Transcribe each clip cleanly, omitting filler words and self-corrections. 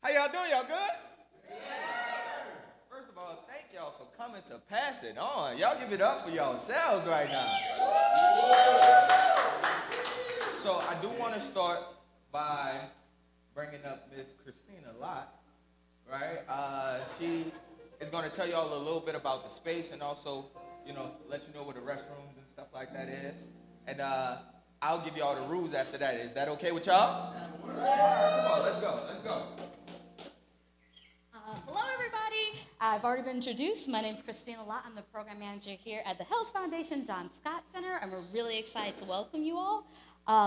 How y'all doing? Y'all good? First of all, thank y'all for coming to Pass It On. Y'all give it up for yourselves right now. So I do want to start by bringing up Miss Christina Lott, right? She is going to tell y'all a little bit about the space and also, let you know where the restrooms and stuff like that is. And I'll give y'all the rules after that. Is that okay with y'all? Come on, let's go. Hello, everybody. I've already been introduced. My name is Christina Lott. I'm the program manager here at the Health Foundation Jon Scott Center, and we're really excited to welcome you all.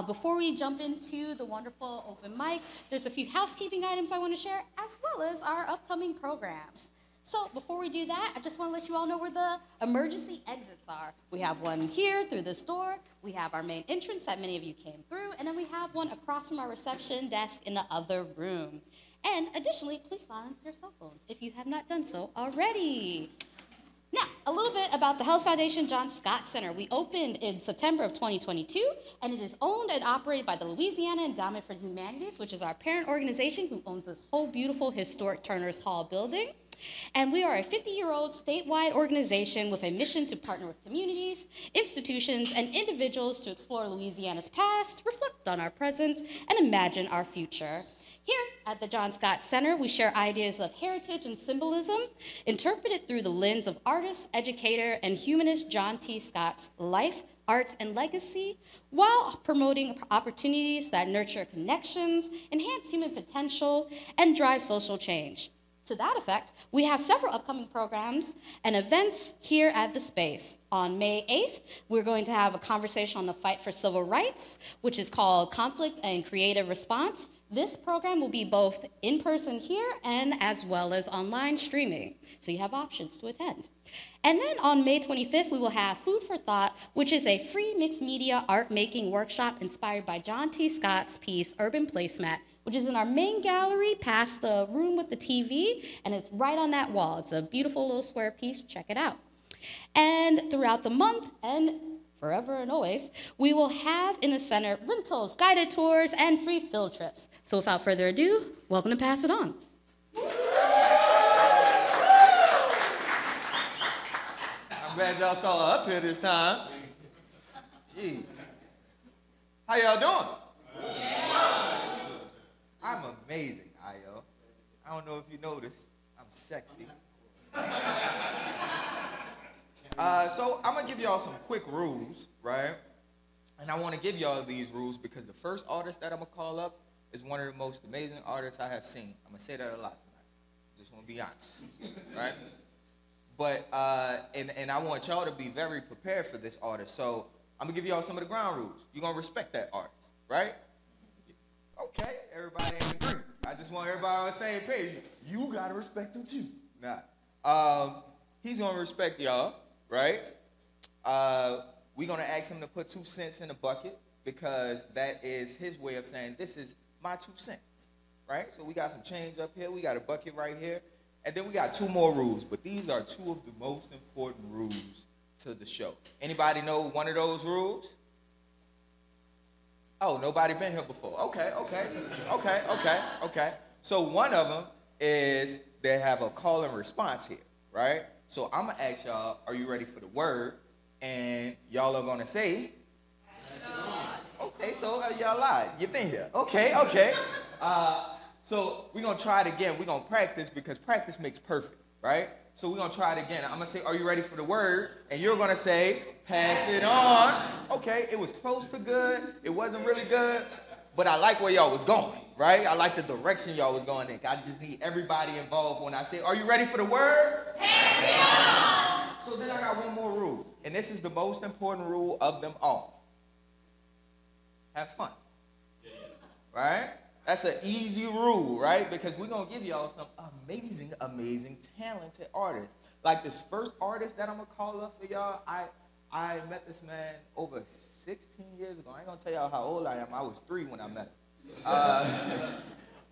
Before we jump into the wonderful open mic, there's a few housekeeping items I want to share, as well as our upcoming programs. So before we do that, I just want to let you all know where the emergency exits are. We have one here through this door. We have our main entrance that many of you came through, and then we have one across from our reception desk in the other room. And additionally, please silence your cell phones if you have not done so already. Now, a little bit about the Health Foundation Jon Scott Center. We opened in September of 2022, and it is owned and operated by the Louisiana Endowment for the Humanities, which is our parent organization who owns this whole beautiful historic Turner's Hall building. And we are a 50-year-old statewide organization with a mission to partner with communities, institutions, and individuals to explore Louisiana's past, reflect on our present, and imagine our future. Here at the Jon Scott Center, we share ideas of heritage and symbolism, interpreted through the lens of artist, educator, and humanist John T. Scott's life, art, and legacy, while promoting opportunities that nurture connections, enhance human potential, and drive social change. To that effect, we have several upcoming programs and events here at the space. On May 8th, we're going to have a conversation on the fight for civil rights, which is called Conflict and Creative Response. This program will be both in person here and as well as online streaming, so you have options to attend. And then on May 25th, we will have Food for Thought, which is a free mixed media art making workshop inspired by John T. Scott's piece, Urban Placemat, which is in our main gallery past the room with the TV, and it's right on that wall. It's a beautiful little square piece. Check it out. And throughout the month, and forever and always, we will have in the center rentals, guided tours, and free field trips. So without further ado, welcome to Pass It On. I'm glad y'all saw her up here this time. Jeez. How y'all doing? I'm amazing, Ayo. I don't know if you noticed, I'm sexy. So I'm gonna give y'all some quick rules, right? And I wanna give y'all these rules because the first artist that I'm gonna call up is one of the most amazing artists I have seen. I'm gonna say that a lot tonight. Just wanna be honest, right? But, and I want y'all to be very prepared for this artist. So I'm gonna give y'all some of the ground rules. You're gonna respect that artist, right? Okay, everybody in agreement. I just want everybody on the same page. You gotta respect him too. Nah. He's gonna respect y'all, right? We're gonna ask him to put 2 cents in a bucket because that is his way of saying this is my 2 cents, right? So we got some change up here. We got a bucket right here. And then we got 2 more rules, but these are 2 of the most important rules to the show. Anybody know one of those rules? Oh, nobody been here before. Okay. So one of them is they have a call and response here, right? So I'm gonna ask y'all, are you ready for the word? And y'all are gonna say, okay, so y'all lied. You've been here. Okay. So we're gonna try it again. We're gonna practice because practice makes perfect, right? So we're gonna try it again. I'm gonna say, are you ready for the word? And you're gonna say, pass it on. Okay, it was close to good. It wasn't really good, but I like where y'all was going, right? I like the direction y'all was going in. I just need everybody involved when I say, are you ready for the word? Pass it on! So then I got one more rule, and this is the most important rule of them all. Have fun, right? That's an easy rule, right? Because we're going to give y'all some amazing, talented artists. Like this first artist that I'm going to call up for y'all, I met this man over 16 years ago. I ain't going to tell y'all how old I am. I was 3 when I met him.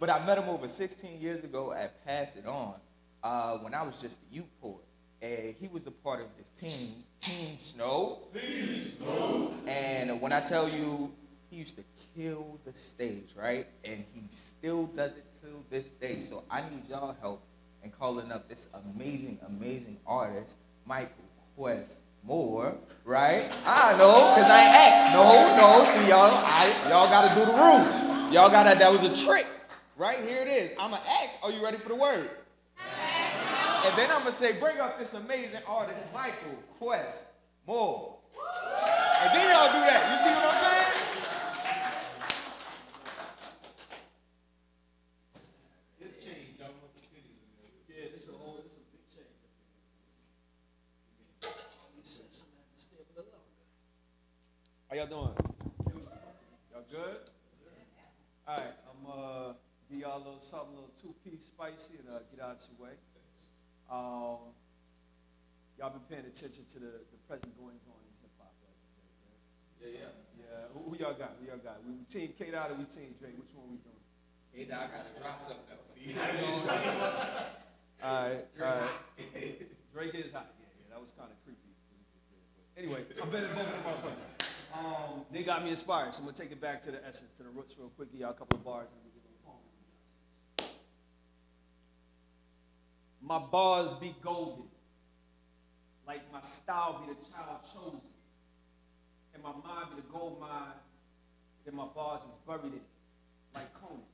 But I met him over 16 years ago at Pass It On when I was just a youth poet. And he was a part of this team, Team Snow. Team Snow. And when I tell you, he used to kill the stage, right? And he still does it until this day. So I need y'all help in calling up this amazing, amazing artist, Michael Quest Moore, right? I know, because I ain't asked. No. See, y'all got to do the rules. Y'all got to, that was a trick. Right, here it is. I'm going to ask, are you ready for the word? And then I'm going to say, bring up this amazing artist, Michael Quest Moore. And then y'all do that. You see what I'm saying? This change, y'all want the goodies in there. Yeah, this is a big change. How y'all doing? Y'all good? All right, I'm give y'all a little something, a little two-piece spicy, and get out your way. Y'all been paying attention to the present goings on in hip-hop right? Yeah. Who y'all got? We team K-Dot or we team Drake? Which one we doing? K-Dot got to drop something else. All right. Drake is hot. Yeah, that was kind of creepy. Anyway, I'm better than both of my brothers. They got me inspired, so I'm going to take it back to the essence, to the roots real quick, give y'all a couple of bars, and then we'll get a little poem. My bars be golden, like my style be the child chosen, and my mind be the gold mine, then my bars is buried in, like Conan.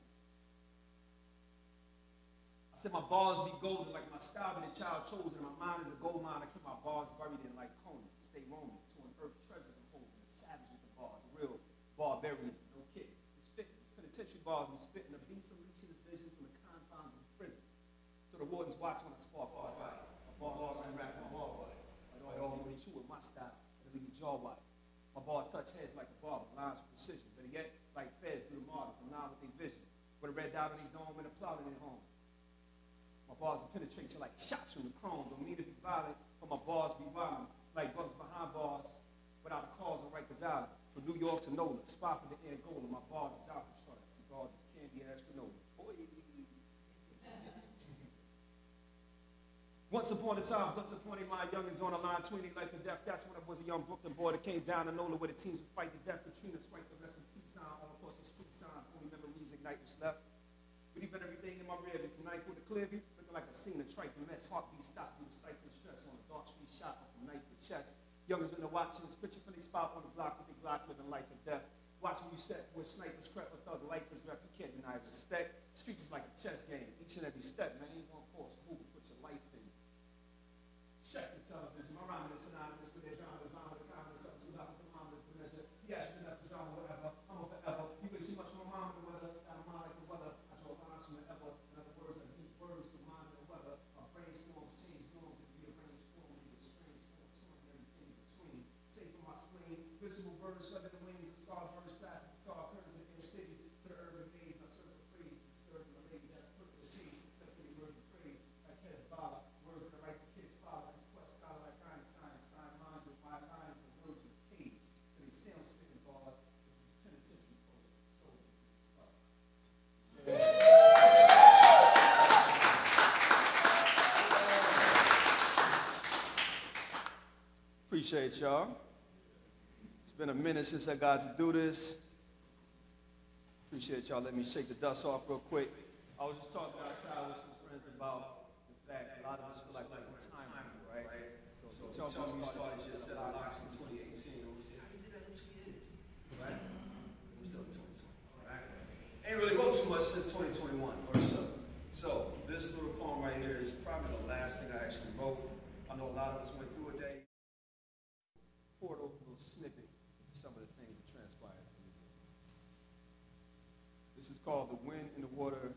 I said my bars be golden, like my style be the child chosen, and my mind is a gold mine, I keep my bars buried in like Conan. Stay roaming to an earth treasure and holding, a savage with the bars, a real barbarian, no kid. It's spitting, it's penitentiary bars, I'm spitting a beast unleashing his vision from the confines of the prison. So the wardens watch when I spark hard right. My bars and rap my hard right. I don't really chew with my style, it'll leave your jaw wide. My bars touch heads like a barber, lines with precision. Better yet, like feds do the martyrs, I'm not with their vision. With a red dot on their dome and a plow in their home. My bars will penetrate you like shots from the chrome. Don't mean to be violent, but my bars be violent. Like bugs behind bars, without a cause on Rikers Island. From New York to NOLA, spot for the Angola. My bars is out for sure. See bars is candy and Espanola. Once upon a time, once upon a my youngins on the line, tweening life and death. That's when I was a young Brooklyn boy that came down to NOLA where the teams would fight to death. Katrina swiped the rest in peace sign. All across the street signs, only memories ignite what's left. But even everything in my rear view, from Nyquil to Clearview, looking like a scene of Triton Mets. Heartbeat stopped due to stifling stress on a dark street shot from knife to chest. Youngers been watching this picture from the spot on the block with the Glock living life or death. Watching you set where snipers crept with thug life is rep. You can't deny respect. Streets is like a chess game. Each and every step, man, ain't one force. Move and put your life in. Check the television. My rhyming is synonymous with their genres. Rhyme with the comment, something too loud with the thermometers to measure. Yeah, you enough to drama, whatever. I'm on forever. You been too much for my mom and the weather. Out of mind like the weather. I draw lines from the ever. In other words, I use words to mind the weather. My brainstorms change norms and rearrange forms with strange forms, touring everything in between. Safe from my spleen. Visible birds, feather the wings, the star birds, plastic guitar, curtains in inner cities. To the urban maze, I serve the praise. Disturbing the ladies that put the change. Definitely words of praise. Like Hezbollah. Words that write the kids' father. Scholar like Einstein, minds with my lines and words of page. So they sound spitting bars. This is penitentiary poetry. Appreciate y'all. It's been a minute since I got to do this. Appreciate y'all letting me shake the dust off real quick. I was just talking outside with some friends about the fact a lot of us feel like we're in time, right? So tell me you started your set of locks in 2018, and we say, how you did that in 2 years? Right? We're still in 2020, right? Ain't really wrote too much since 2021 or so. So this little poem right here is probably the last thing I actually wrote. I know a lot of us went through a day. Poured over a little snippet of some of the things that transpired. This is called The Wind in the Water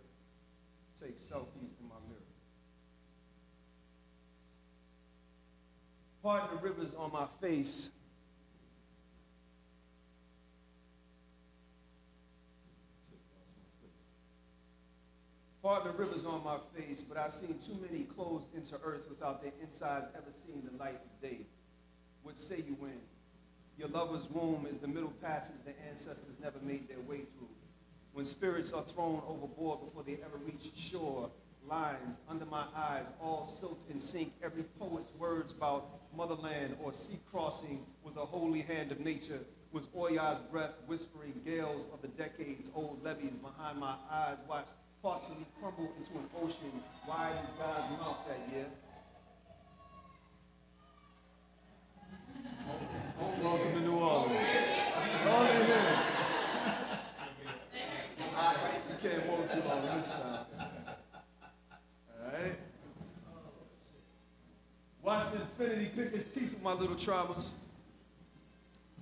Takes Selfies in My Mirror. Pardon the rivers on my face. Pardon the rivers on my face, but I've seen too many closed into earth without their insides ever seeing the light of day. What say you when your lover's womb is the middle passage the ancestors never made their way through? When spirits are thrown overboard before they ever reach shore, lines under my eyes, all silt in sync. Every poet's words about motherland or sea crossing was a holy hand of nature, was Oya's breath whispering gales of the decades, old levees behind my eyes. Watched Parts of me crumbled into an ocean wide as God's mouth that year. Welcome to New Orleans. All in here. You can't walk too long this time. Alright. Watched Infinity pick his teeth with my little traumas.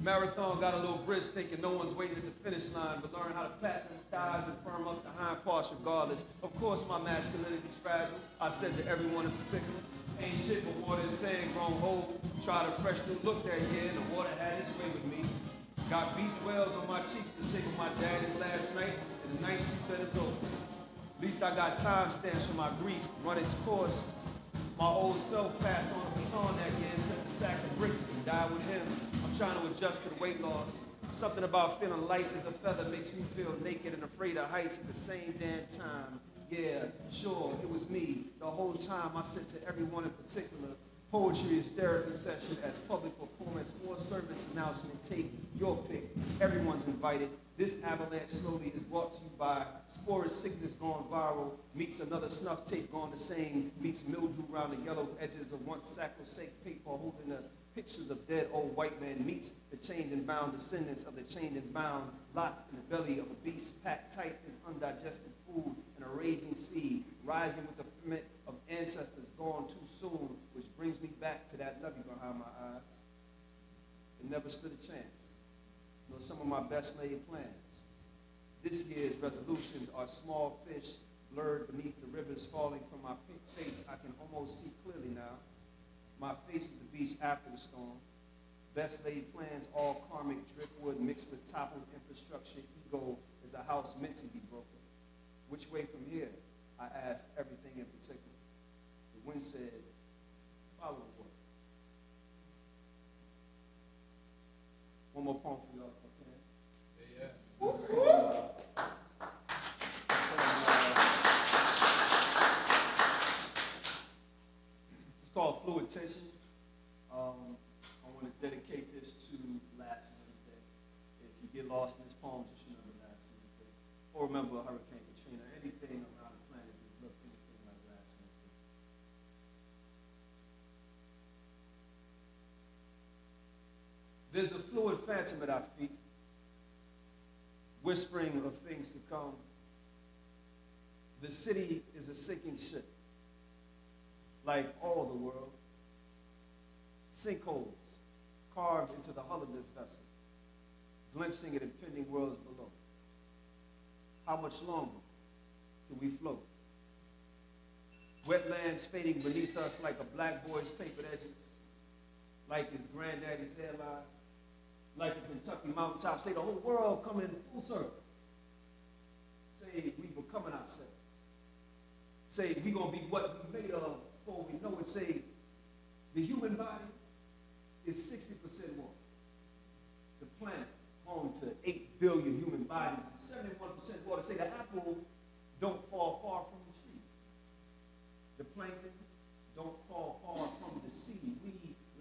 Marathon got a little brisk thinking no one's waiting at the finish line, but learn how to pat them thighs and firm up the hind parts regardless. Of course my masculinity is fragile. I said to everyone in particular, ain't shit but water and sand grown whole. Tried a fresh new look that year and the water had its way with me. Got beast wells on my cheeks to shake with my daddy's last night, and the night she said it's over. At least I got time stamps for my grief, run its course. My old self passed on a baton that year and sent the sack of bricks and died with him. I'm trying to adjust to the weight loss. Something about feeling light as a feather makes me feel naked and afraid of heights at the same damn time. Yeah, sure, it was me. The whole time I said to everyone in particular, poetry is therapy session as public performance or service announcement. Take your pick. Everyone's invited. This avalanche slowly is brought to you by Spore Sickness gone viral, meets another snuff tape gone the same, meets mildew around the yellow edges of once sacrosanct paper holding the pictures of dead old white men, meets the chained and bound descendants of the chained and bound, locked in the belly of a beast, packed tight as undigested food in a raging sea, rising with the ferment of ancestors gone too soon, which brings me back to that levee behind my eyes. It never stood a chance. Nor some of my best laid plans. This year's resolutions are small fish blurred beneath the rivers falling from my pink face. I can almost see clearly now. My face is the beast after the storm. Best laid plans, all karmic driftwood mixed with toppled infrastructure. Ego is a house meant to be broken. Which way from here? I asked everything in particular. The wind said, follow the water. One more poem for y'all, okay? Yeah. It's called Fluid Tension. I want to dedicate this to last Wednesday. If you get lost in this poem, just remember last Wednesday. Or remember Hurricane Katrina. Anything around the planet that looked anything like last Wednesday. There's a fluid phantom at our feet, whispering of things to come. The city is a sinking ship, like all the world. Sinkholes carved into the hull of this vessel, glimpsing at impending worlds below. How much longer do we float? Wetlands fading beneath us like a black boy's tapered edges, like his granddaddy's hairline, like a Kentucky mountaintop. Say the whole world coming full circle. Say we becoming ourselves. Say we gonna be what we made of before we know it. Say the human body is 60% water. The planet, home to 8 billion human bodies, is 71% water. Say the apple don't fall far from the tree. The plankton don't fall far from the sea. We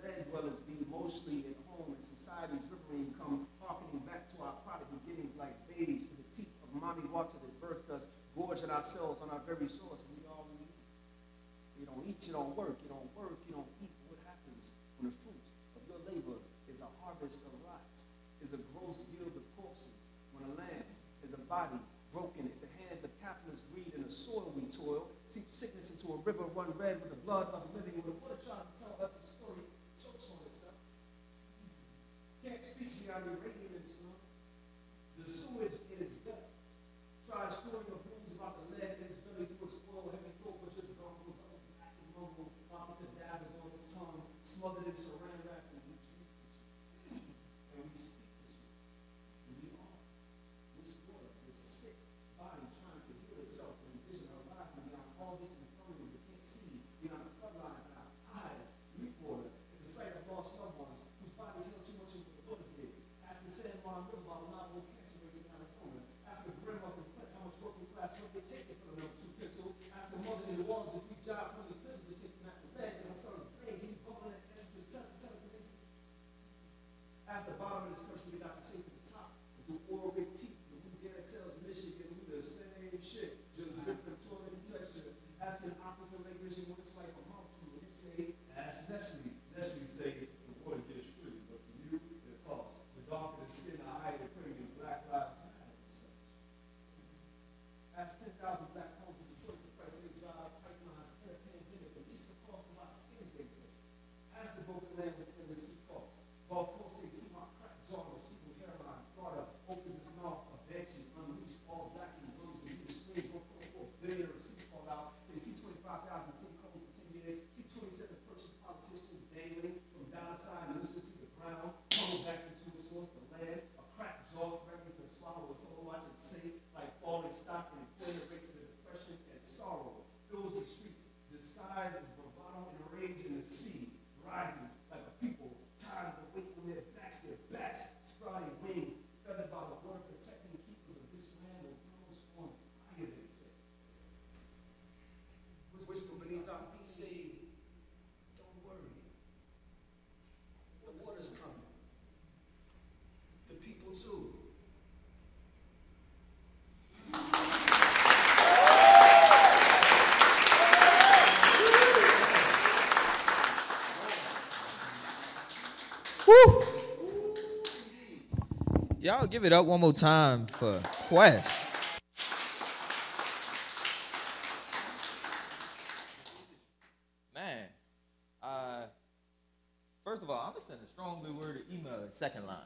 land dwellers be mostly at home in society's riverine, come harkening back to our product beginnings like babes to the teeth of mommy water that birthed us, gorging ourselves on our very source, and we all we eat. You don't eat, you don't work, you don't work, you don't eat. What happens when the fruit of your labor is a harvest of rot, is a gross yield of corpses, when a land is a body broken at the hands of capitalist greed in the soil we toil, seep sickness into a river run red with the blood of the living, when the water tries to tell us a story, chokes on itself. Can't speak beyond the radiance, no. The sewage in its gut tries storing of blues about the lead in its belly to explode heavy throat, but just gumbles up the active mumble while the cadavers on its tongue, smothered in saran wrap, and we treat this shit. And we speak this shit. And we are. This water, this sick body trying to heal itself and vision horizon beyond all this infirmity we can't see, beyond the floodlines in our eyes, leak water, at the sight of lost loved ones whose bodies held too much of what the water did. As the sand line river while not more cancer rates in our 35,000 city code for 10 years. See 27 purchase politicians dangling from dollar sign Lucifer to the ground, pulled back into the source of the land. A cracked jaw threatening to swallow its own watch and say, like falling stock and inflated rates of the depression and sorrow. Fills the streets, disguised as bravado and rage in the sea. Rises like a people, tired of the weight on their backs, sprouting wings, feathered by the water, protecting the keepers of this land and throws on fire, they say. Whisper beneath our feet, say, don't worry. The water's coming. The people too. Woo! Y'all give it up one more time for Quest. Man, first of all, I'm gonna send a strongly worded email at second line.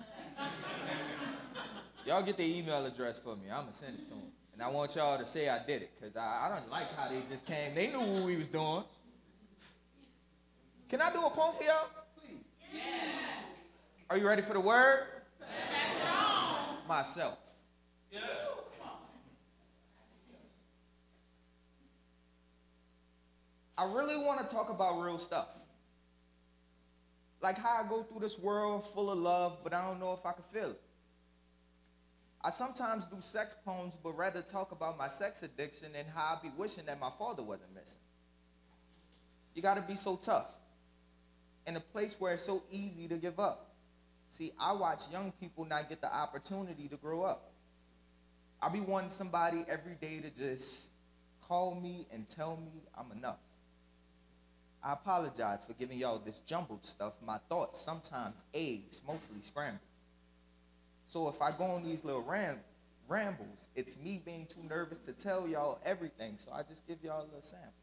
Y'all get their email address for me. I'm gonna send it to them. And I want y'all to say I did it, because I don't like how they just came. They knew what we was doing. Can I do a poem for y'all? Please. Yeah. Are you ready for the word? Myself. Yeah. I really want to talk about real stuff. Like how I go through this world full of love, but I don't know if I can feel it. I sometimes do sex poems, but rather talk about my sex addiction and how I be wishing that my father wasn't missing. You got to be so tough in a place where it's so easy to give up. See, I watch young people not get the opportunity to grow up. I be wanting somebody every day to just call me and tell me I'm enough. I apologize for giving y'all this jumbled stuff. My thoughts sometimes eggs, mostly scrambled. So if I go on these little rambles, it's me being too nervous to tell y'all everything, so I just give y'all a little sample.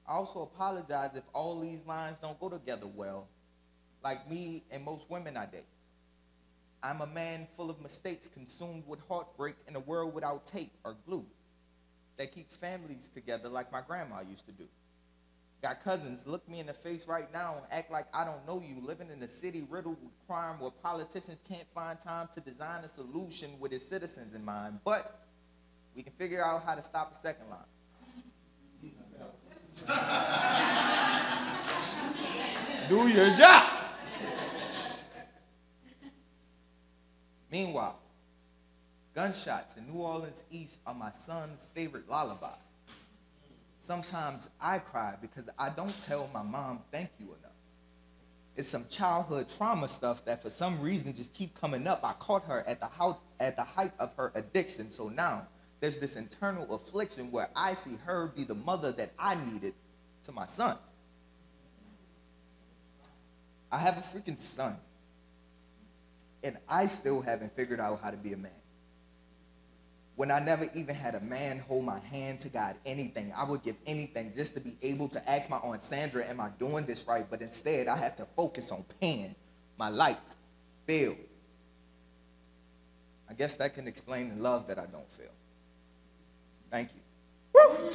I also apologize if all these lines don't go together well, like me and most women I date. I'm a man full of mistakes, consumed with heartbreak in a world without tape or glue that keeps families together like my grandma used to do. Got cousins, look me in the face right now and act like I don't know you, living in a city riddled with crime where politicians can't find time to design a solution with its citizens in mind. But we can figure out how to stop the second line. Do your job. Meanwhile, gunshots in New Orleans East are my son's favorite lullaby. Sometimes I cry because I don't tell my mom thank you enough. It's some childhood trauma stuff that for some reason just keep coming up. I caught her at the height of her addiction, so now there's this internal affliction where I see her be the mother that I needed to my son. I have a freaking son, and I still haven't figured out how to be a man. When I never even had a man hold my hand to guide anything, I would give anything just to be able to ask my Aunt Sandra, am I doing this right? But instead, I have to focus on paying my light bill. I guess that can explain the love that I don't feel. Thank you. Woo!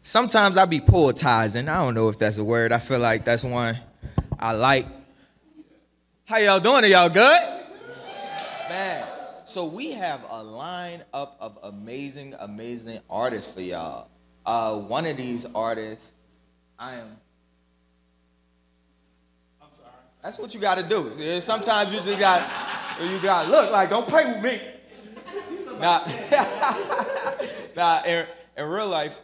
Sometimes I be poetizing. I don't know if that's a word. I feel like that's one I like. How y'all doing? Are y'all good? Man, so we have a lineup of amazing, amazing artists for y'all. One of these artists, I'm sorry. That's what you got to do. Sometimes you just got to look like, don't play with me. Nah, in real life,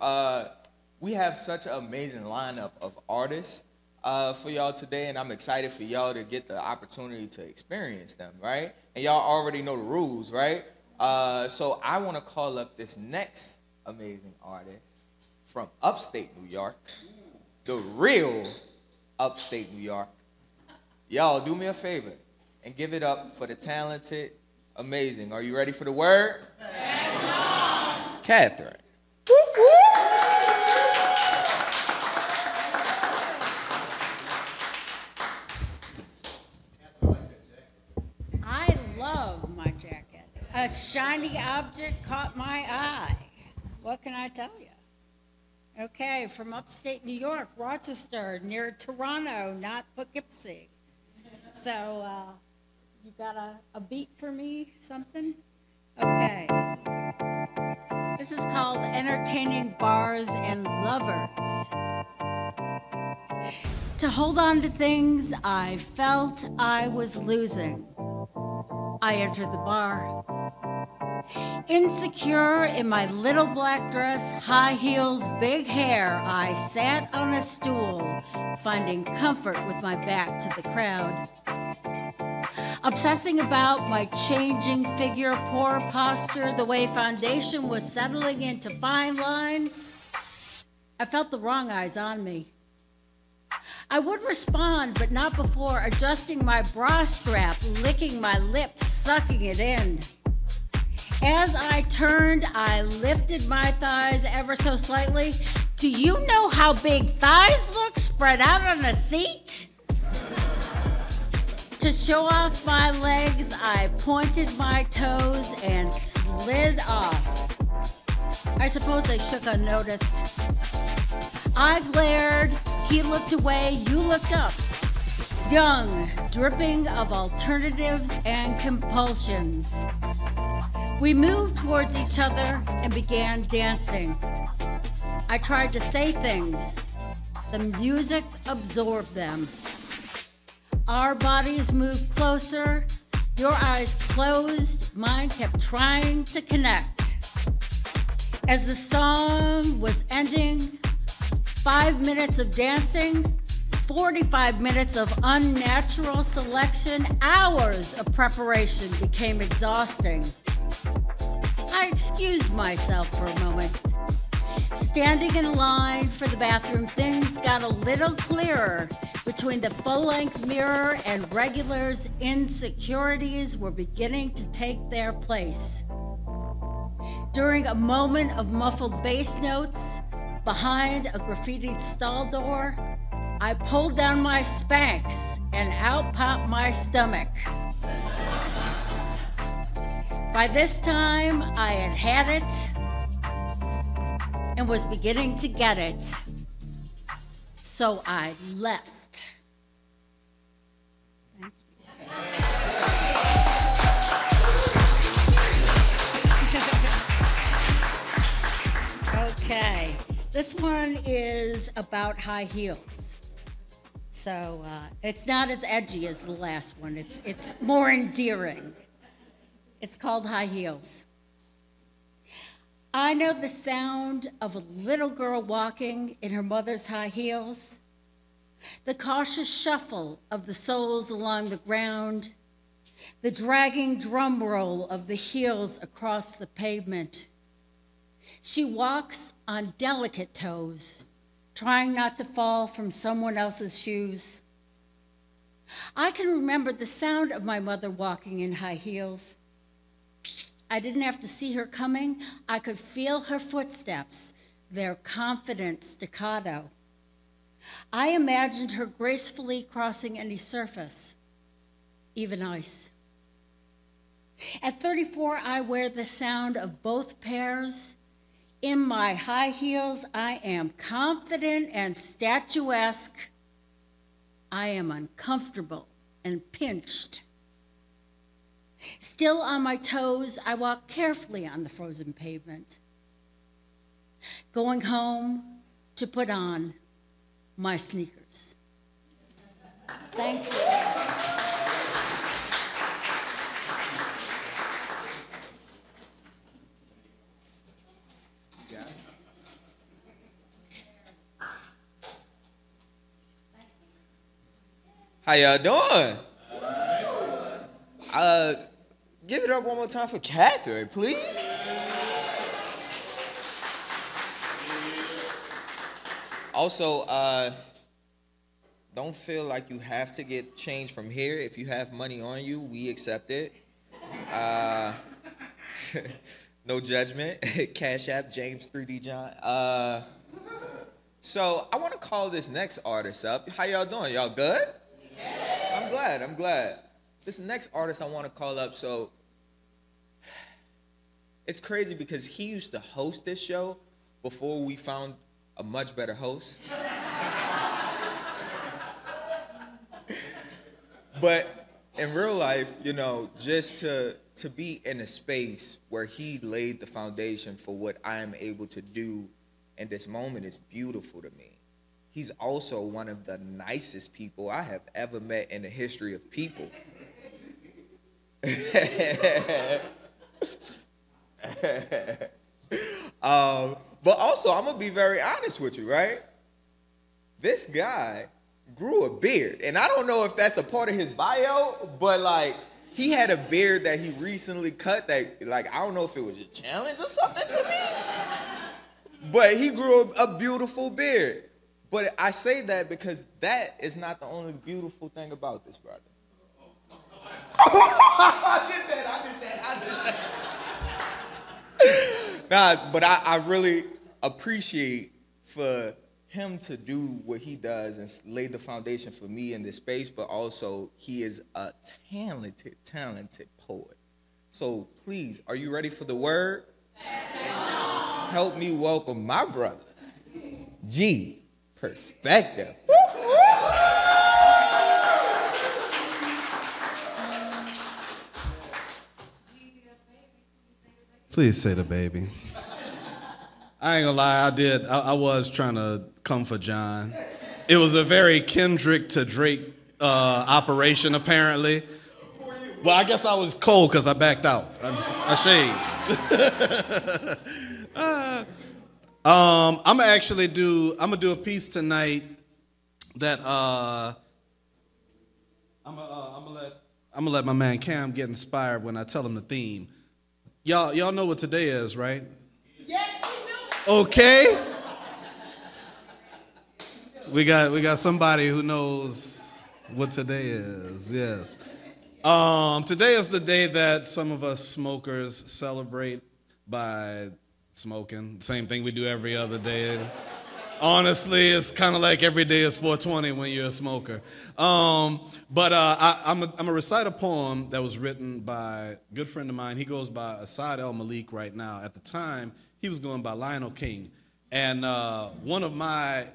we have such an amazing lineup of artists for y'all today, and I'm excited for y'all to get the opportunity to experience them, right? And y'all already know the rules, right? So I want to call up this next amazing artist from upstate New York, the real upstate New York. Y'all, do me a favor and give it up for the talented, amazing. Are you ready for the word? Catherine. Woo, woo. A shiny object caught my eye. What can I tell you? Okay, from upstate New York, Rochester, near Toronto, not Poughkeepsie. So, you got a beat for me, something? Okay. This is called Entertaining Bars and Lovers. To hold on to things I felt I was losing, I entered the bar. Insecure in my little black dress, high heels, big hair, I sat on a stool, finding comfort with my back to the crowd. Obsessing about my changing figure, poor posture, the way foundation was settling into fine lines, I felt the wrong eyes on me. I would respond, but not before adjusting my bra strap, licking my lips, sucking it in. As I turned, I lifted my thighs ever so slightly. Do you know how big thighs look spread out on a seat? To show off my legs, I pointed my toes and slid off. I suppose they shook unnoticed. I glared, he looked away, you looked up. Young, dripping of alternatives and compulsions. We moved towards each other and began dancing. I tried to say things. The music absorbed them. Our bodies moved closer. Your eyes closed. Mine kept trying to connect. As the song was ending, 5 minutes of dancing, 45 minutes of unnatural selection, hours of preparation became exhausting. I excused myself for a moment. Standing in line for the bathroom, things got a little clearer. Between the full-length mirror and regulars, insecurities were beginning to take their place. During a moment of muffled bass notes, behind a graffitied stall door, I pulled down my Spanx and out popped my stomach. By this time, I had it and was beginning to get it. So I left. Thank you. Okay, this one is about high heels. So it's not as edgy as the last one. It's more endearing. It's called High Heels. I know the sound of a little girl walking in her mother's high heels, the cautious shuffle of the soles along the ground, the dragging drum roll of the heels across the pavement. She walks on delicate toes, trying not to fall from someone else's shoes. I can remember the sound of my mother walking in high heels. I didn't have to see her coming. I could feel her footsteps, their confident staccato. I imagined her gracefully crossing any surface, even ice. At 34, I wear the sound of both pairs. In my high heels, I am confident and statuesque. I am uncomfortable and pinched. Still on my toes, I walk carefully on the frozen pavement, going home to put on my sneakers. Thank you. How y'all doing? Give it up one more time for Catherine, please. Also, don't feel like you have to get change from here. If you have money on you, we accept it. No judgment. Cash App, James 3D John. So I want to call this next artist up. How y'all doing? Y'all good? Yeah. I'm glad. This next artist I want to call up, so it's crazy because he used to host this show before we found a much better host. But in real life, you know, just to be in a space where he laid the foundation for what I am able to do in this moment is beautiful to me. He's also one of the nicest people I have ever met in the history of people. But also, I'm gonna be very honest with you, right? This guy grew a beard, and I don't know if that's a part of his bio, but like he had a beard that he recently cut that, like, I don't know if it was a challenge or something to me, but he grew a beautiful beard. But I say that because that is not the only beautiful thing about this brother. I did that. Nah, but I really appreciate for him to do what he does and lay the foundation for me in this space, but also he is a talented poet. So please, are you ready for the word? Yes. Help me welcome my brother, G. Perspective. Please say the baby. I ain't gonna lie, I was trying to come for John. It was a very Kendrick to Drake operation, apparently. Well, I guess I was cold because I backed out. I shaved. I'm gonna do a piece tonight that I'm gonna let my man Cam get inspired when I tell him the theme. Y'all know what today is, right? Yes, we know. Okay. We got somebody who knows what today is. Yes. Today is the day that some of us smokers celebrate by smoking. Same thing we do every other day. Honestly, it's kind of like every day is 420 when you're a smoker. But I'm gonna recite a poem that was written by a good friend of mine. He goes by Asad El Malik right now. At the time, he was going by Lionel King. And one of my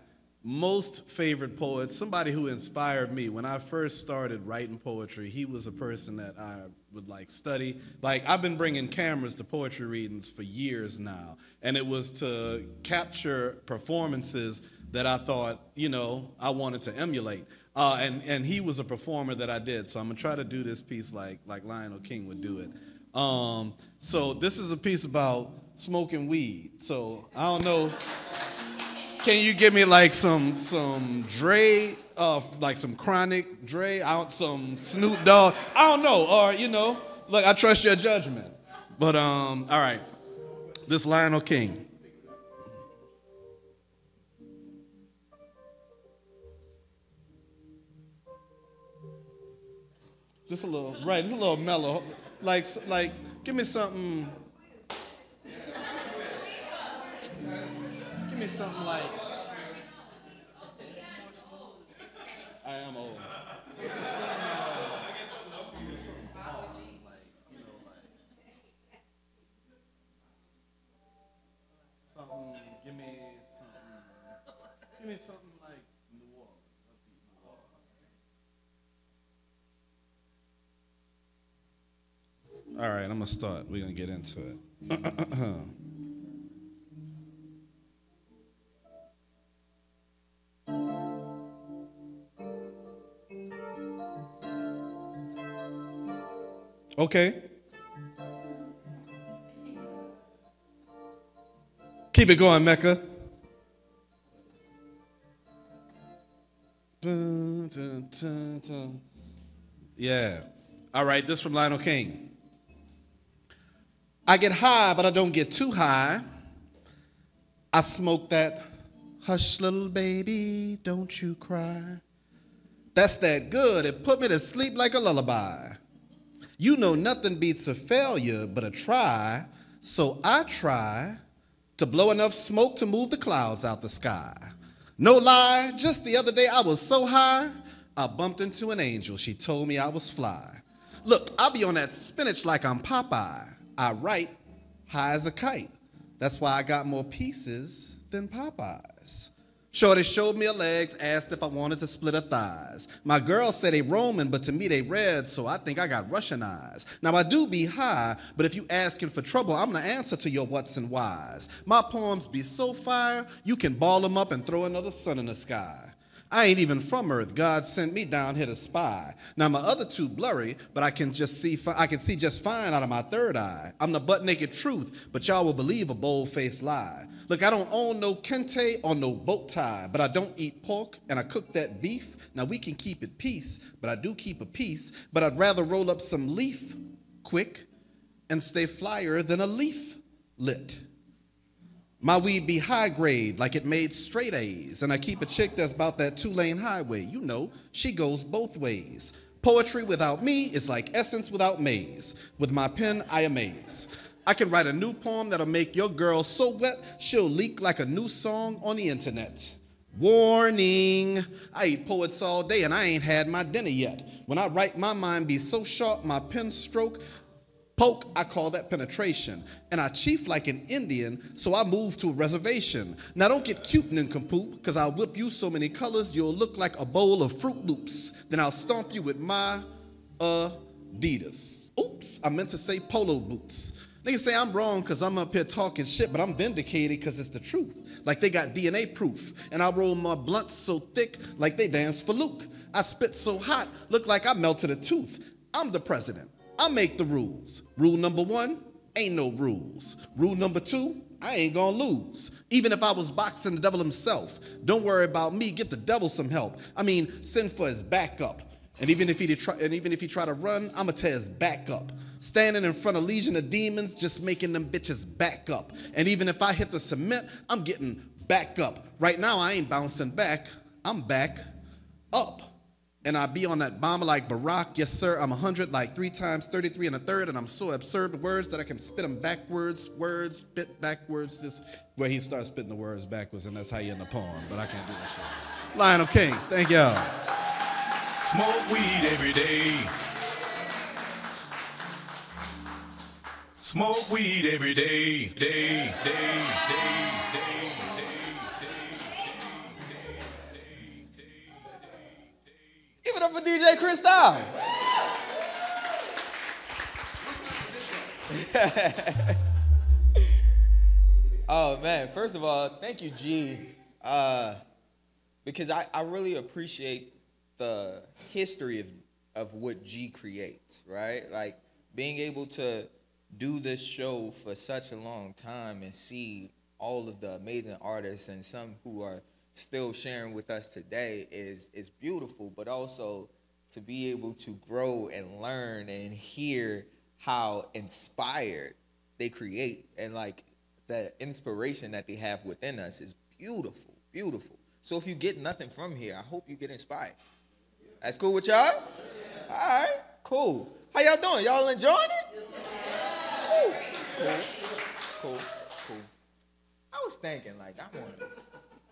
most favorite poets, somebody who inspired me when I first started writing poetry, he was a person that I would like study. Like, I've been bringing cameras to poetry readings for years now, and it was to capture performances that I thought, you know, I wanted to emulate. And he was a performer that I did, so I'm gonna try to do this piece like Lionel King would do it. So this is a piece about smoking weed. So I don't know. Can you give me like some Dre, like some Chronic Dre, some Snoop Dogg? I don't know, or you know, look, I trust your judgment. But all right, this Lionel King. Just a little, right? Just a little mellow, like give me something. Give me something like, I am old. Give me something like New Orleans. All right, I'm gonna start. We're gonna get into it. Okay. Keep it going, Mecca. Dun, dun, dun, dun. Yeah. All right, this from Lionel King. I get high, but I don't get too high. I smoke that hush, little baby, don't you cry. That's that good. It put me to sleep like a lullaby. You know nothing beats a failure but a try, so I try to blow enough smoke to move the clouds out the sky. No lie, just the other day I was so high, I bumped into an angel. She told me I was fly. Look, I'll be on that spinach like I'm Popeye. I write high as a kite. That's why I got more pieces than Popeyes. Shorty showed me her legs, asked if I wanted to split her thighs. My girl said they Roman, but to me they red, so I think I got Russian eyes. Now I do be high, but if you asking for trouble, I'm the answer to your whats and whys. My poems be so fire, you can ball them up and throw another sun in the sky. I ain't even from Earth. God sent me down here to spy. Now my other two blurry, but I can see just fine out of my third eye. I'm the butt naked truth, but y'all will believe a bold-faced lie. Look, I don't own no kente or no bow tie, but I don't eat pork and I cook that beef. Now we can keep it peace, but I do keep a piece. But I'd rather roll up some leaf quick and stay flyer than a leaf lit. My weed be high grade, like it made straight A's, and I keep a chick that's about that 2-lane highway. You know, she goes both ways. Poetry without me is like essence without maize. With my pen, I amaze. I can write a new poem that'll make your girl so wet, she'll leak like a new song on the internet. Warning, I eat poets all day and I ain't had my dinner yet. When I write, my mind be so sharp, my pen stroke poke, I call that penetration. And I chief like an Indian, so I move to a reservation. Now don't get cute and nincompoop, cause I'll whip you so many colors you'll look like a bowl of Fruit Loops. Then I'll stomp you with my Adidas. Oops, I meant to say polo boots. Niggas say I'm wrong cause I'm up here talking shit, but I'm vindicated cause it's the truth. Like they got DNA proof. And I roll my blunts so thick like they dance for Luke. I spit so hot, look like I melted a tooth. I'm the president. I make the rules. Rule number 1, ain't no rules. Rule number 2, I ain't gonna lose. Even if I was boxing the devil himself, don't worry about me, get the devil some help. I mean, send for his backup. And even if he try to run, I'ma tear his back up. Standing in front of legion of demons, just making them bitches back up. And even if I hit the cement, I'm getting back up. Right now, I ain't bouncing back, I'm back up. And I be on that bomber like Barack. Yes, sir, I'm 100 like 3 times 33 and a third, and I'm so absurd with words that I can spit them backwards, words, spit backwards, just where he starts spitting the words backwards, and that's how you end the poem, but I can't do that shit. Lionel King, thank y'all. Smoke weed every day. Smoke weed every day, day, day, day, day. Give it up for DJ Cristal. Oh man, first of all, thank you, G, because I really appreciate the history of what G creates, right? Like being able to do this show for such a long time and see all of the amazing artists and some who are still sharing with us today is beautiful, but also to be able to grow and learn and hear how inspired they create and like the inspiration that they have within us is beautiful, beautiful. So if you get nothing from here, I hope you get inspired. That's cool with y'all? Yeah. All right, cool. How y'all doing? Y'all enjoying it? Cool, cool, cool. I was thinking like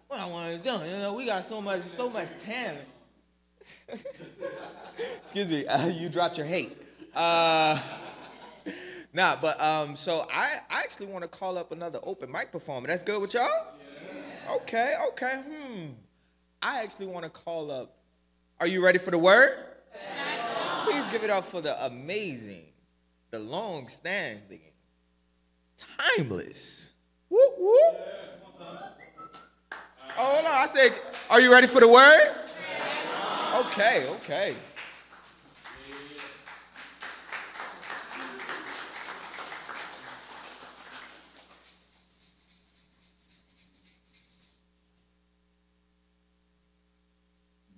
what I want to do. You know, we got so much talent. Excuse me, you dropped your hate. So I actually want to call up another open mic performer. That's good with y'all? Yeah. Okay. I actually want to call up. Are you ready for the word? Yeah. Please give it up for the amazing, the long-standing, timeless. Whoop whoop. Oh, hold on. I said, are you ready for the word? Okay.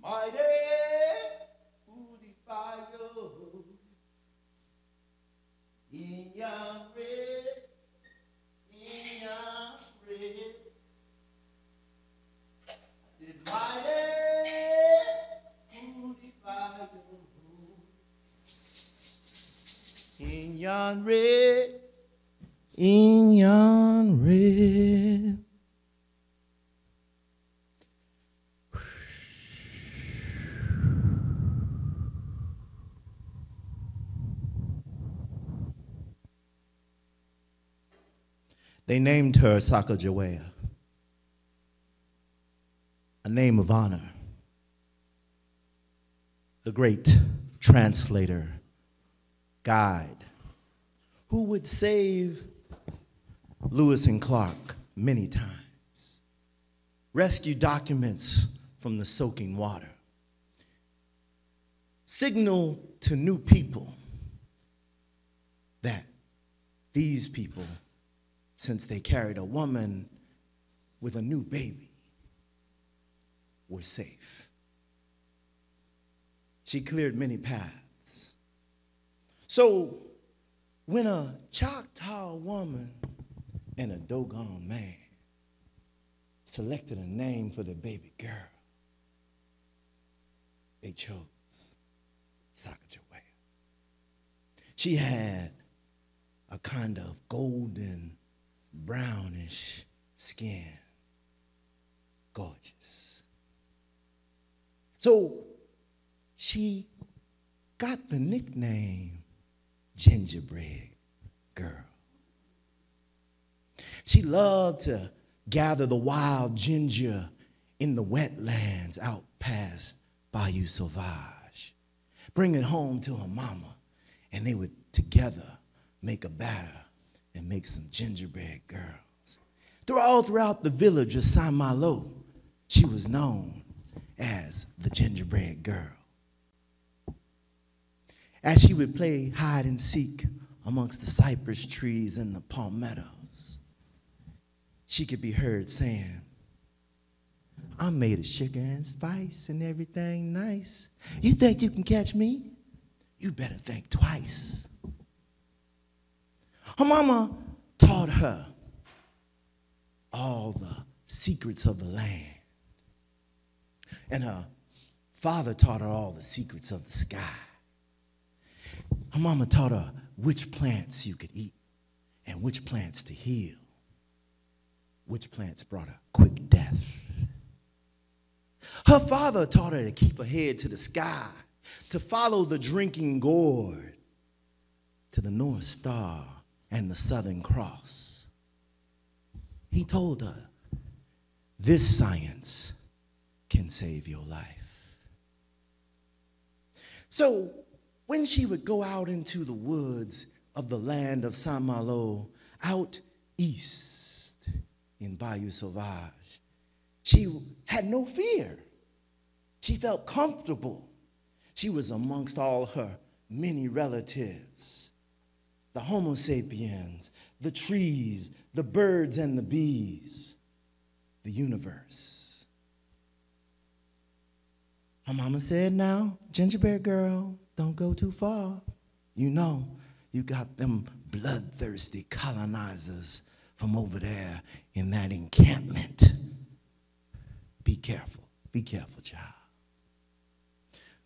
Mighty who defy you in your red. In yon red. They named her Sacagawea, a name of honor. The great translator, guide, who would save Lewis and Clark many times, rescue documents from the soaking water, signal to new people that these people, since they carried a woman with a new baby, were safe. She cleared many paths. So when a Choctaw woman and a Dogon man selected a name for their baby girl, they chose Sacagawea. She had a kind of golden, brownish skin. Gorgeous. So she got the nickname Gingerbread Girl. She loved to gather the wild ginger in the wetlands out past Bayou Sauvage, bring it home to her mama, and they would together make a batter and make some gingerbread girls. Throughout the village of Saint Malo, she was known as the gingerbread girl. As she would play hide and seek amongst the cypress trees and the palmettos, she could be heard saying, "I'm made of sugar and spice and everything nice. You think you can catch me? You better think twice." Her mama taught her all the secrets of the land, and her father taught her all the secrets of the sky. Her mama taught her which plants you could eat and which plants to heal, which plants brought a quick death. Her father taught her to keep her head to the sky, to follow the drinking gourd to the North Star and the Southern Cross. He told her, this science can save your life. So when she would go out into the woods of the land of Saint Malo, out east in Bayou Sauvage, she had no fear. She felt comfortable. She was amongst all her many relatives, the Homo sapiens, the trees, the birds and the bees, the universe. Her mama said, "Now, gingerbread girl, don't go too far. You know, you got them bloodthirsty colonizers from over there in that encampment. Be careful, child."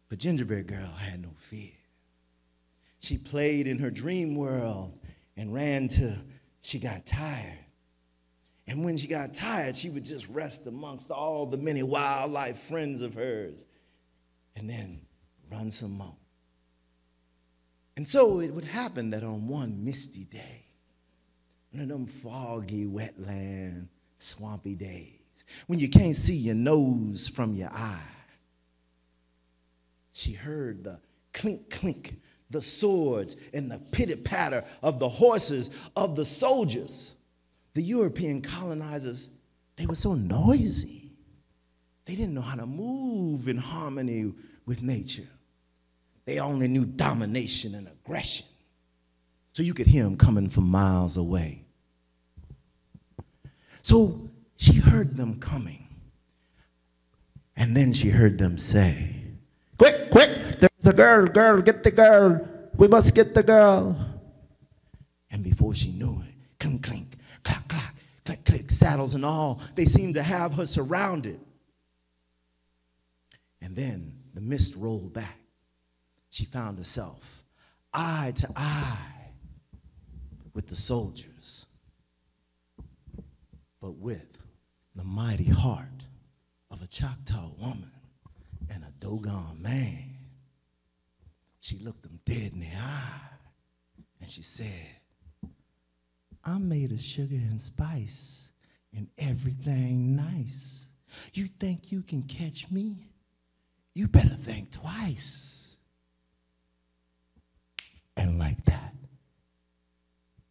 But gingerbread girl had no fear. She played in her dream world and ran till she got tired. And when she got tired, she would just rest amongst all the many wildlife friends of hers and then run some more. And so it would happen that on one misty day, one of them foggy, wetland, swampy days, when you can't see your nose from your eye, she heard the clink, clink, the swords and the pitter-patter of the horses of the soldiers. The European colonizers, they were so noisy. They didn't know how to move in harmony with nature. They only knew domination and aggression. So you could hear them coming from miles away. So she heard them coming. And then she heard them say, "Quick, quick, there's a girl, get the girl. We must get the girl." And before she knew it, clink, clink, clack, clack, click, click, saddles and all, they seemed to have her surrounded. And then the mist rolled back. She found herself eye to eye with the soldiers, but with the mighty heart of a Choctaw woman and a Dogon man. She looked them dead in the eye and she said, I'm made of sugar and spice and everything nice. You think you can catch me? You better think twice. And like that,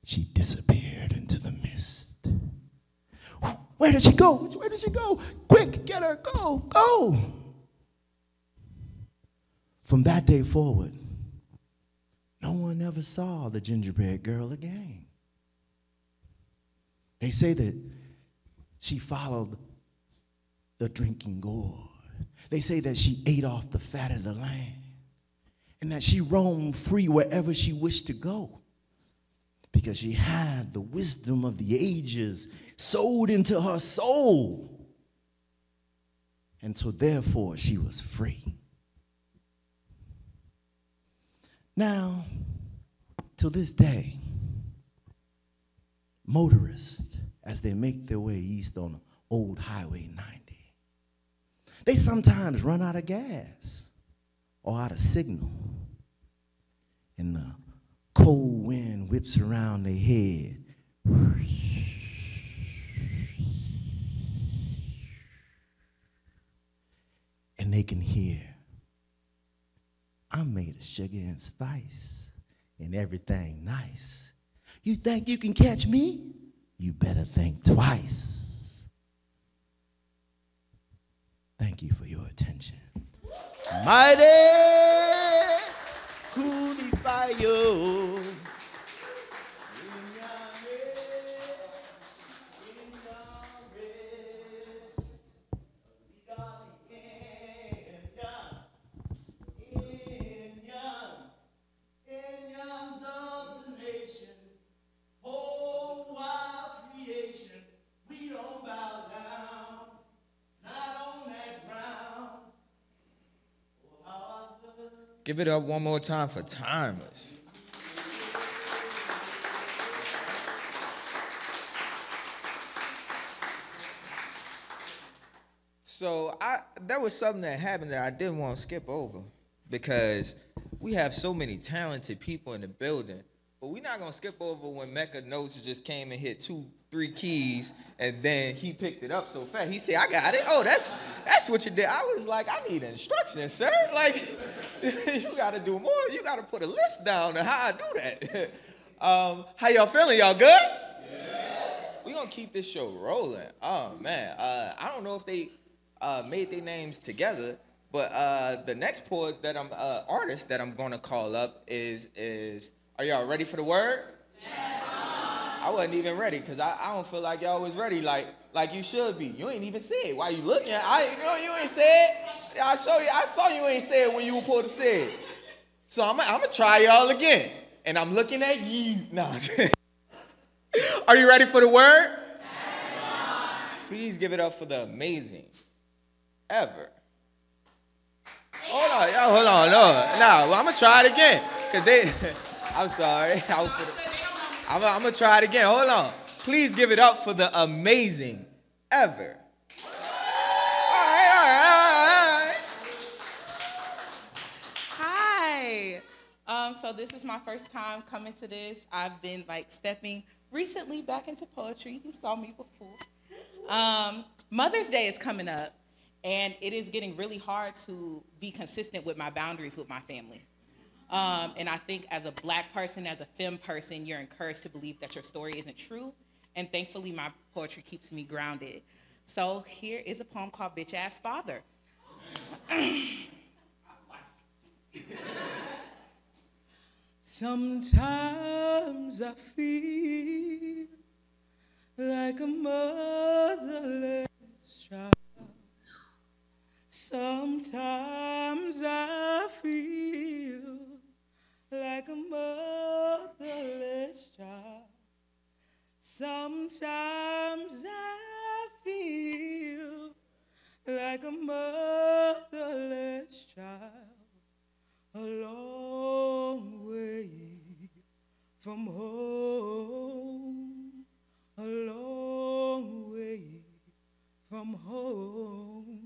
she disappeared into the mist. Where did she go? Where did she go? Quick, get her, go, go. From that day forward, no one ever saw the gingerbread girl again. They say that she followed the drinking gourd. They say that she ate off the fat of the land and that she roamed free wherever she wished to go because she had the wisdom of the ages sewed into her soul. And so therefore she was free. Now, to this day, motorists, as they make their way east on old Highway 90, they sometimes run out of gas or out of signal, and the cold wind whips around their head. And they can hear, I'm made of sugar and spice and everything nice. You think you can catch me? You better think twice. Thank you for your attention. Mighty coolie fire. Give it up one more time for Timeless. So there was something that happened that I didn't want to skip over because we have so many talented people in the building, but we're not going to skip over when Mecca Notes just came and hit 2-3 keys, and then he picked it up so fast. He said, I got it. Oh, that's what you did. I was like, I need instructions, sir. Like, you got to do more. You got to put a list down on how I do that. How y'all feeling? Y'all good? Yeah. We're going to keep this show rolling. Oh, man. I don't know if they made their names together, but the next poet that artist that I'm going to call up is are y'all ready for the word? Yes. I wasn't even ready because I don't feel like y'all was ready like you should be. You ain't even said. Why you looking? You ain't said. I show you. I saw you ain't said when you were supposed to say it. So I'm gonna try y'all again. And I'm looking at you. No. Are you ready for the word? Yes. Please give it up for the amazing ever. Hold on, y'all. Hold on. No. I'm gonna try it again. I'm sorry. I'm going to try it again. Hold on. Please give it up for the amazing ever. All right. Hi. So this is my first time coming to this. I've been stepping recently back into poetry. You saw me before. Mother's Day is coming up, and it is getting really hard to be consistent with my boundaries with my family. And I think as a black person, as a femme person, you're encouraged to believe that your story isn't true. And thankfully, my poetry keeps me grounded. So here is a poem called Bitch Ass Father. Sometimes I feel like a motherless child. Sometimes I feel like a motherless child. Sometimes I feel like a motherless child. A long way from home. A long way from home.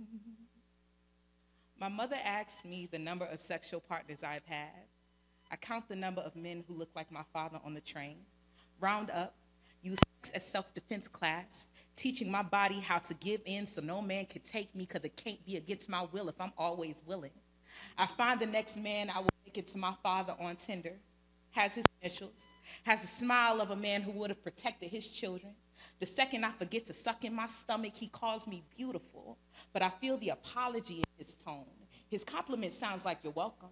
My mother asked me the number of sexual partners I've had. I count the number of men who look like my father on the train. Round up, Use sex as self-defense class, teaching my body how to give in so no man can take me because it can't be against my will if I'm always willing. I find the next man I will make it to my father on Tinder, has his initials, has the smile of a man who would have protected his children. The second I forget to suck in my stomach, he calls me beautiful, but I feel the apology in his tone. His compliment sounds like you're welcome.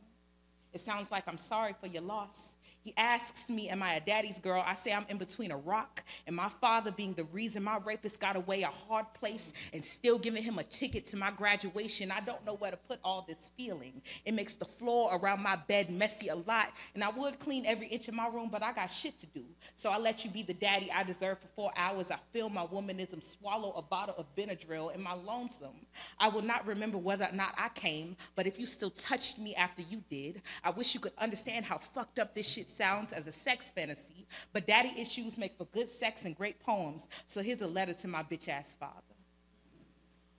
It sounds like I'm sorry for your loss. He asks me, am I a daddy's girl? I say I'm in between a rock and my father being the reason my rapist got away, a hard place, and still giving him a ticket to my graduation. I don't know where to put all this feeling. It makes the floor around my bed messy a lot, and I would clean every inch of my room, but I got shit to do. So I let you be the daddy I deserve for 4 hours. I feel my womanism, swallow a bottle of Benadryl in my lonesome. I will not remember whether or not I came, but if you still touched me after you did, I wish you could understand how fucked up this shit sounds as a sex fantasy, but daddy issues make for good sex and great poems, so here's a letter to my bitch-ass father.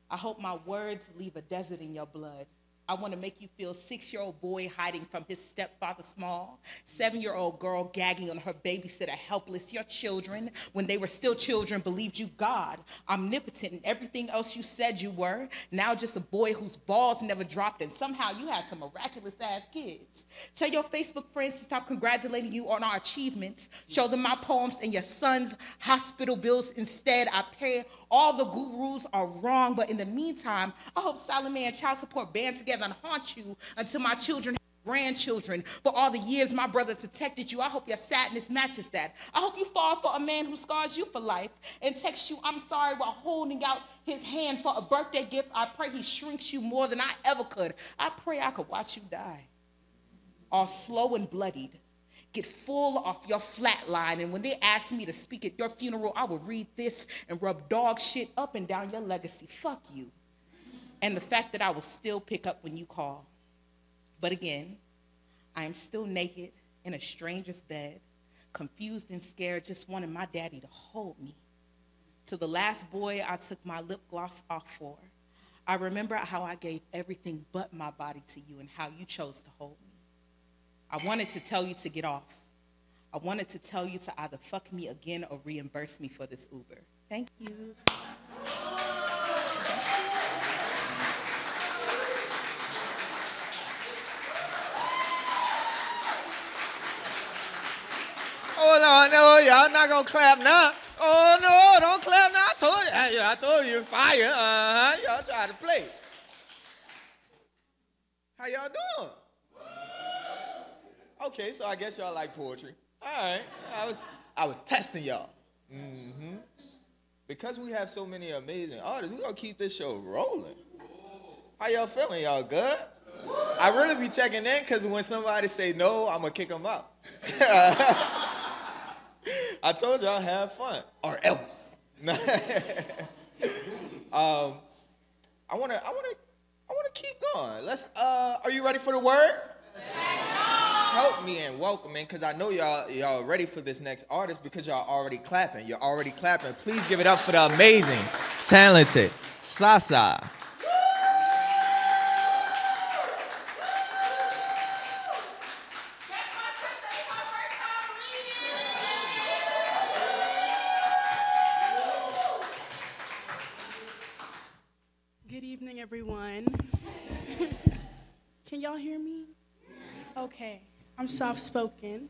I hope my words leave a desert in your blood. I want to make you feel 6-year-old boy hiding from his stepfather small, 7-year-old girl gagging on her babysitter helpless. Your children, when they were still children, believed you God, omnipotent, and everything else you said you were. Now just a boy whose balls never dropped, and somehow you had some miraculous-ass kids. Tell your Facebook friends to stop congratulating you on our achievements. Show them my poems and your son's hospital bills instead. I pray all the gurus are wrong, but in the meantime, I hope Salome and child support band together and haunt you until my children have grandchildren. For all the years my brother protected you, I hope your sadness matches that. I hope you fall for a man who scars you for life and texts you, I'm sorry, while holding out his hand for a birthday gift. I pray he shrinks you more than I ever could. I pray I could watch you die, all slow and bloodied. Get full off your flat line, and when they ask me to speak at your funeral, I will read this and rub dog shit up and down your legacy. Fuck you. And the fact that I will still pick up when you call. But again, I am still naked in a stranger's bed, confused and scared, just wanting my daddy to hold me. To the last boy I took my lip gloss off for, I remember how I gave everything but my body to you and how you chose to hold me. I wanted to tell you to get off. I wanted to tell you to either fuck me again or reimburse me for this Uber. Thank you. Oh, no, y'all not gonna clap now. Oh, no, don't clap now. I told you, fire. Y'all try to play. How y'all doing? Okay, so I guess y'all like poetry. All right, I was testing y'all. Because we have so many amazing artists, we're gonna keep this show rolling. How y'all feeling? Y'all good? I really be checking in because when somebody say no, I'm gonna kick them out. I told y'all have fun, or else. I wanna keep going. Are you ready for the word? Help me and welcome in, because I know y'all ready for this next artist because y'all already clapping. You're already clapping. Please give it up for the amazing, talented Sasa. Good evening, everyone. Can y'all hear me? Okay. I'm soft-spoken.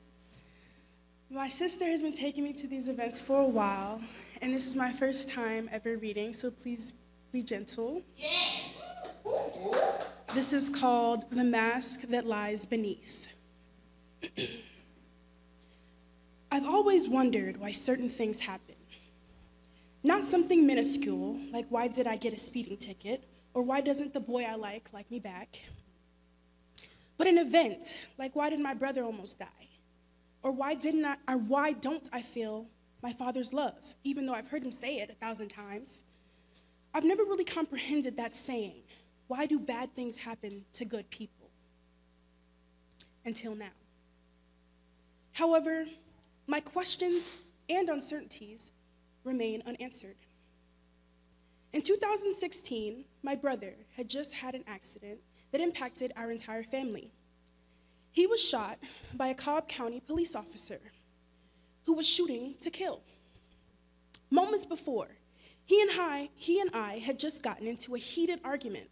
My sister has been taking me to these events for a while, and this is my first time ever reading, so please be gentle. Yes. This is called The Mask That Lies Beneath. I've always wondered why certain things happen. Not something minuscule, like why did I get a speeding ticket, or why doesn't the boy I like me back? But an event, like why did my brother almost die? Or why don't I feel my father's love, even though I've heard him say it 1,000 times? I've never really comprehended that saying. Why do bad things happen to good people? Until now. However, my questions and uncertainties remain unanswered. In 2016, my brother had just had an accident that impacted our entire family. He was shot by a Cobb County police officer who was shooting to kill. Moments before, he and I had just gotten into a heated argument.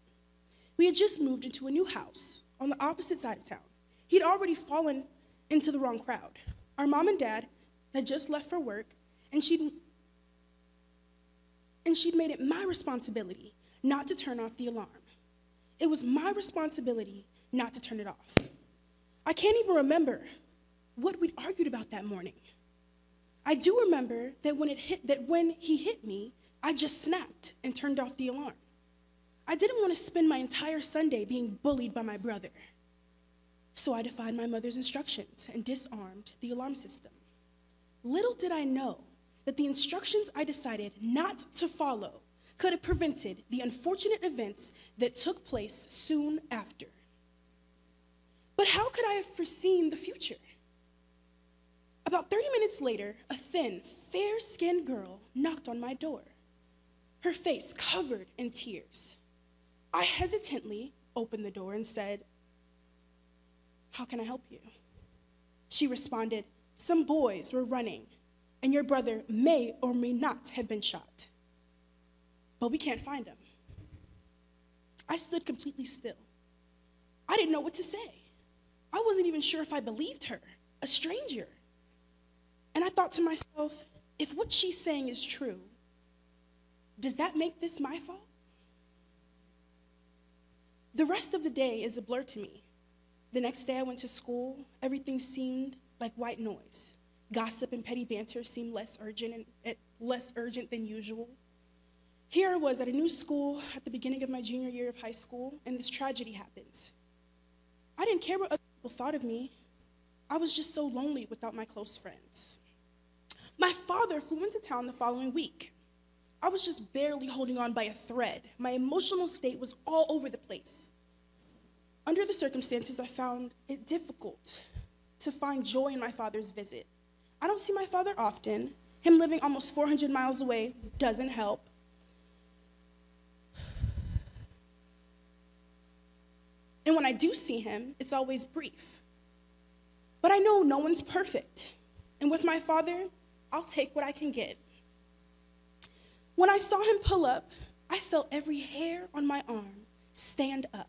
We had just moved into a new house on the opposite side of town. He'd already fallen into the wrong crowd. Our mom and dad had just left for work, and she'd made it my responsibility not to turn off the alarm. It was my responsibility not to turn it off. I can't even remember what we'd argued about that morning. I do remember that when he hit me, I just snapped and turned off the alarm. I didn't want to spend my entire Sunday being bullied by my brother. So I defied my mother's instructions and disarmed the alarm system. Little did I know that the instructions I decided not to follow could have prevented the unfortunate events that took place soon after. But how could I have foreseen the future? About 30 minutes later, a thin, fair-skinned girl knocked on my door, her face covered in tears. I hesitantly opened the door and said, "How can I help you?" She responded, "Some boys were running, and your brother may or may not have been shot, but we can't find him." I stood completely still. I didn't know what to say. I wasn't even sure if I believed her, a stranger. And I thought to myself, if what she's saying is true, does that make this my fault? The rest of the day is a blur to me. The next day I went to school. Everything seemed like white noise. Gossip and petty banter seemed less urgent than usual. Here I was at a new school at the beginning of my junior year of high school, and this tragedy happens. I didn't care what other people thought of me. I was just so lonely without my close friends. My father flew into town the following week. I was just barely holding on by a thread. My emotional state was all over the place. Under the circumstances, I found it difficult to find joy in my father's visit. I don't see my father often. Him living almost 400 miles away doesn't help. And when I do see him, it's always brief. But I know no one's perfect. And with my father, I'll take what I can get. When I saw him pull up, I felt every hair on my arm stand up.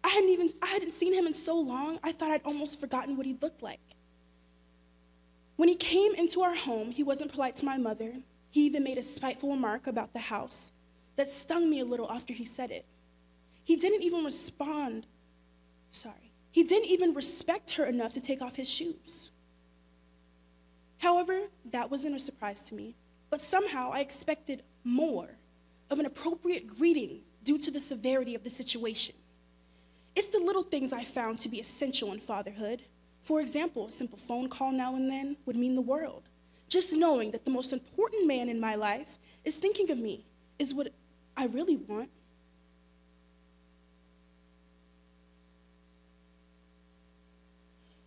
I hadn't seen him in so long, I thought I'd almost forgotten what he looked like. When he came into our home, he wasn't polite to my mother. He even made a spiteful remark about the house that stung me a little after he said it. He didn't even respect her enough to take off his shoes. However, that wasn't a surprise to me, but somehow I expected more of an appropriate greeting due to the severity of the situation. It's the little things I found to be essential in fatherhood. For example, a simple phone call now and then would mean the world. Just knowing that the most important man in my life is thinking of me is what I really want.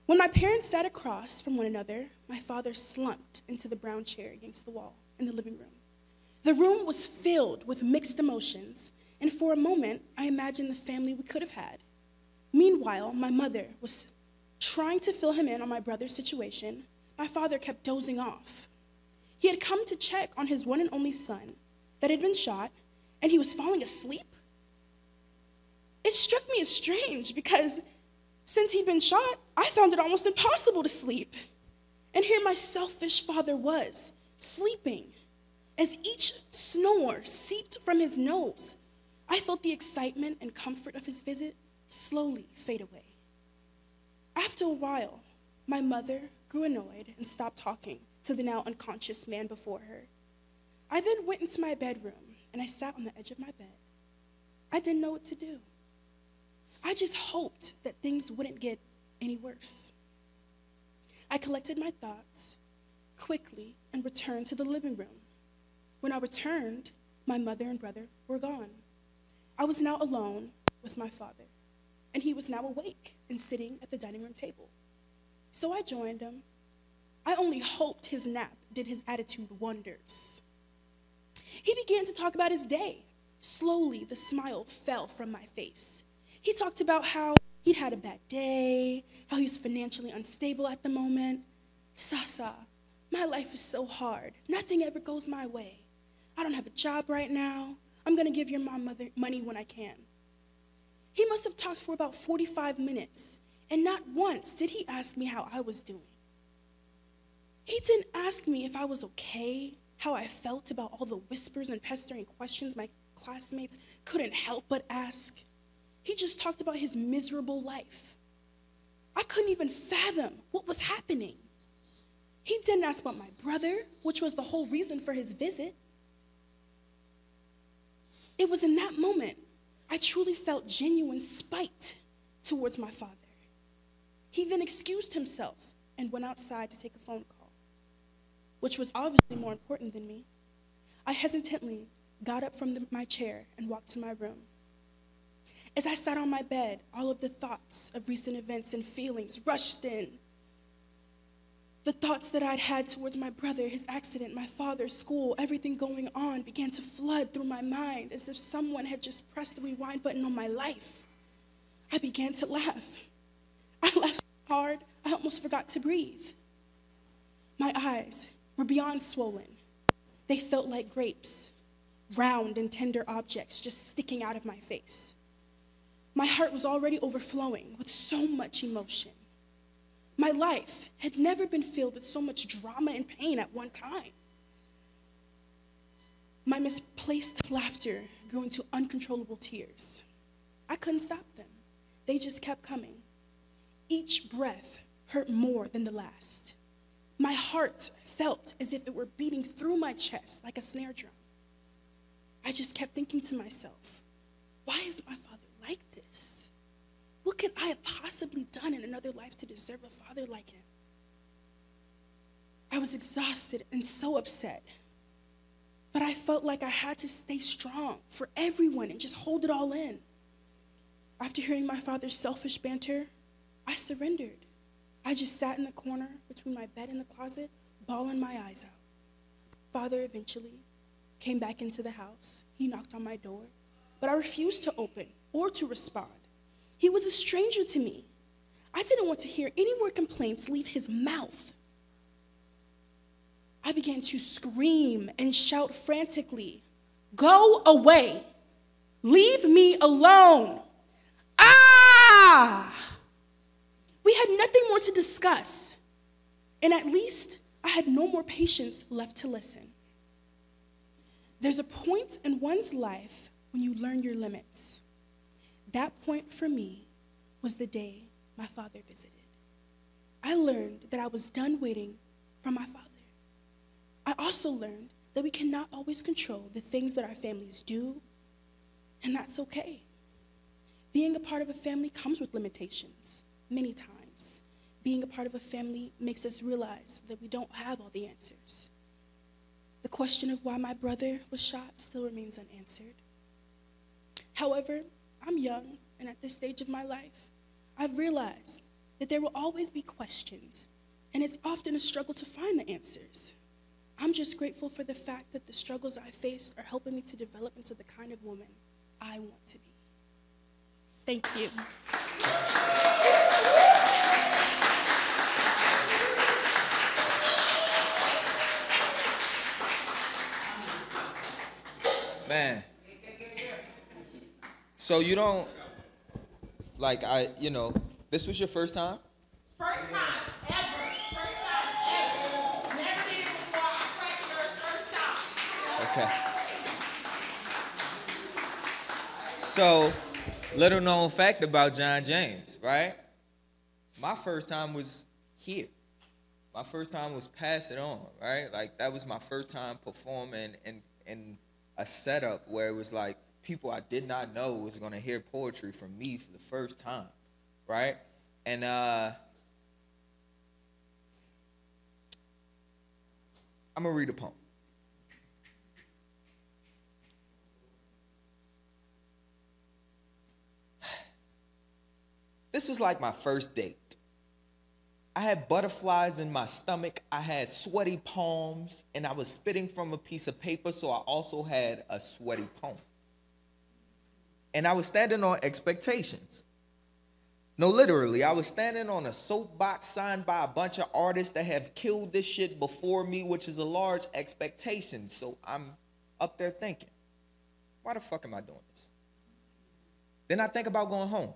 When my parents sat across from one another, my father slumped into the brown chair against the wall in the living room. The room was filled with mixed emotions, and for a moment, I imagined the family we could have had. Meanwhile, my mother was trying to fill him in on my brother's situation. My father kept dozing off. He had come to check on his one and only son that had been shot, and he was falling asleep. It struck me as strange because since he'd been shot, I found it almost impossible to sleep. And here my selfish father was, sleeping. As each snore seeped from his nose, I felt the excitement and comfort of his visit slowly fade away. After a while, my mother grew annoyed and stopped talking to the now unconscious man before her. I then went into my bedroom and I sat on the edge of my bed. I didn't know what to do. I just hoped that things wouldn't get any worse. I collected my thoughts quickly and returned to the living room. When I returned, my mother and brother were gone. I was now alone with my father, and he was now awake and sitting at the dining room table. So I joined him. I only hoped his nap did his attitude wonders. He began to talk about his day. Slowly, the smile fell from my face. He talked about how he'd had a bad day, how he was financially unstable at the moment. Sasa, My life is so hard. Nothing ever goes my way. I don't have a job right now. I'm going to give your mom money when I can. He must have talked for about 45 minutes, and not once did he ask me how I was doing. He didn't ask me if I was okay, how I felt about all the whispers and pestering questions my classmates couldn't help but ask. He just talked about his miserable life. I couldn't even fathom what was happening. He didn't ask about my brother, which was the whole reason for his visit. It was in that moment I truly felt genuine spite towards my father. He then excused himself and went outside to take a phone call, which was obviously more important than me. I hesitantly got up from my chair and walked to my room. As I sat on my bed, all of the thoughts of recent events and feelings rushed in. The thoughts that I'd had towards my brother, his accident, my father's school, everything going on began to flood through my mind as if someone had just pressed the rewind button on my life. I began to laugh. I laughed so hard, I almost forgot to breathe. My eyes were beyond swollen. They felt like grapes, round and tender objects just sticking out of my face. My heart was already overflowing with so much emotion. My life had never been filled with so much drama and pain at one time. My misplaced laughter grew into uncontrollable tears. I couldn't stop them. They just kept coming. Each breath hurt more than the last. My heart felt as if it were beating through my chest like a snare drum. I just kept thinking to myself, why is my father like this? What could I have possibly done in another life to deserve a father like him? I was exhausted and so upset, but I felt like I had to stay strong for everyone and just hold it all in. After hearing my father's selfish banter, I surrendered. I just sat in the corner between my bed and the closet, bawling my eyes out. Father eventually came back into the house. He knocked on my door, but I refused to open or to respond. He was a stranger to me. I didn't want to hear any more complaints leave his mouth. I began to scream and shout frantically, "Go away! Leave me alone! Ah!" We had nothing more to discuss, and at least I had no more patience left to listen. There's a point in one's life when you learn your limits. That point for me was the day my father visited. I learned that I was done waiting for my father. I also learned that we cannot always control the things that our families do, and that's okay. Being a part of a family comes with limitations, many times. Being a part of a family makes us realize that we don't have all the answers. The question of why my brother was shot still remains unanswered. However, I'm young, and at this stage of my life, I've realized that there will always be questions, and it's often a struggle to find the answers. I'm just grateful for the fact that the struggles I faced are helping me to develop into the kind of woman I want to be. Thank you. Man. So you don't, this was your first time? First time ever. First time ever. Never did it before. I practiced her first time. Okay. So, little known fact about John James, right? My first time was here. My first time was Pass It On, right? Like, that was my first time performing in a setup where it was like, people I did not know was going to hear poetry from me for the first time, right? And I'm going to read a poem. This was like my first date. I had butterflies in my stomach, I had sweaty palms, and I was spitting from a piece of paper, so I also had a sweaty poem. And I was standing on expectations. No, literally, I was standing on a soapbox signed by a bunch of artists that have killed this shit before me, which is a large expectation. So I'm up there thinking, why the fuck am I doing this? Then I think about going home.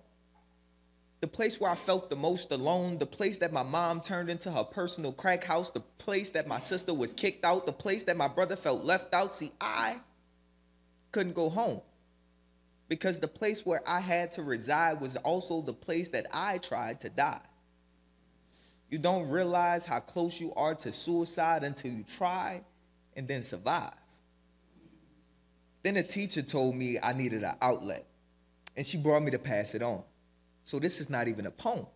The place where I felt the most alone, the place that my mom turned into her personal crack house, the place that my sister was kicked out, the place that my brother felt left out. See, I couldn't go home because the place where I had to reside was also the place that I tried to die. You don't realize how close you are to suicide until you try and then survive. Then a teacher told me I needed an outlet, and she brought me to pass it on. So this is not even a poem.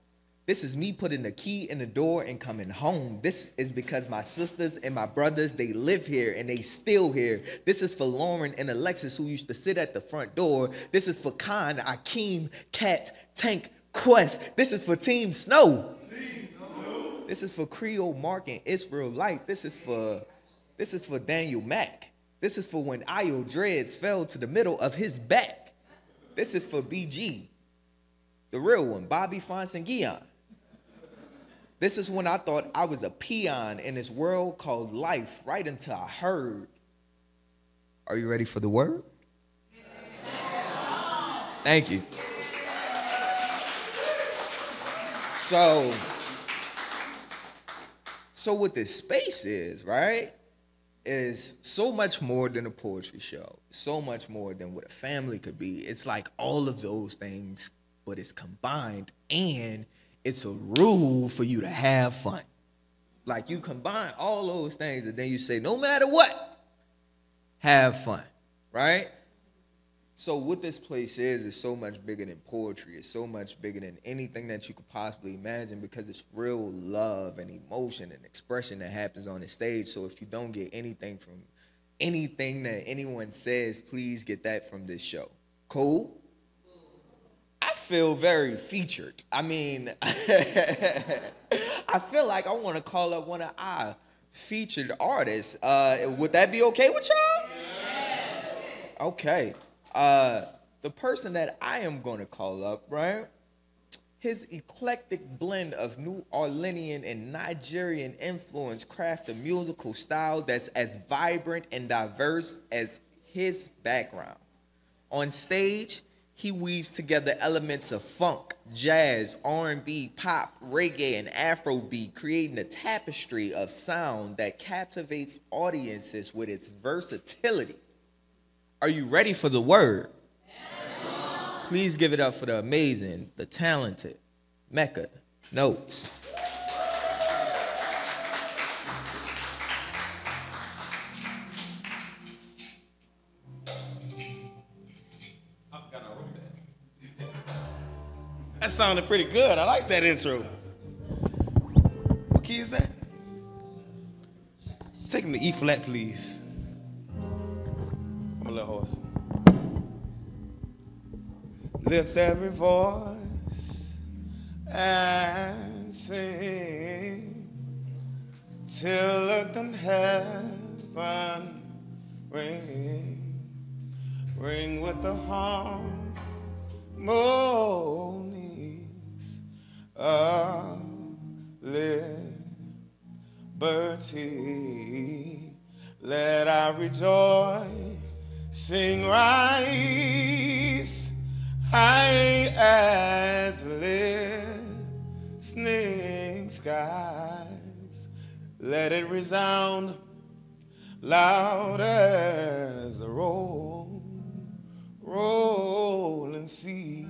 This is me putting the key in the door and coming home. This is because my sisters and my brothers, they live here and they still here. This is for Lauren and Alexis, who used to sit at the front door. This is for Khan, Akeem, Cat, Tank, Quest. This is for Team Snow. This is for Creole, Mark, and Israel Light. This is for Daniel Mack. This is for when Io Dreads fell to the middle of his back. This is for BG, the real one, Bobby Fonce and Guion. This is when I thought I was a peon in this world called life, right until I heard. Are you ready for the word? Thank you. So what this space is, right, is so much more than a poetry show. So much more than what a family could be. It's like all of those things, but it's combined, and it's a rule for you to have fun. Like, you combine all those things, and then you say, no matter what, have fun, right? So what this place is so much bigger than poetry. It's so much bigger than anything that you could possibly imagine, because it's real love and emotion and expression that happens on the stage. So if you don't get anything from anything that anyone says, please get that from this show. Cool? I feel very featured. I mean, I feel like I want to call up one of our featured artists. Would that be okay with y'all? Yeah. Okay. The person that I am going to call up, right? His eclectic blend of New Orleanian and Nigerian influence craft a musical style that's as vibrant and diverse as his background. On stage, he weaves together elements of funk, jazz, R&B, pop, reggae, and Afrobeat, creating a tapestry of sound that captivates audiences with its versatility. Are you ready for the word? Yes. Please give it up for the amazing, the talented Mecca Notes. That sounded pretty good. I like that intro. What key is that? Take him to E flat, please. I'm a little hoarse. Lift every voice and sing till earth and heaven ring with the harmonies of liberty. Let our rejoice sing rise high as listening skies. Let it resound loud as the rolling sea.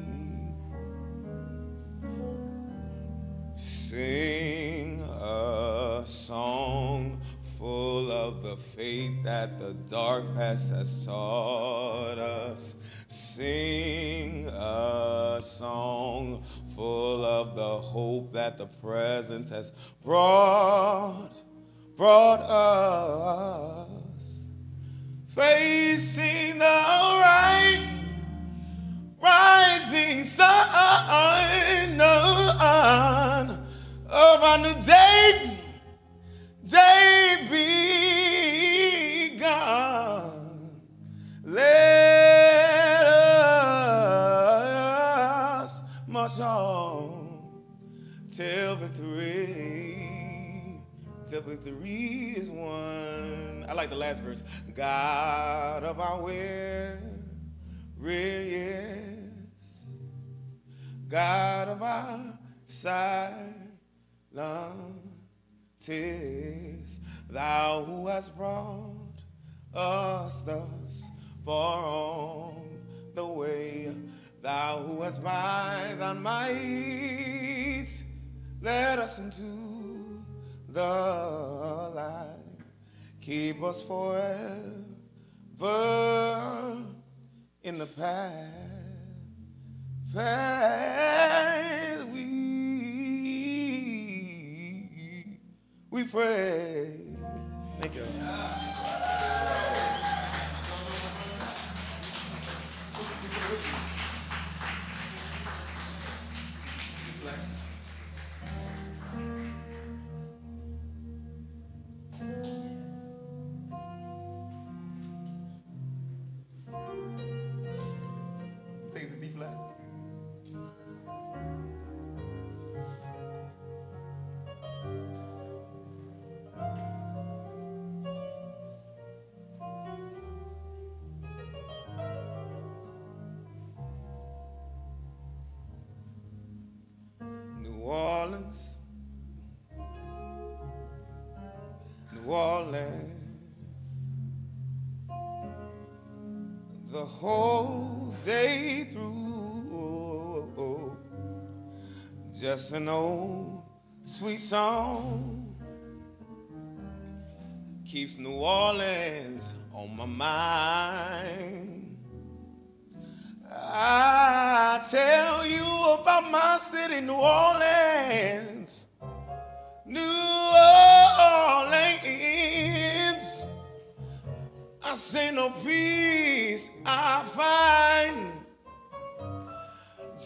Sing a song full of the faith that the dark past has taught us. Sing a song full of the hope that the present has brought us. Facing the rising sun of our new day begun. Let us march on till victory is won. I like the last verse. God of our weary years, God of our silent tears, thou who hast brought us thus far on the way, thou who hast by thy might led us into the light, keep us forever in the path we pray. Thank you. Sing the D flat. New Orleans, New Orleans, the whole day through, just an old sweet song keeps New Orleans on my mind. I tell you about my city, New Orleans, New Orleans. I say no peace I find,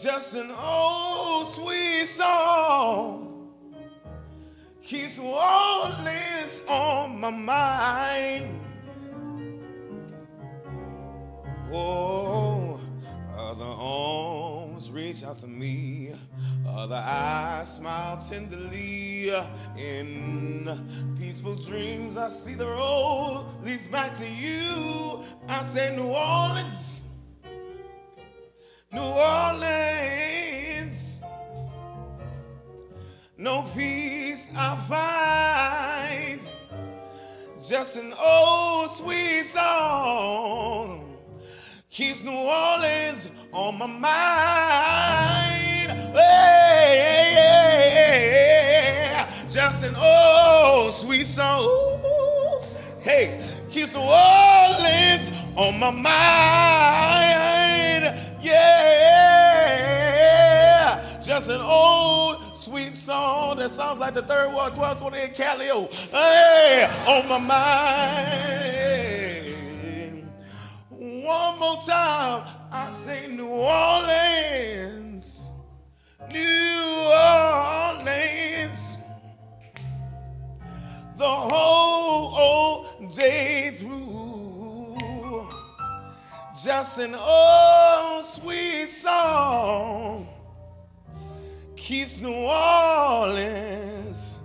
just an old sweet song keeps New Orleans on my mind. Oh, other arms reach out to me, other eyes smile tenderly. In peaceful dreams I see the road leads back to you. I say New Orleans, New Orleans, no peace I find, just an old sweet song keeps New Orleans on my mind. Hey, just an old sweet song. Ooh, hey, keeps New Orleans on my mind. Yeah, just an old sweet song that sounds like the 3rd Ward 1228 Calio. Hey, on my mind. One more time, I say New Orleans, New Orleans, the whole day through, just an old sweet song keeps New Orleans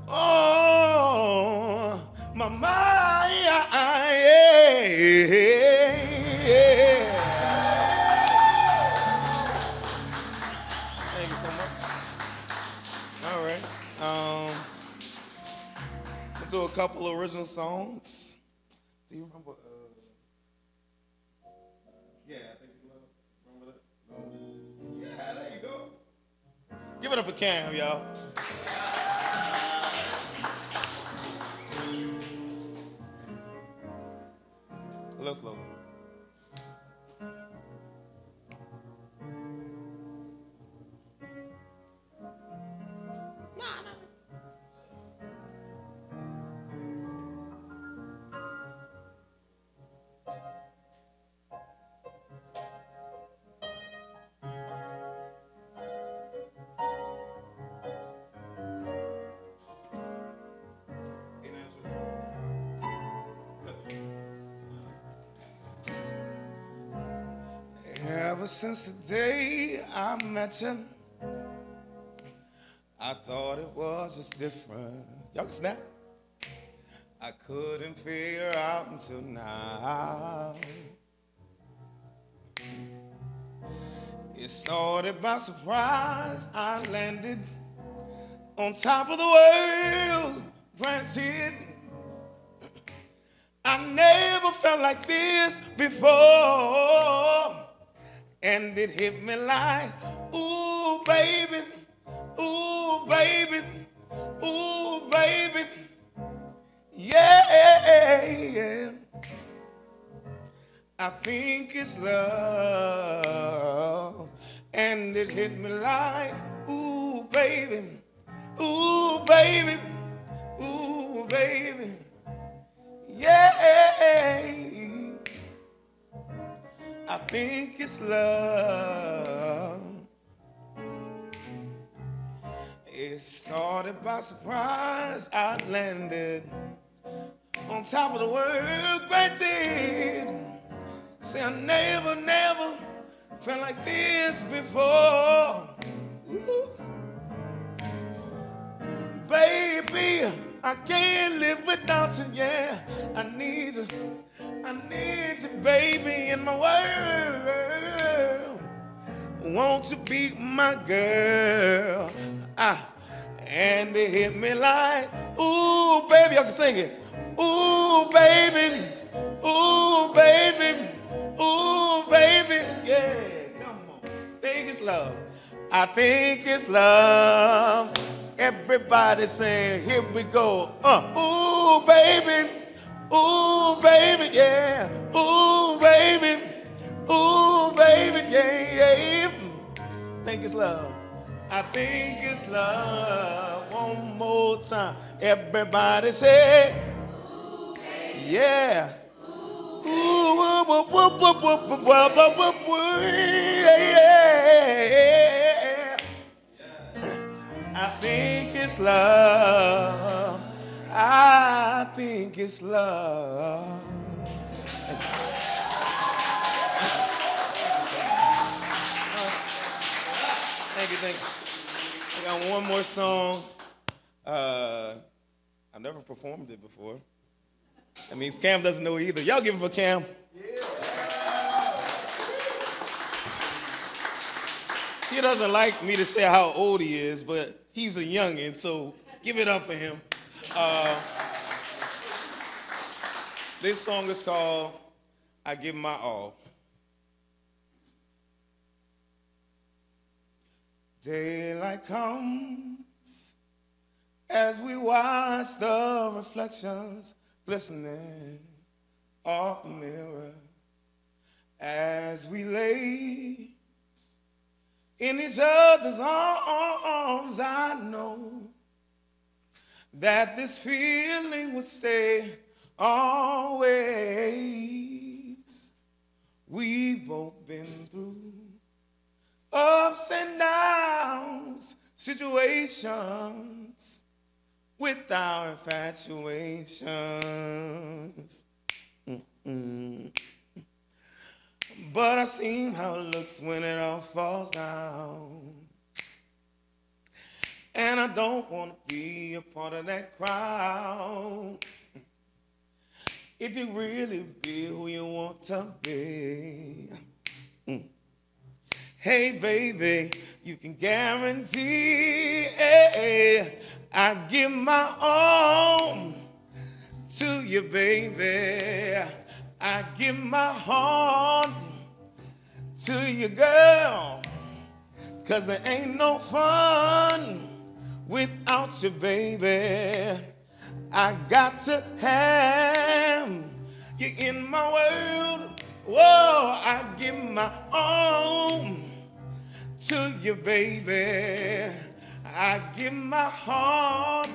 on my mind. Thank you so much. All right. We'll do a couple original songs. Do you remember? Yeah, I think it's Love. Remember that? No. Yeah, there you go. Give it up for Cam, y'all. A little slow. Ever since the day I met you, I thought it was just different. Y'all can snap. I couldn't figure out until now. It started by surprise. I landed on top of the world. Granted, I never felt like this before. And it hit me like, ooh, baby, ooh, baby, ooh, baby. Yeah, yeah. I think it's love. And it hit me like, ooh, baby, ooh, baby, ooh, baby. Yeah, I think it's love. It started by surprise. I landed on top of the world. Granted, say I never felt like this before. Ooh. Baby, I can't live without you, yeah. I need you, baby, in my world. Won't you be my girl? And it hit me like, ooh, baby, y'all can sing it. Ooh, baby, ooh, baby, ooh, baby, yeah, come on. Think it's love. I think it's love. Everybody saying, here we go. Ooh, baby, yeah. Ooh, baby, yeah. Think it's love. I think it's love. One more time. Everybody say, ooh, baby. Yeah. Ooh, whoop, whoop, whoop, whoop, whoop, whoop, whoop, whoop, whoop, yeah. I think it's love. I think it's love. Thank you. I got one more song. I've never performed it before. That means Cam doesn't know either. Y'all give him a Cam. Yeah. He doesn't like me to say how old he is, but he's a youngin', so give it up for him. This song is called I Give My All. Daylight comes as we watch the reflections glistening off the mirror, as we lay in each other's arms. I know that this feeling would stay always. We've both been through ups and downs, situations with our infatuations. But I seen how it looks when it all falls down. And I don't want to be a part of that crowd. If you really be who you want to be. Hey, baby, you can guarantee I give my all to you, baby. I give my heart to you, girl, 'cause it ain't no fun without you, baby. I got to have you in my world. Whoa, I give my all to you, baby. I give my heart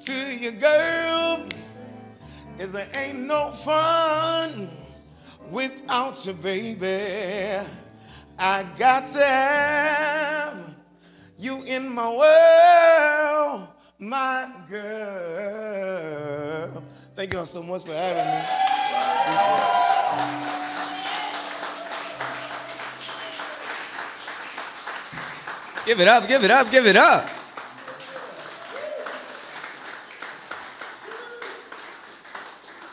to you, girl, 'cause there ain't no fun without you, baby. I got to have you in my world, my girl. Thank y'all so much for having me. Give it up, give it up, give it up.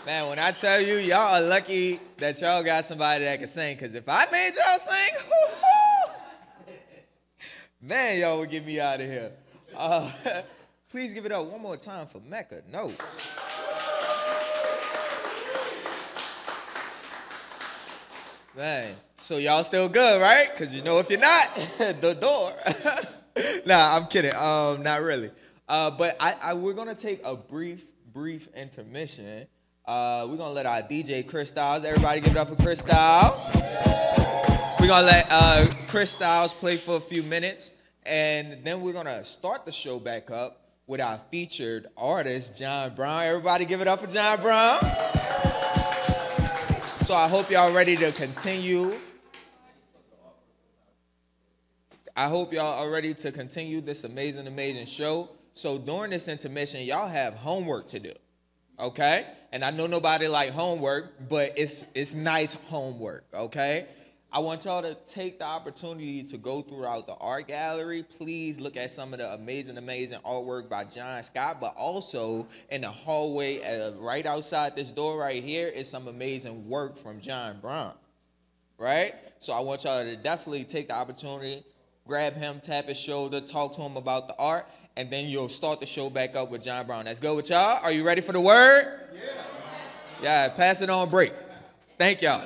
Man, when I tell you, y'all are lucky that y'all got somebody that can sing, because if I made y'all sing, man, y'all would get me out of here. Please give it up one more time for Mecca Notes. Man, so y'all still good, right? Because you know if you're not, the door. Nah, I'm kidding. Not really. But we're going to take a brief intermission. We're going to let our DJ Chris Styles, everybody give it up for Chris Styles. We're going to let Chris Styles play for a few minutes, and then we're going to start the show back up with our featured artist, Jon Brown. Everybody give it up for Jon Brown. So I hope y'all ready to continue. I hope y'all are ready to continue this amazing show. So during this intermission, y'all have homework to do, okay? And I know nobody like homework, but it's nice homework, okay? I want y'all to take the opportunity to go throughout the art gallery. Please look at some of the amazing artwork by John Scott, but also in the hallway right outside this door right here is some amazing work from Jon Brown, right? So I want y'all to definitely take the opportunity, grab him, tap his shoulder, talk to him about the art, and then you'll start the show back up with Jon Brown. That's good with y'all? Are you ready for the word? Yeah, pass it on break. Thank y'all.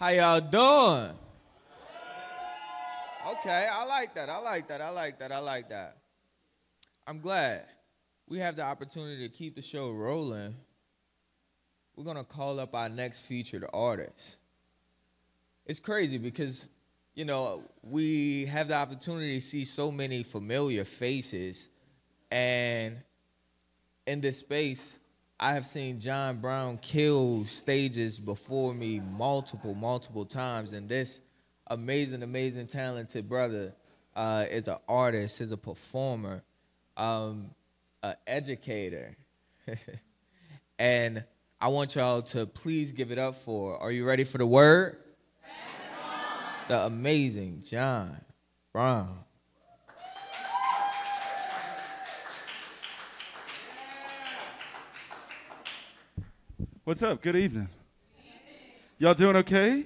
How y'all doing? Okay, I like that. I'm glad we have the opportunity to keep the show rolling. We're going to call up our next featured artist. It's crazy because, you know, we have the opportunity to see so many familiar faces. And in this space, I have seen Jon Brown kill stages before me multiple times. And this amazing, talented brother is an artist, is a performer, an educator. And I want y'all to please give it up for, are you ready for the word? The amazing Jon Brown. What's up? Good evening. Y'all doing okay?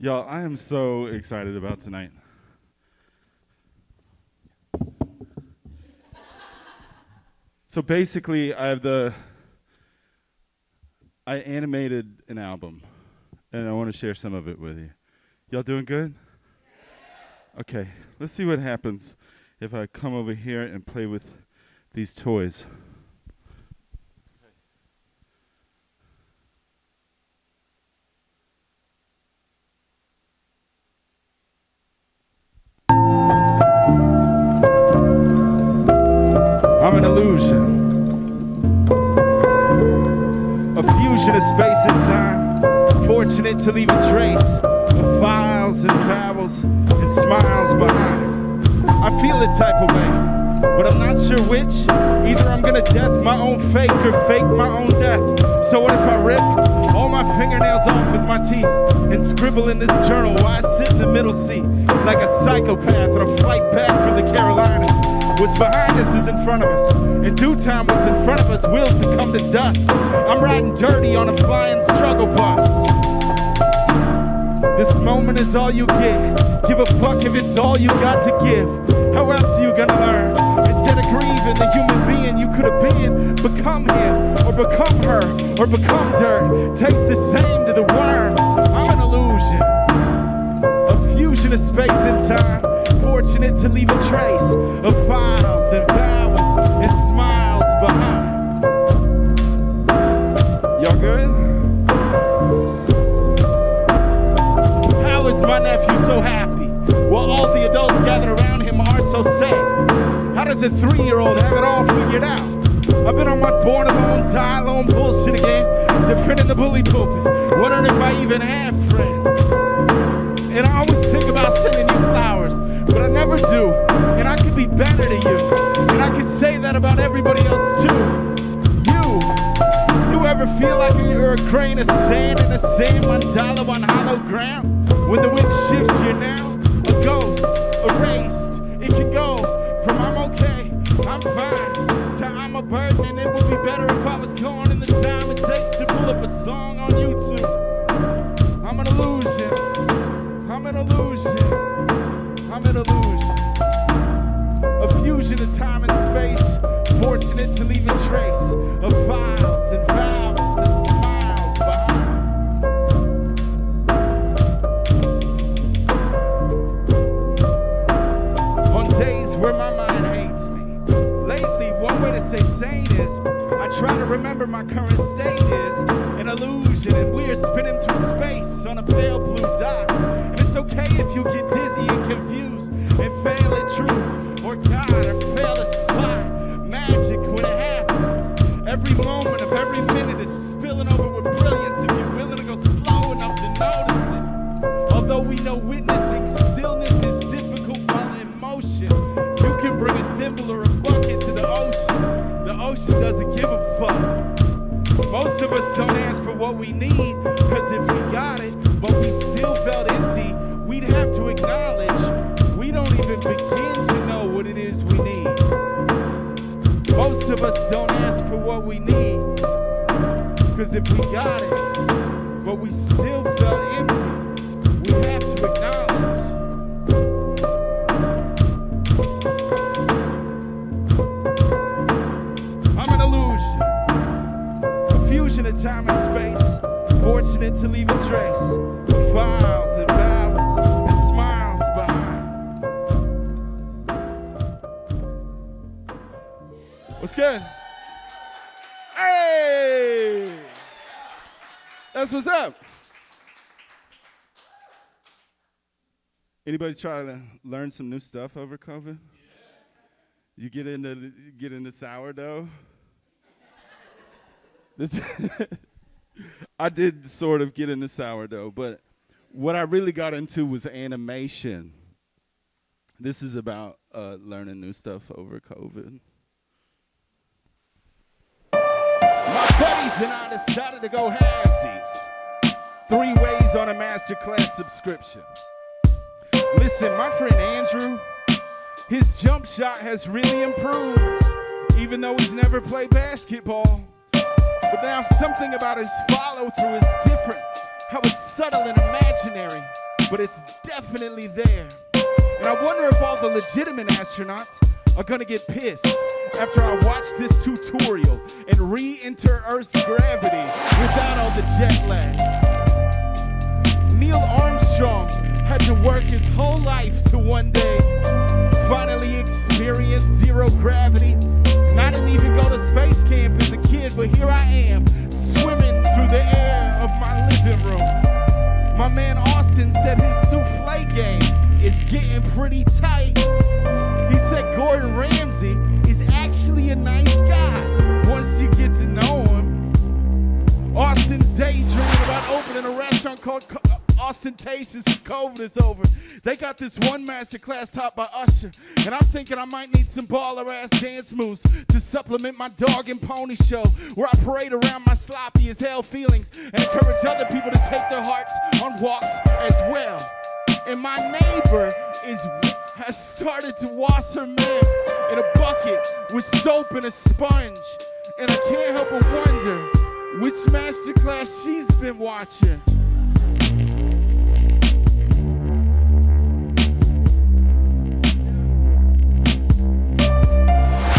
Y'all, I am so excited about tonight. So basically, I animated an album, and I want to share some of it with you. Y'all doing good? Okay, let's see what happens if I come over here and play with these toys. I'm an illusion, a fusion of space and time, fortunate to leave a trace of files and vowels and smiles behind. I feel a type of way, but I'm not sure which. Either I'm gonna death my own fake or fake my own death. So what if I rip all my fingernails off with my teeth and scribble in this journal while I sit in the middle seat like a psychopath on a flight back from the Carolinas? What's behind us is in front of us. In due time, what's in front of us will succumb to dust. I'm riding dirty on a flying struggle bus. This moment is all you get. Give a fuck if it's all you got to give. How else are you gonna learn? Instead of grieving the human being you could have been, become him, or become her, or become dirt. Tastes the same to the worms. I'm an illusion, a fusion of space and time. Fortunate to leave a trace of files and vowels and smiles behind. Y'all good? How is my nephew so happy while all the adults gathered around him are so sad? How does a 3-year-old have it all figured out? I've been on my born alone, die alone bullshit again, defending the bully pulpit, wondering if I even have friends. And I always think about sending you flowers, but I never do, and I could be better to you, and I could say that about everybody else too. You ever feel like you're a grain of sand in a sand mandala on hollow ground? When the wind shifts, you're now a ghost, erased. It can go from I'm okay, I'm fine, to I'm a burden, and it would be better if I was gone in the time it takes to pull up a song on YouTube. I'm an illusion, I'm an illusion, I'm an illusion. A fusion of time and space, fortunate to leave a trace of files and vowels and smiles behind. On days where my mind hates me, lately one way to stay sane is I try to remember my current state is an illusion, and we're spinning through space on a pale blue dot. And it's okay if you get dizzy and confused and fail at truth or God or fail a spot. Magic when it happens. Every moment of every minute is spilling over with brilliance if you're willing to go slow enough to notice it. Although we know witnessing stillness is difficult while in motion, you can bring a thimble or a bucket to the ocean. The ocean doesn't give a fuck. Most of us don't ask for what we need, because if we got it, but we still felt empty, we'd have to acknowledge we don't even begin to know what it is we need. Most of us don't ask for what we need, because if we got it, but we still felt empty, we have to acknowledge. I'm an illusion, a fusion of time and space, permanent to leave a trace. Files and vowels and smiles behind. What's good? Hey! That's what's up. Anybody try to learn some new stuff over COVID? You get into sourdough? I did sort of get into sourdough, but what I really got into was animation. This is about learning new stuff over COVID. My buddies and I decided to go halvesies. 3 ways on a masterclass subscription. Listen, my friend Andrew, his jump shot has really improved, even though he's never played basketball. But now something about his follow-through is different. How it's subtle and imaginary, but it's definitely there. And I wonder if all the legitimate astronauts are gonna get pissed after I watch this tutorial and re-enter Earth's gravity without all the jet lag. Neil Armstrong had to work his whole life to one day finally experience zero gravity. And I didn't even go to space camp as a kid, but here I am, swimming through the air of my living room. My man Austin said his souffle game is getting pretty tight. He said Gordon Ramsay is actually a nice guy once you get to know him. Austin's daydreaming about opening a restaurant called Ostentatious when COVID is over. They got this one masterclass taught by Usher, and I'm thinking I might need some baller-ass dance moves to supplement my dog and pony show, where I parade around my sloppy as hell feelings and encourage other people to take their hearts on walks as well. And my neighbor has started to wash her man in a bucket with soap and a sponge, and I can't help but wonder which masterclass she's been watching.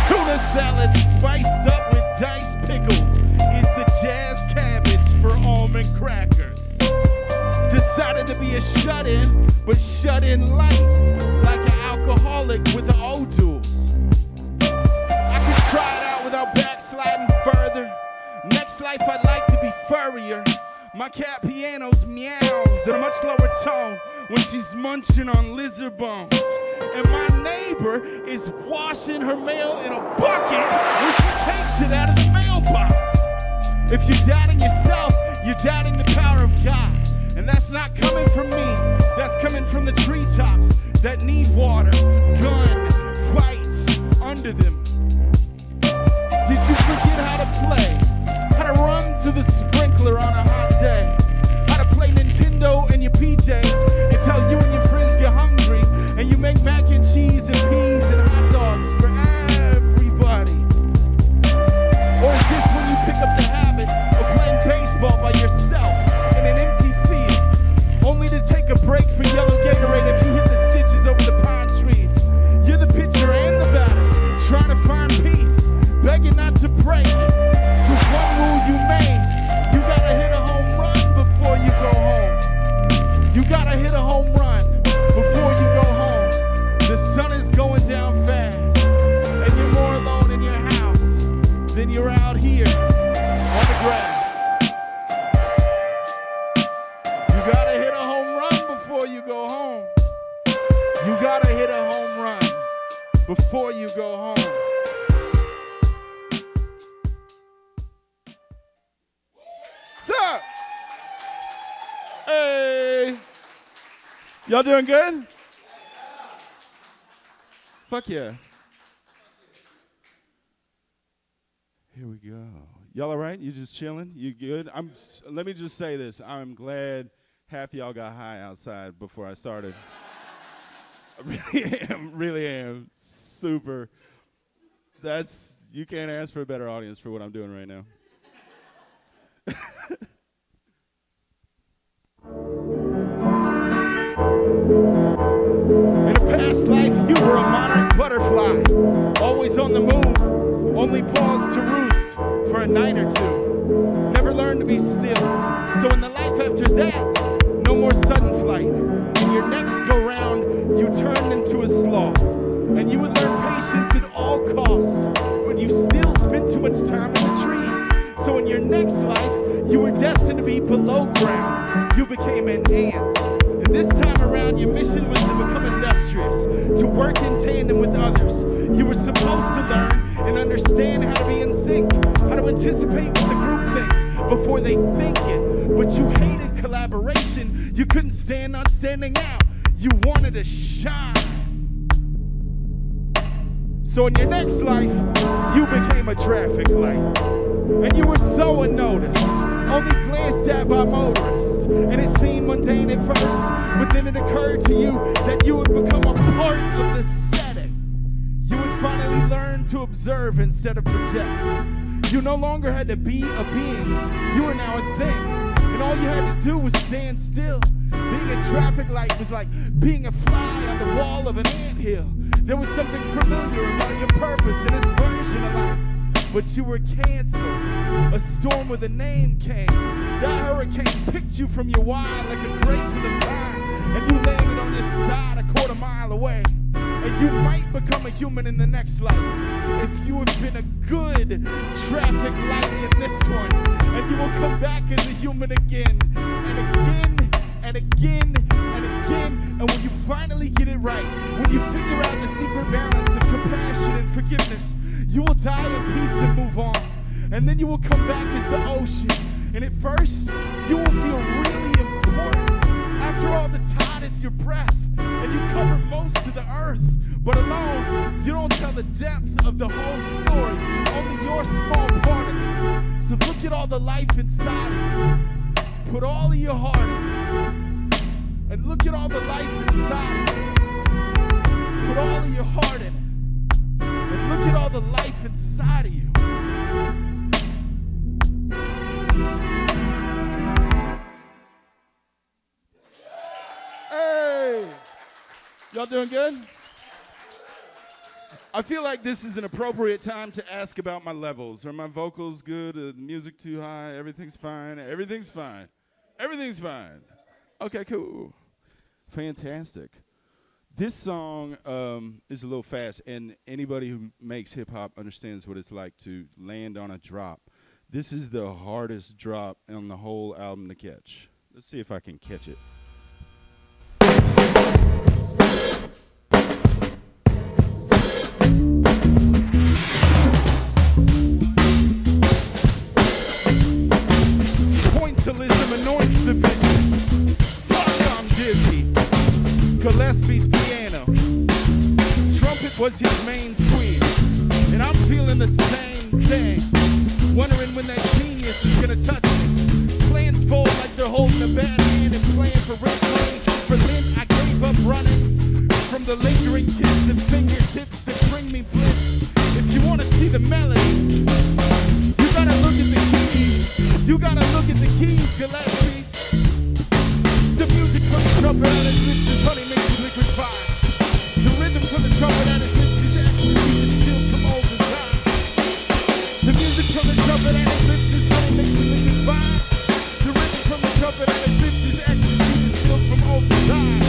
Tuna salad spiced up with diced pickles is the jazz cabbage for almond crackers. Decided to be a shut-in, but shut-in light, like an alcoholic with the O-duals. I could try it out without backsliding further. Next life I'd like to be furrier. My cat Piano's meows at a much lower tone when she's munching on lizard bones. And my neighbor is washing her mail in a bucket when she takes it out of the mailbox. If you're doubting yourself, you're doubting the power of God. And that's not coming from me, that's coming from the treetops that need water, gun, fights under them. Did you forget how to play? How to run through the sprinkler on a hot day? How to play Nintendo in your PJs until you and your friends get hungry and you make mac and cheese and peas and hot dogs for everybody? Or is this when you pick up the habit of playing baseball by yourself in an empty field, only to take a break for yellow Gatorade if you hit the stitches over the pine trees? You're the pitcher and the batter, trying to find peace, begging not to break. Cause one rule you made, you gotta hit a home run before you go home. You gotta hit a home run before you go home. The sun is going down fast, and you're more alone in your house than you're out here on the grass. You gotta hit a home run before you go home. You gotta hit a home run before you go home. What's up? Hey. Y'all doing good? Fuck yeah. Here we go. Y'all all right? You just chilling? You good? Let me just say this. I'm glad half of y'all got high outside before I started. I really am. Super. You can't ask for a better audience for what I'm doing right now. In a past life, you were a monarch butterfly, always on the move, only paused to roost for a night or two. Never never learned to be still. So in the life after that, no more sudden flight. In your next go-round, you turned into a sloth. And you would learn patience at all costs, but you still spent too much time in the trees. So in your next life, you were destined to be below ground. You became an ant. And this time around, your mission was to become industrious, to work in tandem with others. You were supposed to learn and understand how to be in sync, how to anticipate what the group thinks before they think it. But you hated collaboration. You couldn't stand on standing out. You wanted to shine. So in your next life, you became a traffic light. And you were so unnoticed, only glanced at by motorists. And it seemed mundane at first, but then it occurred to you that you would become a part of the setting. You would finally learn to observe instead of project. You no longer had to be a being, you were now a thing. And all you had to do was stand still. Being a traffic light was like being a fly on the wall of an anthill. There was something familiar about your purpose in this version of life. But you were canceled. A storm with a name came. That hurricane picked you from your wire like a grape from the vine. And you landed on your side a quarter mile away. And you might become a human in the next life if you have been a good traffic light in this one. And you will come back as a human again, and again, and again, and again. And when you finally get it right, when you figure out the secret balance of compassion and forgiveness, you will die in peace and move on. And then you will come back as the ocean. And at first, you will feel really important. After all, the tide is your breath, and you cover most of the earth. But alone, you don't tell the depth of the whole story, only your small part of it. So look at all the life inside of you. Put all of your heart in it. And look at all the life inside of you. Put all of your heart in it. And look at all the life inside of you. Hey! Y'all doing good? I feel like this is an appropriate time to ask about my levels. Are my vocals good? The music too high? Everything's fine? Everything's fine. Everything's fine. Okay, cool. Fantastic. This song is a little fast, and anybody who makes hip-hop understands what it's like to land on a drop. This is the hardest drop on the whole album to catch. Let's see if I can catch it. Pointillism anoints the vision. Fuck, I'm dizzy. Gillespie's piano. Trumpet was his main squeeze. And I'm feeling the same thing. Wondering when that genius is gonna touch me. Plans fold like they're holding a bad hand and playing for rent money. For Lent, I gave up running. From the lingering kiss and fingertips that bring me bliss. If you wanna see the melody, you gotta look at the keys. You gotta look at the keys, Gillespie. The music from the trumpet out his lips is honey makes me liquid fire. The rhythm from the trumpet out his lips is ecstasy distilled from old design. The music from the trumpet out his lips is honey makes me liquid fire. The rhythm from the trumpet out his lips is ecstasy distilled from old design.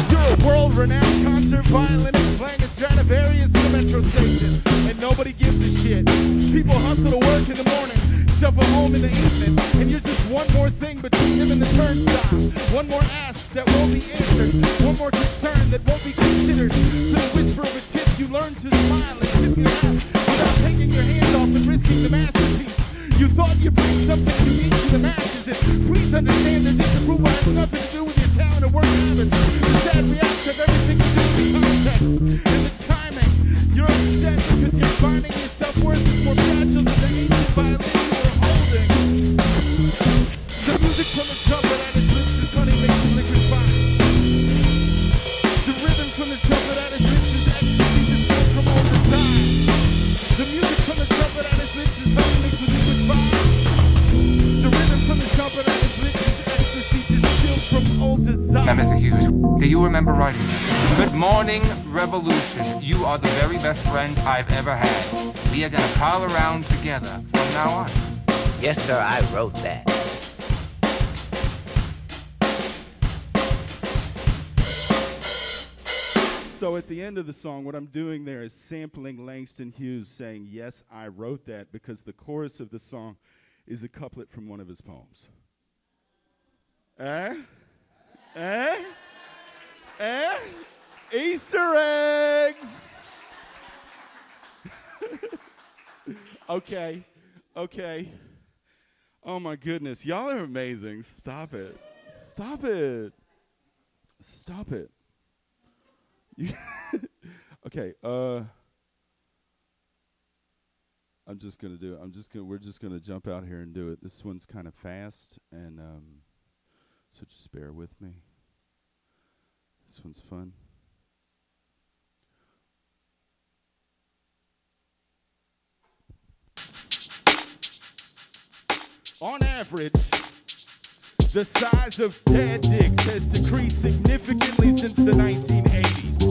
You're a world-renowned concert violinist playing a Stradivarius in the metro station, and nobody gives a shit. People hustle to work in the morning, shuffle home in the evening, and you're just one more thing between them and the turnstile. One more ask that won't be answered, one more concern that won't be considered. To the whisper of a tip, you learn to smile and tip your hat without taking your hands off and risking the masterpiece. You thought you bring something unique to the masses, and please understand that disapproval has nothing to do with your talent or work habits. The sad reaction of everything you do in context and the timing. You're upset because you're finding your self-worth is more fragile than the ancient violin you were holding. The music from the trumpet at his lips is honey makes me liquid fire. The rhythm from the trumpet at his lips is ecstasy distilled from old design. The music from the trumpet at his lips is honey makes me liquid fire. The rhythm from the trumpet at his lips is ecstasy distilled from old design. Now, Mr. Hughes, do you remember writing this? Good morning, Revolution. You are the very best friend I've ever had. We are gonna pal around together from now on. Yes, sir, I wrote that. So at the end of the song, what I'm doing there is sampling Langston Hughes saying, yes, I wrote that, because the chorus of the song is a couplet from one of his poems. Easter eggs! Okay. Oh my goodness, y'all are amazing. Stop it. Okay, we're just gonna jump out here and do it. This one's kind of fast, and so just bear with me. This one's fun. On average, the size of dad dicks has decreased significantly since the 1980s.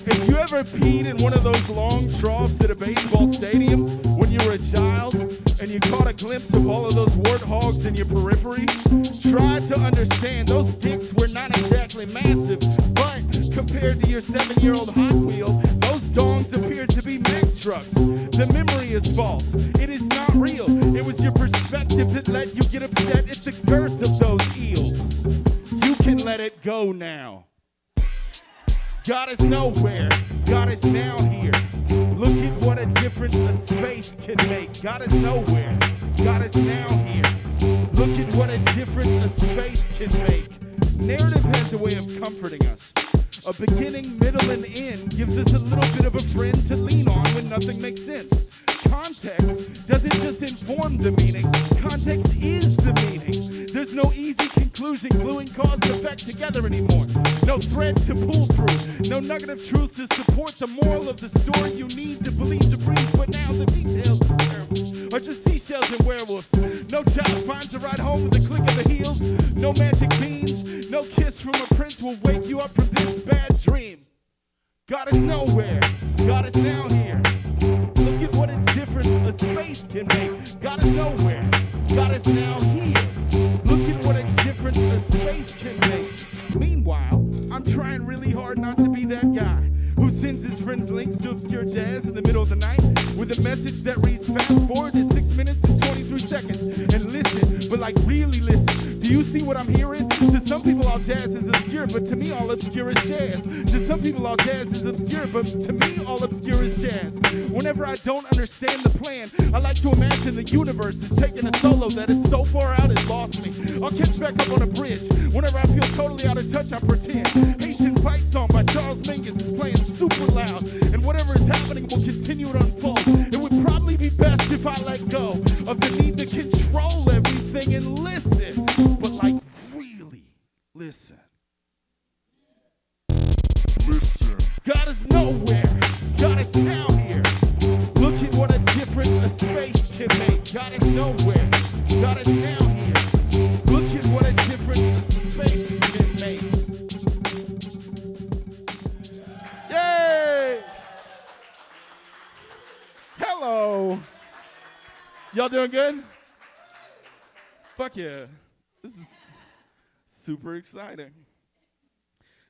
If you ever peed in one of those long troughs at a baseball stadium when you were a child and you caught a glimpse of all of those warthogs in your periphery, try to understand those dicks were not exactly massive, but compared to your 7-year-old Hot Wheel, those dongs appeared to be Mack trucks. The memory is false. It is not real. It was your perspective that let you get upset at the girth of those eels. You can let it go now. God is nowhere. God is now here. Look at what a difference a space can make. God is nowhere. God is now here. Look at what a difference a space can make. Narrative has a way of comforting us. A beginning, middle, and end gives us a little bit of a friend to lean on when nothing makes sense. Context doesn't just inform the meaning. Context is the meaning. There's no easy conclusion gluing cause and effect together anymore. No thread to pull through. No nugget of truth to support the moral of the story you need to believe to breathe. But now the details of the parable are just seashells and werewolves. No child finds a ride home with a click of the heels. No magic beans. No kiss from a prince will wake you up from this bad dream. God is nowhere. God is now here. Look at what a difference a space can make. God is nowhere. God is now here. Look at what a difference a space can make. Meanwhile, I'm trying really hard not to be that guy who sends his friends links to obscure jazz in the middle of the night with a message that reads fast forward to 6 minutes and 23 seconds. And listen, but like really listen. Do you see what I'm hearing? To some people all jazz is obscure, but to me all obscure is jazz. To some people all jazz is obscure, but to me all obscure is jazz. Whenever I don't understand the plan, I like to imagine the universe is taking a solo that is so far out it lost me. I'll catch back up on a bridge. Whenever I feel totally out of touch, I pretend. Haitian Fight Song by Charles Mingus is playing super loud, and whatever is happening will continue to unfold. It would probably be best if I let go of the need to control everything and listen, but like really listen. God is nowhere. God is now here. Look at what a difference a space can make. God is nowhere. God is now here. Look at what a difference a space can make. Yay! Hello. Y'all doing good? Fuck yeah. This is super exciting.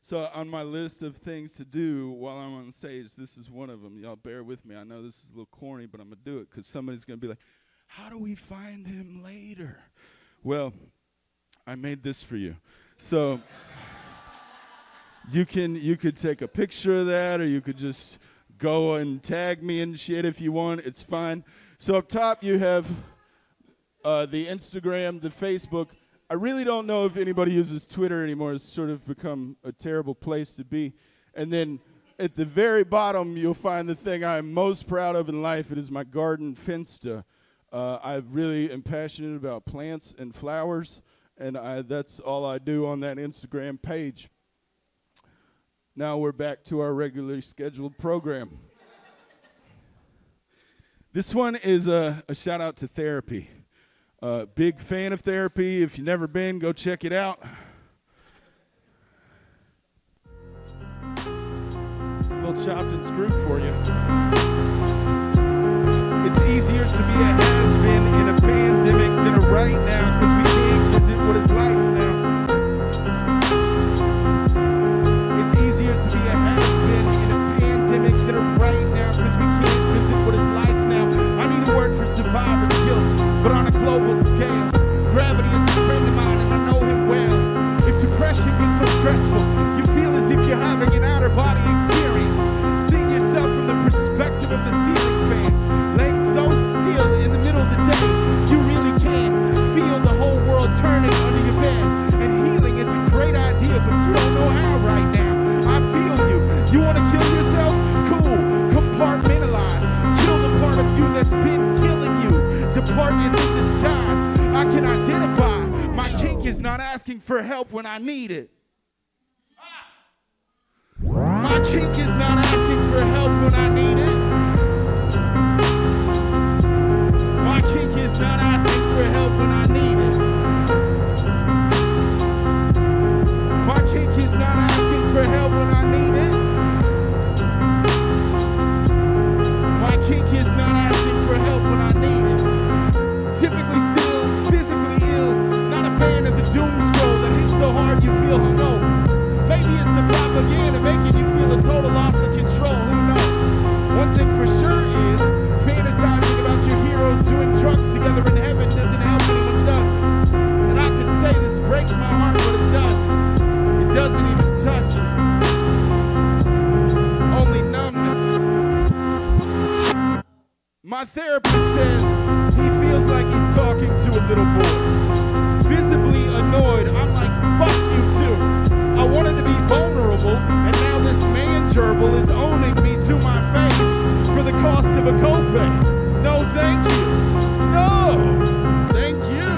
So on my list of things to do while I'm on stage, this is one of them. Y'all bear with me. I know this is a little corny, but I'm going to do it because somebody's going to be like, how do we find him later? Well, I made this for you. So you could take a picture of that, or you could just go and tag me and shit if you want. It's fine. So up top you have the Instagram, the Facebook. I really don't know if anybody uses Twitter anymore. It's sort of become a terrible place to be. And then at the very bottom, you'll find the thing I'm most proud of in life. It is my garden Finsta. I really am passionate about plants and flowers, and that's all I do on that Instagram page. Now we're back to our regularly scheduled program. This one is a shout out to therapy. Big fan of therapy. If you've never been, go check it out. A little chopped and screwed for you. It's easier to be a has-been in a pandemic than a right now, cause we can't visit what is life now. It's easier to be a has-been in a pandemic than a right now, cause we can't visit what is life now. I need a word for survivor's guilt, but on a global scale. Gravity is a friend of mine and I know him well. If depression gets so stressful, you feel as if you're having an outer body experience. Seeing yourself from the perspective of the ceiling fan, laying so still in the middle of the day, you really can feel the whole world turning under your bed. And healing is a great idea, but you don't know how right now. I feel you. You want to kill yourself? Cool. Compartmentalize. Kill the part of you that's been killing you. Depart in disguise. I can identify. My kink is not asking for help when I need it. My kink is not asking for help when I need it. My kink is not asking for help when I need it. My kink is not asking for help when I need it. My kink is not asking for help when I need it. Typically still physically ill, not a fan of the doom scroll that hits so hard you feel hungover. Maybe it's the propaganda making you feel a total loss of control, who knows? One thing for sure is fantasizing about your heroes doing drugs together in heaven doesn't help anyone, does it? And I could say this breaks my heart, but it doesn't. It doesn't even touch it. Only numbness. My therapist says he feels like he's talking to a little boy. Visibly annoyed, I'm like, fuck you too. I wanted to be vulnerable, and now this man gerbil is owning me to my face for the cost of a copay. No, thank you. No, thank you.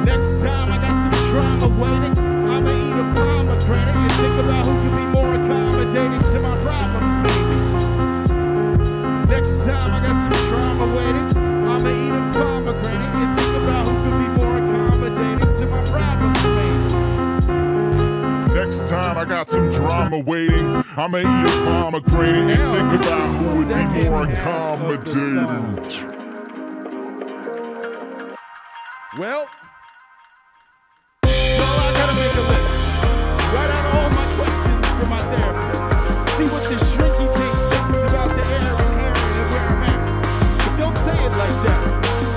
Next time I got some trauma waiting, I'ma eat a pomegranate and think about who could be more accommodating to my problems, maybe. Next time I got some trauma waiting, I'ma eat a pomegranate and think about who could be more accommodating to my problems, maybe. Next time I got some drama waiting, I'ma eat a pomegranate and think about who would be more accommodating. Well, I gotta make a list. Write out all my questions for my therapist. See what the shrinky pig thinks about the air inherent and where I'm at. But don't say it like that.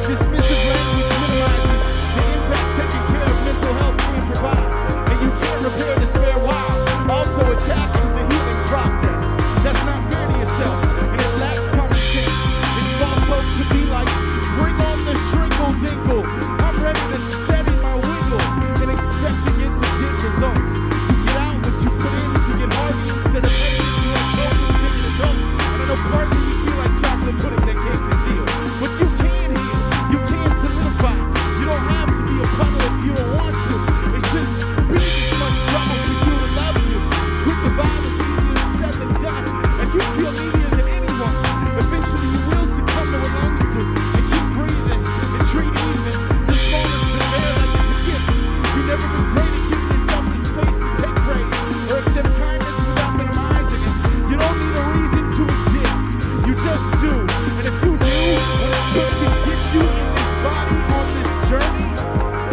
Dismissive language minimizes the impact taking care of mental health can provide. And you can't repair despair while also attacking the healing process. That's not fair to yourself, and it lacks common sense. It's false hope to be like, bring on the shrinkle dinkle. I'm ready to steady my wiggle and expect to get legit results. You get out what you put in to get hardy instead of hating if you like broken and thinking adult. And I know part of you feel like chocolate pudding that can't congeal. But you can heal, you can solidify. You don't have to be a puddle if you don't want to. It shouldn't be this much trouble for you to love you. Quick revive is easier said than done, and you feel needier than anyone. Eventually you will succumb to what lungs do, and keep breathing and treat even. The smallest been there like it's a gift. You've never been great at giving yourself the space to take praise or accept kindness without minimizing it. You don't need a reason to exist, you just do. And if you knew what it took to get you in this body on this journey,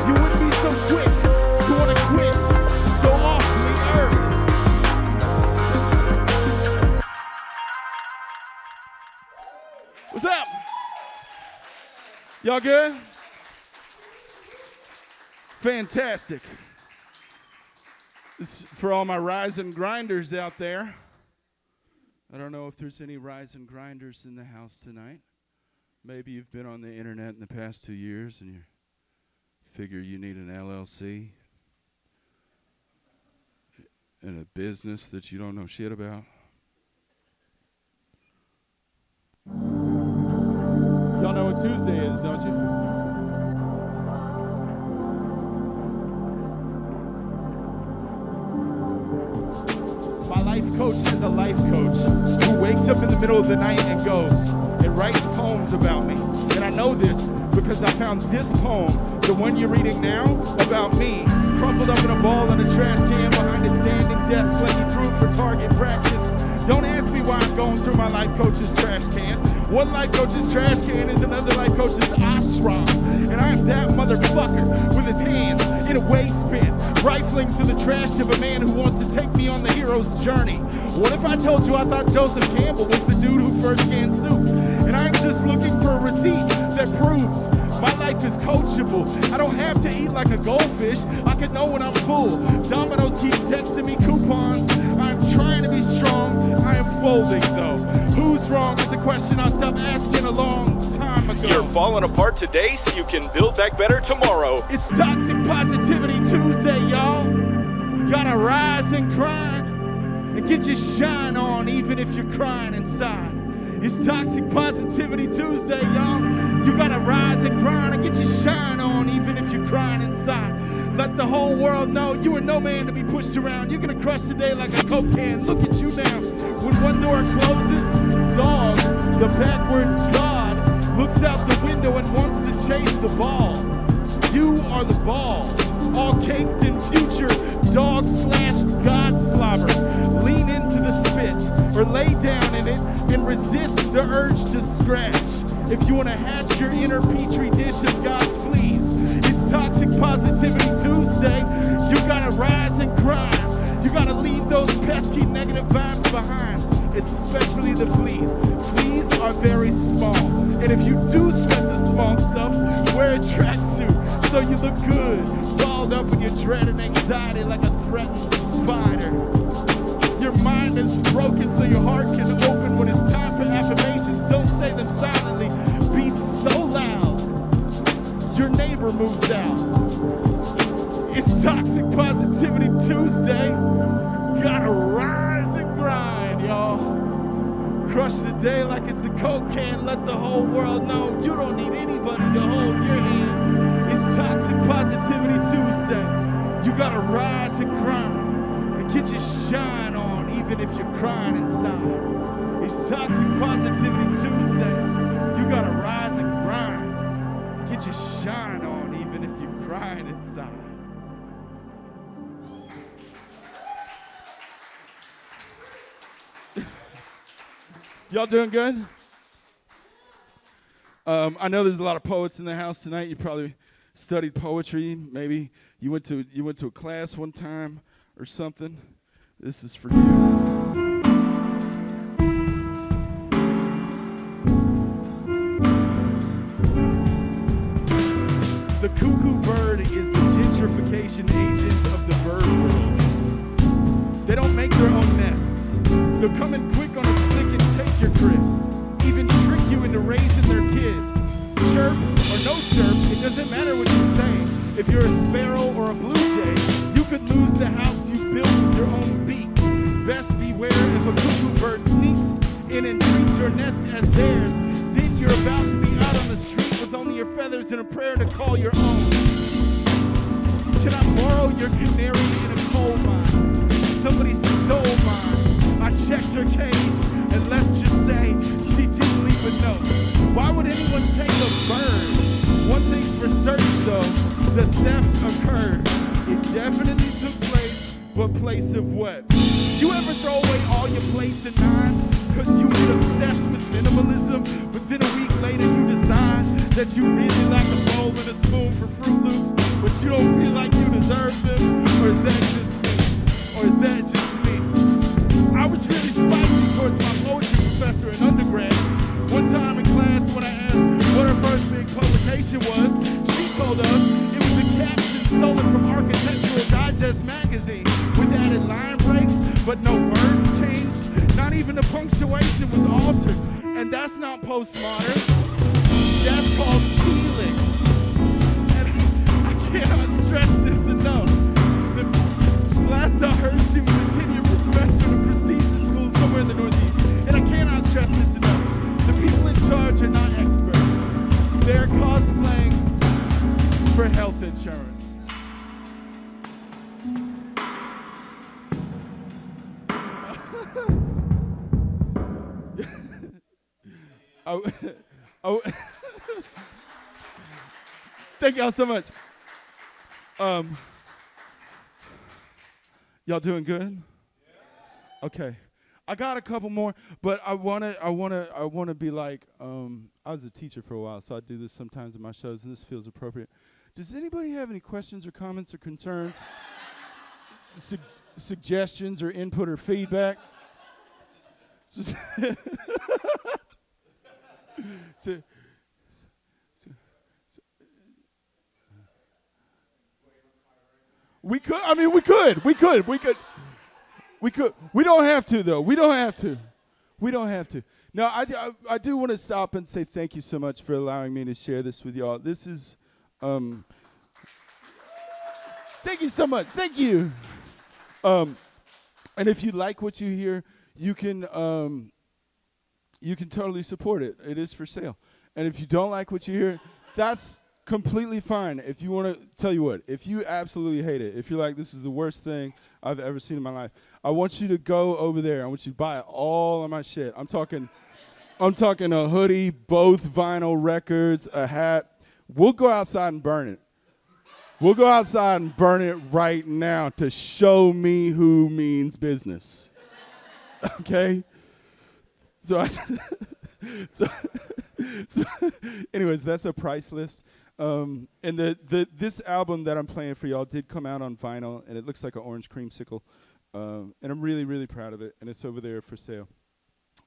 you wouldn't be so quick to want to quit so awfully early. What's up? Y'all good? Fantastic. This is for all my rise and grinders out there. I don't know if there's any rise and grinders in the house tonight. Maybe you've been on the internet in the past 2 years and you figure you need an LLC and a business that you don't know shit about. Y'all know what Tuesday is, don't you? My life coach is a life coach who wakes up in the middle of the night and goes and writes poems about me. And I know this because I found this poem, the one you're reading now, about me, crumpled up in a ball in a trash can behind a standing desk like he threw it for target practice. Don't ask me why why I'm going through my life coach's trash can. One life coach's trash can is another life coach's ashram. And I'm that motherfucker with his hands in a waste bin, rifling through the trash of a man who wants to take me on the hero's journey. What if I told you I thought Joseph Campbell was the dude who first canned soup? And I'm just looking for a receipt that proves my life is coachable. I don't have to eat like a goldfish. I can know when I'm full. Domino's keeps texting me coupons. I'm trying to be strong. I am folding though. Who's wrong is a question I stopped asking a long time ago. You're falling apart today so you can build back better tomorrow. It's Toxic Positivity Tuesday, y'all. Gotta rise and grind and get your shine on even if you're crying inside. It's Toxic Positivity Tuesday, y'all. You gotta rise and grind and get your shine on even if you're crying inside. Let the whole world know you are no man to be pushed around. You're gonna crush the day like a Coke can. Look at you now. When one door closes, dog, the backwards God, looks out the window and wants to chase the ball. You are the ball, all caked in future dog/God slobber. Lean into the spit or lay down in it and resist the urge to scratch. If you want to hatch your inner petri dish of God's fleas, it's Toxic Positivity Tuesday. You gotta rise and grind. You gotta leave those pesky negative vibes behind, especially the fleas. Fleas are very small, and if you do sweat the small stuff, wear a tracksuit so you look good, balled up in your dread and anxiety like a threatened spider. Your mind is broken so your heart can open. When it's time for affirmations, don't say them silently. Be so loud, your neighbor moves out. It's Toxic Positivity Tuesday. Gotta rise and grind, y'all. Crush the day like it's a Coke can. Let the whole world know you don't need anybody to hold your hand. It's Toxic Positivity Tuesday. You gotta rise and grind and get your shine on even if you're crying inside. It's Toxic Positivity Tuesday. You gotta rise and grind and get your shine on even if you're crying inside. Y'all doing good? I know there's a lot of poets in the house tonight. You probably studied poetry. Maybe you went to a class one time or something. This is for you. The cuckoo bird is the gentrification agent of the bird world. They don't make their own nests. They'll come in quick on a stick and take your crib, even trick you into raising their kids. Chirp or no chirp, it doesn't matter what you say. If you're a sparrow or a blue jay, you could lose the house you built with your own beak. Best beware if a cuckoo bird sneaks in and treats your nest as theirs. Then you're about to be out on the street with only your feathers and a prayer to call your own. Can I borrow your canary in a coal mine? Somebody stole mine. I checked her cage, and let's just say she didn't leave a note. Why would anyone take a bird? One thing's for certain, though, the theft occurred. It definitely took place, but place of what? You ever throw away all your plates and knives because you get obsessed with minimalism, but then a week later you decide that you really like a bowl and a spoon for Fruit Loops, but you don't feel like you deserve them? Or is that just me? Or is that just me? I was really spicy towards my poetry professor in undergrad. One time in class when I asked what her first big publication was, she told us it was a caption stolen from Architectural Digest magazine with added line breaks, but no words changed. Not even the punctuation was altered. And that's not postmodern. That's called stealing. And I cannot stress this enough. Last I heard, she was a tenured professor in a prestigious school somewhere in the Northeast. And I cannot stress this enough. The people in charge are not experts. They're cosplaying for health insurance. oh. Thank y'all so much. Y'all doing good? Okay. I got a couple more, but I wanna be like, I was a teacher for a while, so I do this sometimes in my shows, and this feels appropriate. Does anybody have any questions or comments or concerns, suggestions or input or feedback? We could. I mean, we could. We don't have to, though. We don't have to. No, I do want to stop and say thank you so much for allowing me to share this with y'all. This is, thank you so much. Thank you. And if you like what you hear, you can totally support it. It is for sale. And if you don't like what you hear, that's completely fine. If you want to, tell you what, if you absolutely hate it, if you're like, this is the worst thing I've ever seen in my life, I want you to go over there. I want you to buy all of my shit. I'm talking a hoodie, both vinyl records, a hat. We'll go outside and burn it. We'll go outside and burn it right now to show me who means business. Okay? So anyways, that's a price list. And this album that I'm playing for y'all did come out on vinyl, and it looks like an orange creamsicle. And I'm really, really proud of it, and it's over there for sale.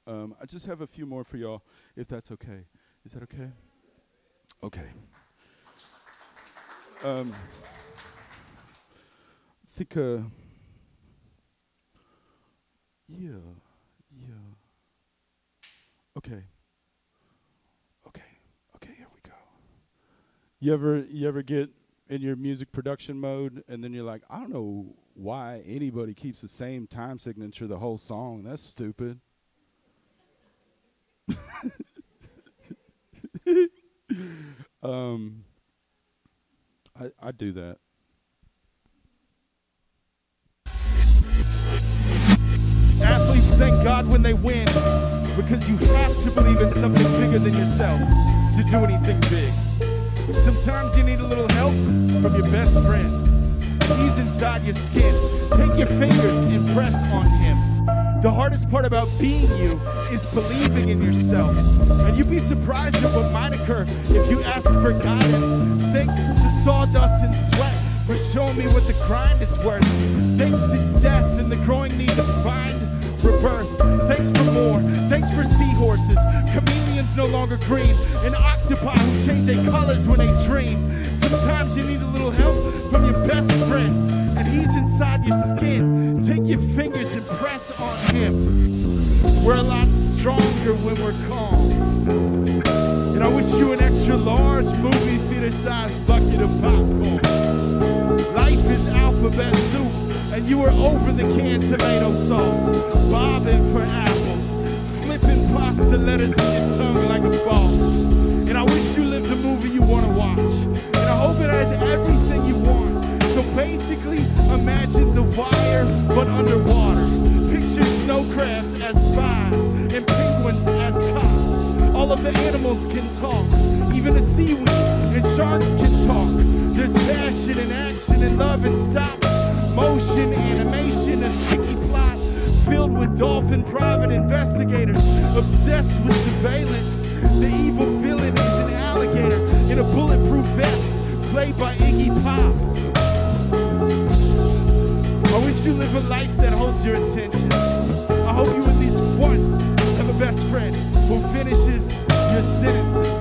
I just have a few more for y'all, if that's okay. Is that okay? Okay. I think, yeah. Okay, here we go. You ever get in your music production mode and then you're like, I don't know why anybody keeps the same time signature the whole song. That's stupid. I do that. Athletes thank God when they win, because you have to believe in something bigger than yourself to do anything big. Sometimes you need a little help from your best friend. He's inside your skin. Take your fingers and press on him. The hardest part about being you is believing in yourself. And you'd be surprised at what might occur if you ask for guidance. Thanks to sawdust and sweat for showing me what the grind is worth. Thanks to death and the growing need to find rebirth. Thanks for more. Thanks for seahorses, chameleons no longer green, and octopi who change their colors when they dream. Sometimes you need a little help from your best friend, and he's inside your skin. Take your fingers and press on him. We're a lot stronger when we're calm. And I wish you an extra large movie theater sized bucket of popcorn. Life is alphabet soup, and you are over the canned tomato sauce, bobbing for apples, flipping pasta letters in your tongue like a boss. And I wish you lived the movie you want to watch, and I hope it has everything you want. So basically, imagine The Wire, but underwater. Picture snow crabs as spies, and penguins as cops. All of the animals can talk, even the seaweed and sharks can talk. There's passion and action and love and stop motion, animation, a sticky plot filled with dolphin private investigators obsessed with surveillance. The evil villain is an alligator in a bulletproof vest played by Iggy Pop. I wish you live a life that holds your attention. I hope you at least once have a best friend who finishes your sentences.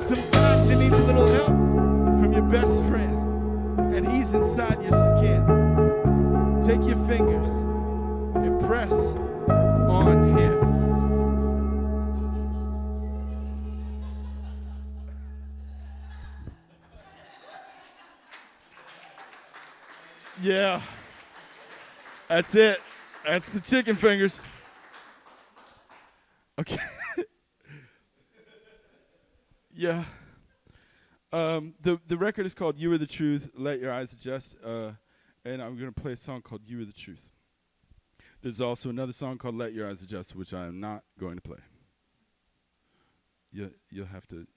Sometimes you need a little help from your best friend, and he's inside your skin. Take your fingers and press on him. Yeah, that's it. That's the chicken fingers. Okay. Yeah. The record is called You Are the Truth, Let Your Eyes Adjust, and I'm going to play a song called You Are the Truth. There's also another song called Let Your Eyes Adjust, which I am not going to play. You'll have to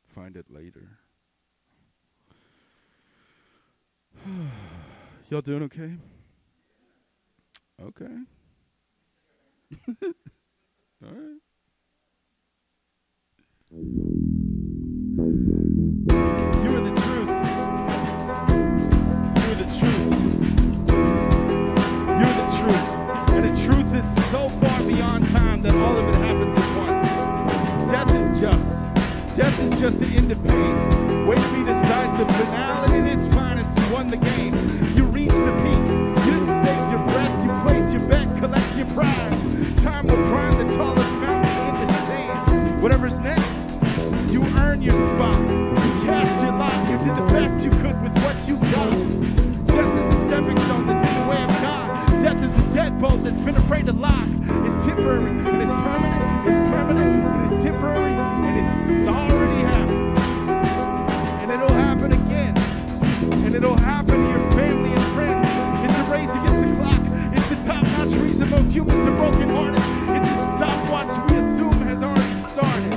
find it later. Y'all doing okay? Okay. All right. You are the truth. You're the truth. You're the truth. And the truth is so far beyond time that all of it happens at once. Death is just. Death is just the end of pain. Wait to be decisive. Finality at its finest. You won the game. You reached the peak. You didn't save your breath. You place your bet. Collect your prize. Time will grind the tallest mountain in the sand. Whatever's next, you earn your spot. You cast your lot. You did the best you could with what you got. Death is a stepping stone that's in the way of God. Death is a deadbolt that's been afraid to lock. It's temporary and it's permanent. It's permanent and it's temporary and it's already happened. And it'll happen again. And it'll happen to your family and friends. It's a race against the clock. It's the top-notch reason most humans are broken-hearted. It's a stopwatch we assume has already started.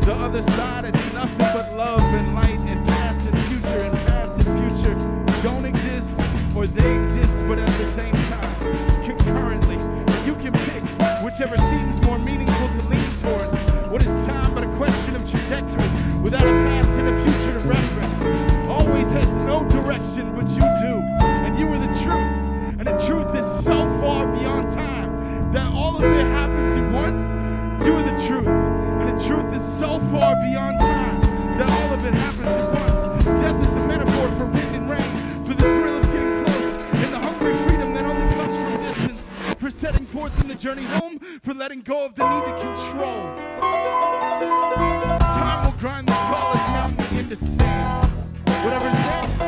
The other side is nothing but love and light and past and future. And past and future don't exist, or they exist, but at the same time, concurrently. And you can pick whichever seems more meaningful to lean towards. What is time but a question of trajectory, without a past and a future to reference? Always has no direction, but you do. And you are the truth. And the truth is so far beyond time that all of it happens at once. You are the truth. And the truth is so far beyond time that all of it happens at once. Death is a metaphor for wind and rain, for the thrill of getting close, and the hungry freedom that only comes from distance, for setting forth in the journey home, for letting go of the need to control. Time will grind the tallest mountain into sand. Whatever's next,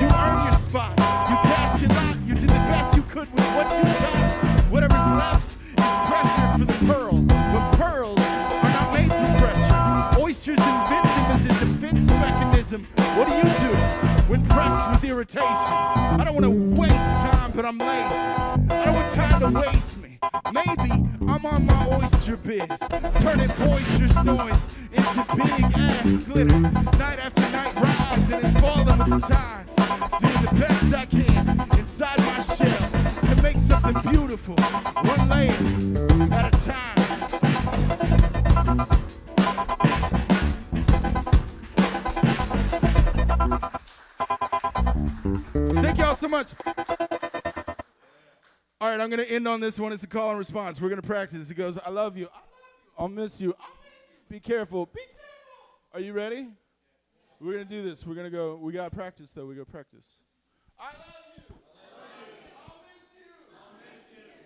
you earn your spot. You cast your lot. You did the best you could with what you got. Whatever's left is pressure for the pearl. But pearls are not made through pressure. Oysters invent them as a defense mechanism. What do when pressed with irritation? I don't want to waste time, but I'm lazy. I don't want time to waste me. Maybe I'm on my oyster biz, turning boisterous noise into big ass glitter. Night after night rising and falling with the tides, doing the best I can inside my shell to make something beautiful, one layer at a time. Thank y'all so much. All right, I'm going to end on this one. It's a call and response. We're going to practice. It goes, I love you. I'll miss you. Be careful. Be careful. Are you ready? We're going to do this. We're going to go. We got to practice, though. We got to practice. I love you. I'll miss you.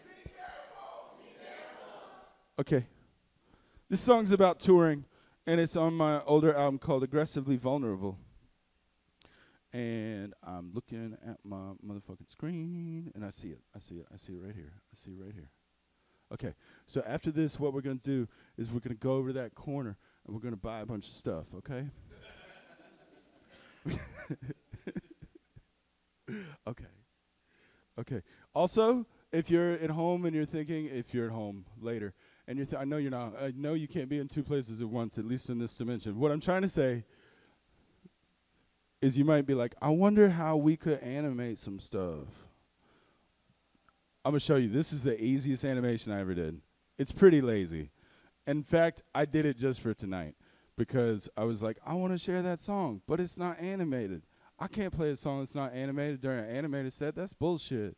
Be careful. Okay. This song's about touring, and it's on my older album called Aggressively Vulnerable. And I'm looking at my motherfucking screen, and I see it. I see it right here. I see it right here. Okay, so after this, what we're going to do is we're going to go over to that corner, and we're going to buy a bunch of stuff, okay? Okay. Also, if you're at home and you're thinking, if you're at home later, and I know you're not. I know you can't be in two places at once, at least in this dimension. What I'm trying to say is you might be like, I wonder how we could animate some stuff. I'm going to show you. This is the easiest animation I ever did. It's pretty lazy. In fact, I did it just for tonight because I was like, I want to share that song, but it's not animated. I can't play a song that's not animated during an animated set. That's bullshit.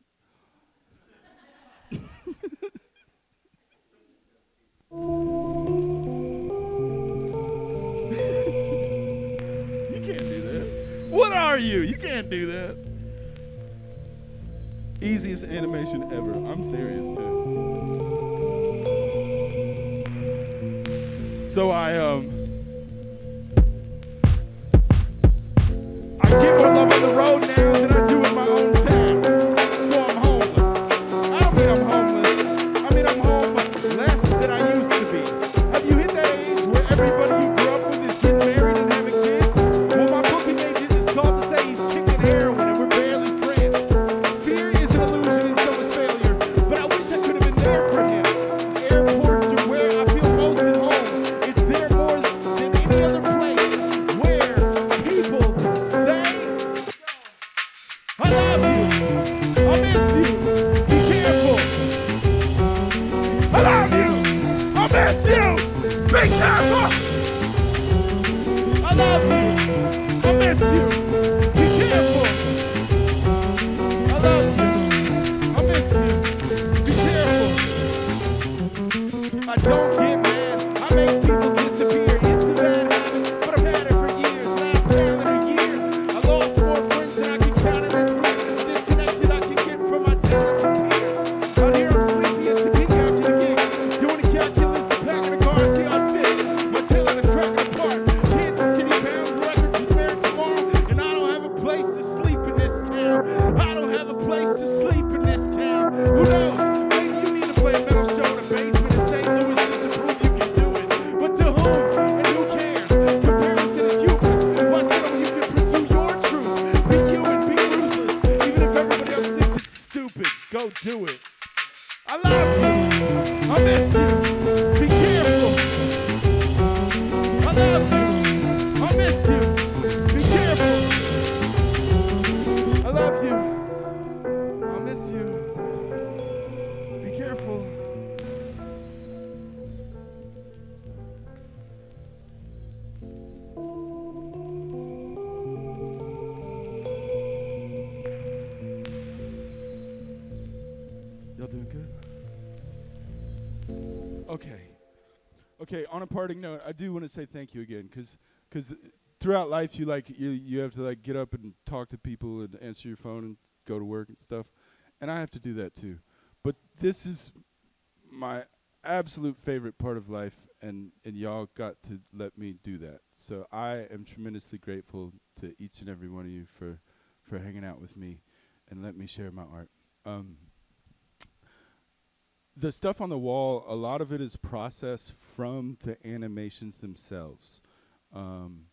What are you? You can't do that. Easiest animation ever. I'm serious, too. So I get more love on the road now than I do in my own town. So I'm homeless. I don't mean I'm homeless. I mean I'm home, but less than I used to be. Have you hit that age where everybody you grew up with is getting married and having kids? Well, my booking agent just called to say he's kicking heroin and we're barely friends. Fear is an illusion and so is failure, but I wish I could have been there for him. Airports are where I feel most at home. It's there more than love you. I miss you. Be careful. I love you. I miss you. Be careful. I don't get mad. I make people disappear. It's a bad habit, but I've had it for years. Last calendar year, I lost more friends than I can count in this room. Disconnected I can get from my talented peers. Out here I'm sleepy. It's a peak after the gig. Doing the calculus, packing the car, see how it fits. My talent is cracking apart. Kansas City bound records is married tomorrow, and I don't have a place to sleep in this town. I don't have a place to sleep in this town. Who knows? Maybe you need to play a metal show in a basement in St. Louis just to prove you can do it. But to whom and who cares? Comparison is hubris. Why so you can pursue your truth? Be you and be ruthless. Even if everybody else thinks it's stupid, go do it. I love you. I miss you. Be careful. I love you. I miss you. Be careful. I love you. I miss you. Be careful. Y'all doing good? Okay, on a parting note, I do want to say thank you again, because throughout life you have to get up and talk to people and answer your phone and go to work and stuff, and I have to do that too. But this is my absolute favorite part of life, and y'all got to let me do that. So I am tremendously grateful to each and every one of you for hanging out with me and let me share my art. The stuff on the wall, a lot of it is processed from the animations themselves. And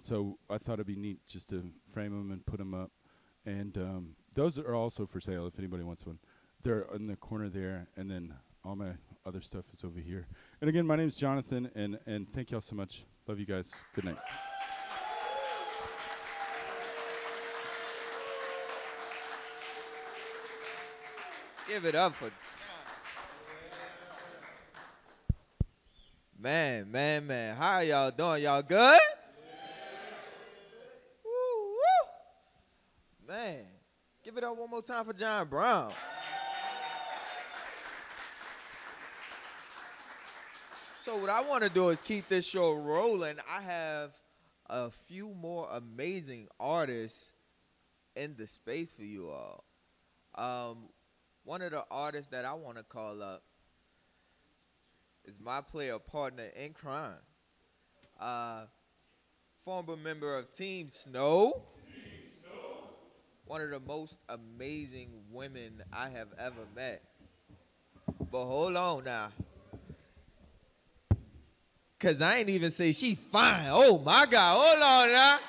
so I thought it'd be neat just to frame them and put them up. And those are also for sale if anybody wants one. They're in the corner there, and then all my other stuff is over here. And again, my name's Jonathan, and thank y'all so much. Love you guys. Good night. Give it up for man. How y'all doing? Y'all good? Woo, woo. Man, give it up one more time for Jon Brown. So what I want to do is keep this show rolling. I have a few more amazing artists in the space for you all. One of the artists that I want to call up is my player partner in crime. Former member of Team Snow. One of the most amazing women I have ever met. But hold on now. Because I ain't even say she fine. Oh, my God. Hold on now.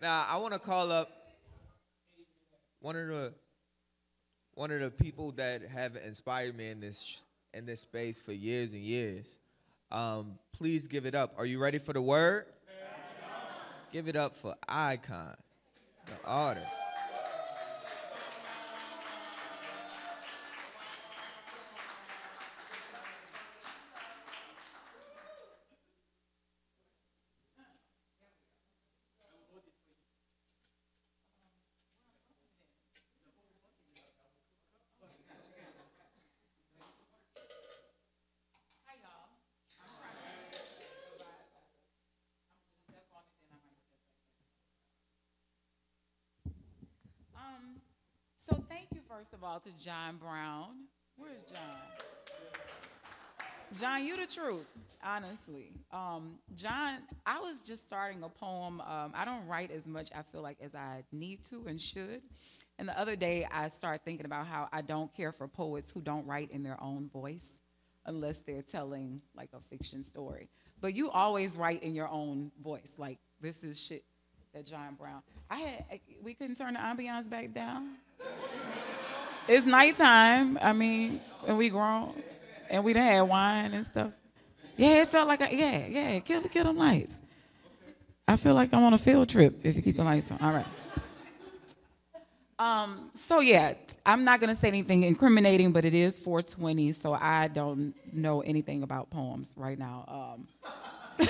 Now, I want to call up one of the people that have inspired me in this space for years and years. Please give it up. Are you ready for the word? Give it up for Icon, the artist. So thank you, first of all, to Jon Brown. Where's Jon? Jon, you the truth, honestly. Jon, I was just starting a poem. I don't write as much, I feel like, as I need to and should. And the other day, I started thinking about how I don't care for poets who don't write in their own voice unless they're telling, like, a fiction story. But you always write in your own voice. Like, this is shit that Jon Brown. We couldn't turn the ambiance back down. It's nighttime, I mean, and we grown, and we done had wine and stuff. Yeah, it felt like, kill them lights. I feel like I'm on a field trip if you keep the lights on. All right. So yeah, I'm not gonna say anything incriminating, but it is 4:20, so I don't know anything about poems right now.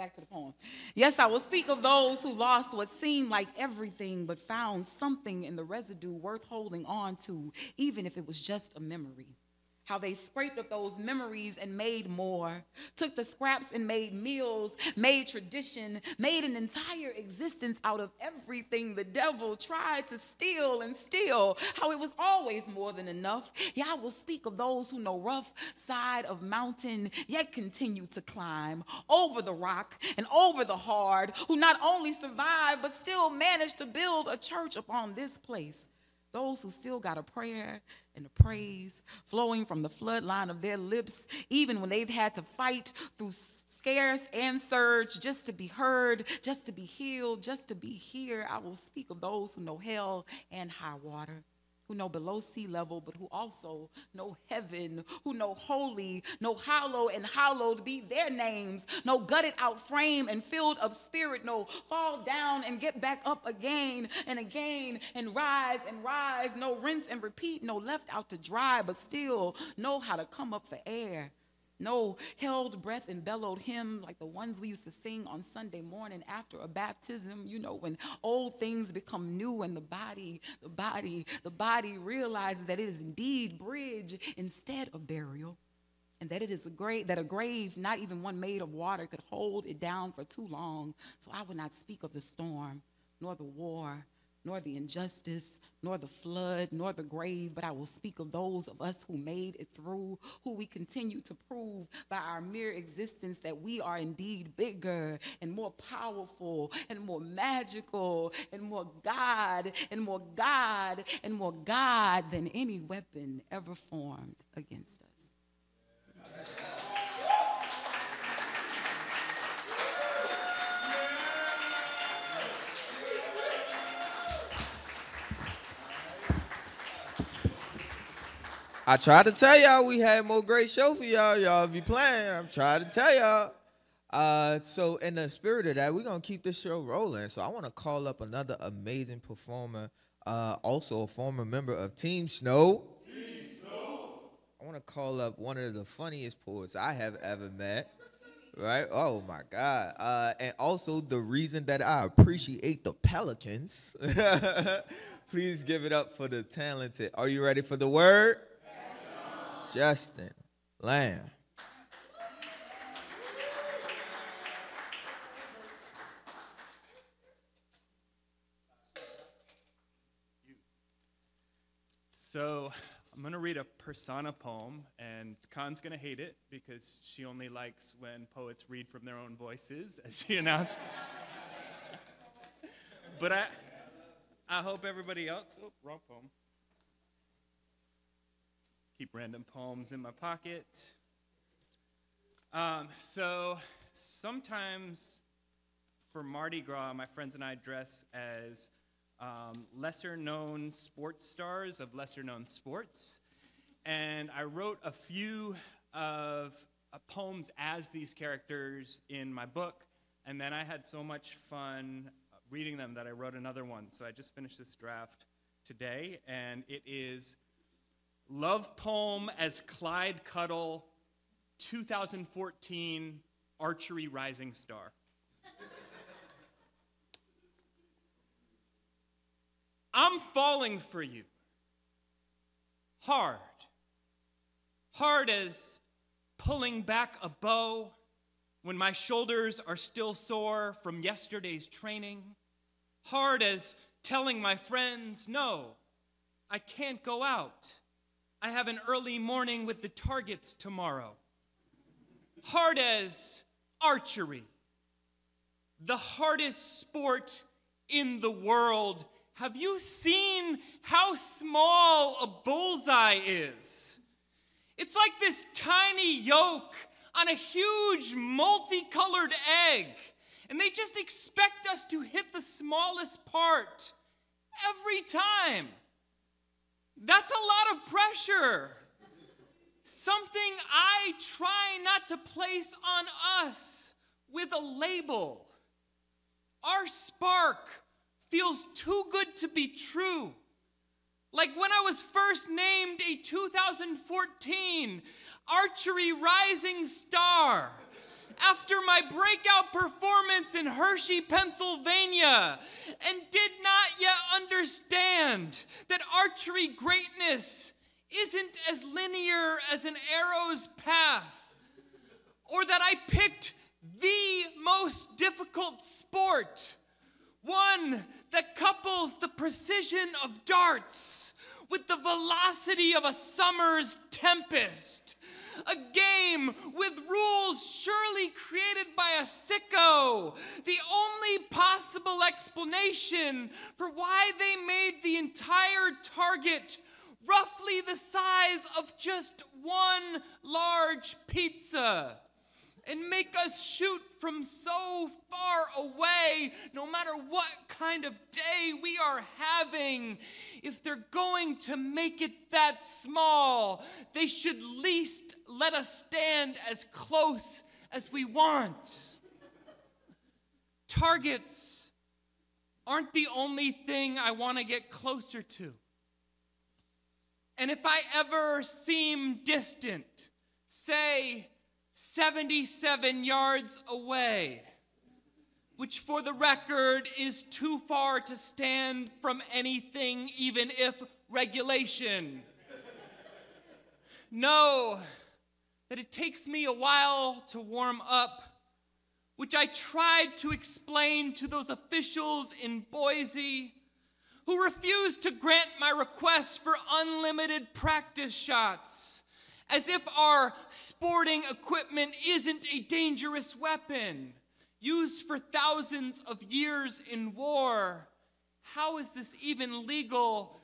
back to the poem. Yes, I will speak of those who lost what seemed like everything, but found something in the residue worth holding on to, even if it was just a memory. How they scraped up those memories and made more, took the scraps and made meals, made tradition, made an entire existence out of everything the devil tried to steal and steal, how it was always more than enough. Yeah, I will speak of those who know rough side of mountain, yet continue to climb over the rock and over the hard, who not only survived, but still managed to build a church upon this place. Those who still got a prayer and a praise flowing from the floodline of their lips, even when they've had to fight through scarce and surge just to be heard, just to be healed, just to be here. I will speak of those who know hell and high water, who know below sea level, but who also know heaven, who know holy, know hollow and hallowed be their names, know gutted out frame and filled up spirit, know fall down and get back up again and rise, no rinse and repeat, no left out to dry, but still know how to come up for air. No held breath and bellowed hymn like the ones we used to sing on Sunday morning after a baptism, you know, when old things become new and the body realizes that it is indeed bridge instead of burial, and that it is a grave not even one made of water could hold it down for too long. So I would not speak of the storm, nor the war, nor the injustice, nor the flood, nor the grave, but I will speak of those of us who made it through, who we continue to prove by our mere existence that we are indeed bigger and more powerful and more magical and more God and more God and more God than any weapon ever formed against us. I tried to tell y'all we had more great show for y'all. Y'all be playing. I'm trying to tell y'all. So in the spirit of that, we're going to keep this show rolling. So I want to call up another amazing performer, also a former member of Team Snow. I want to call up one of the funniest poets I have ever met. Right? Oh, my God. And also the reason that I appreciate the Pelicans. Please give it up for the talented. Are you ready for the word? Justin Lamb. So I'm going to read a persona poem, and Khan's going to hate it because she only likes when poets read from their own voices, as she announced. But I hope everybody else, oh, wrong poem. Keep random poems in my pocket. So sometimes for Mardi Gras, my friends and I dress as lesser-known sports stars of lesser-known sports. And I wrote a few of poems as these characters in my book, and then I had so much fun reading them that I wrote another one. So I just finished this draft today, and it is Love Poem as Clyde Cuddle, 2014 Archery Rising Star. I'm falling for you. Hard. Hard as pulling back a bow when my shoulders are still sore from yesterday's training. Hard as telling my friends, no, I can't go out. I have an early morning with the targets tomorrow. Hard as archery, the hardest sport in the world. Have you seen how small a bullseye is? It's like this tiny yolk on a huge multicolored egg, and they just expect us to hit the smallest part every time. That's a lot of pressure. Something I try not to place on us with a label. Our spark feels too good to be true. Like when I was first named a 2014 Archery Rising Star, after my breakout performance in Hershey, Pennsylvania, and did not yet understand that archery greatness isn't as linear as an arrow's path, or that I picked the most difficult sport, one that couples the precision of darts with the velocity of a summer's tempest, a game with rules surely created by a sicko, the only possible explanation for why they made the entire target roughly the size of just one large pizza, and make us shoot from so far away, no matter what kind of day we are having. If they're going to make it that small, they should least let us stand as close as we want. Targets aren't the only thing I want to get closer to. And if I ever seem distant, say 77 yards away, which for the record is too far to stand from anything, even if regulation, know that it takes me a while to warm up, which I tried to explain to those officials in Boise who refused to grant my request for unlimited practice shots, as if our sporting equipment isn't a dangerous weapon used for thousands of years in war. How is this even legal?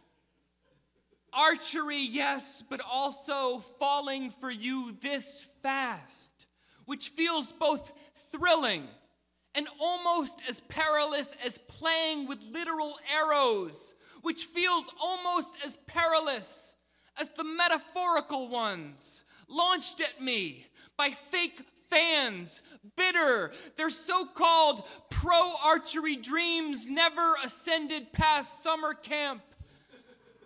Archery, yes, but also falling for you this fast, which feels both thrilling and almost as perilous as playing with literal arrows, which feels almost as perilous as the metaphorical ones launched at me by fake fans, bitter their so-called pro-archery dreams never ascended past summer camp.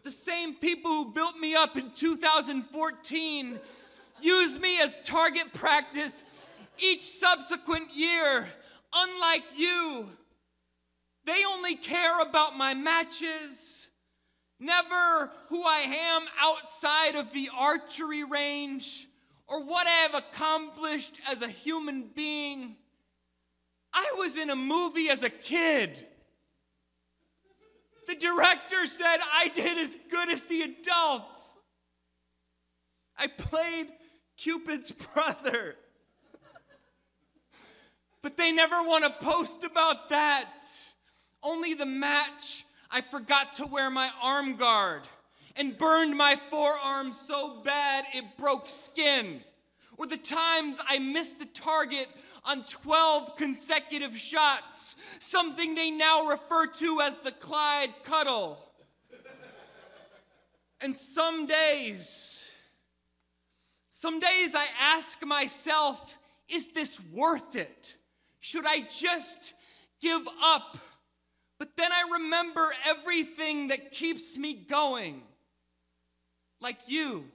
The same people who built me up in 2014 used me as target practice each subsequent year. Unlike you, they only care about my matches, never who I am outside of the archery range or what I have accomplished as a human being. I was in a movie as a kid. The director said I did as good as the adults. I played Cupid's brother. But they never want to post about that. Only the match I forgot to wear my arm guard and burned my forearm so bad it broke skin. Or the times I missed the target on 12 consecutive shots, something they now refer to as the Clyde Cuddle. And some days I ask myself, is this worth it? Should I just give up? But then I remember everything that keeps me going, like you,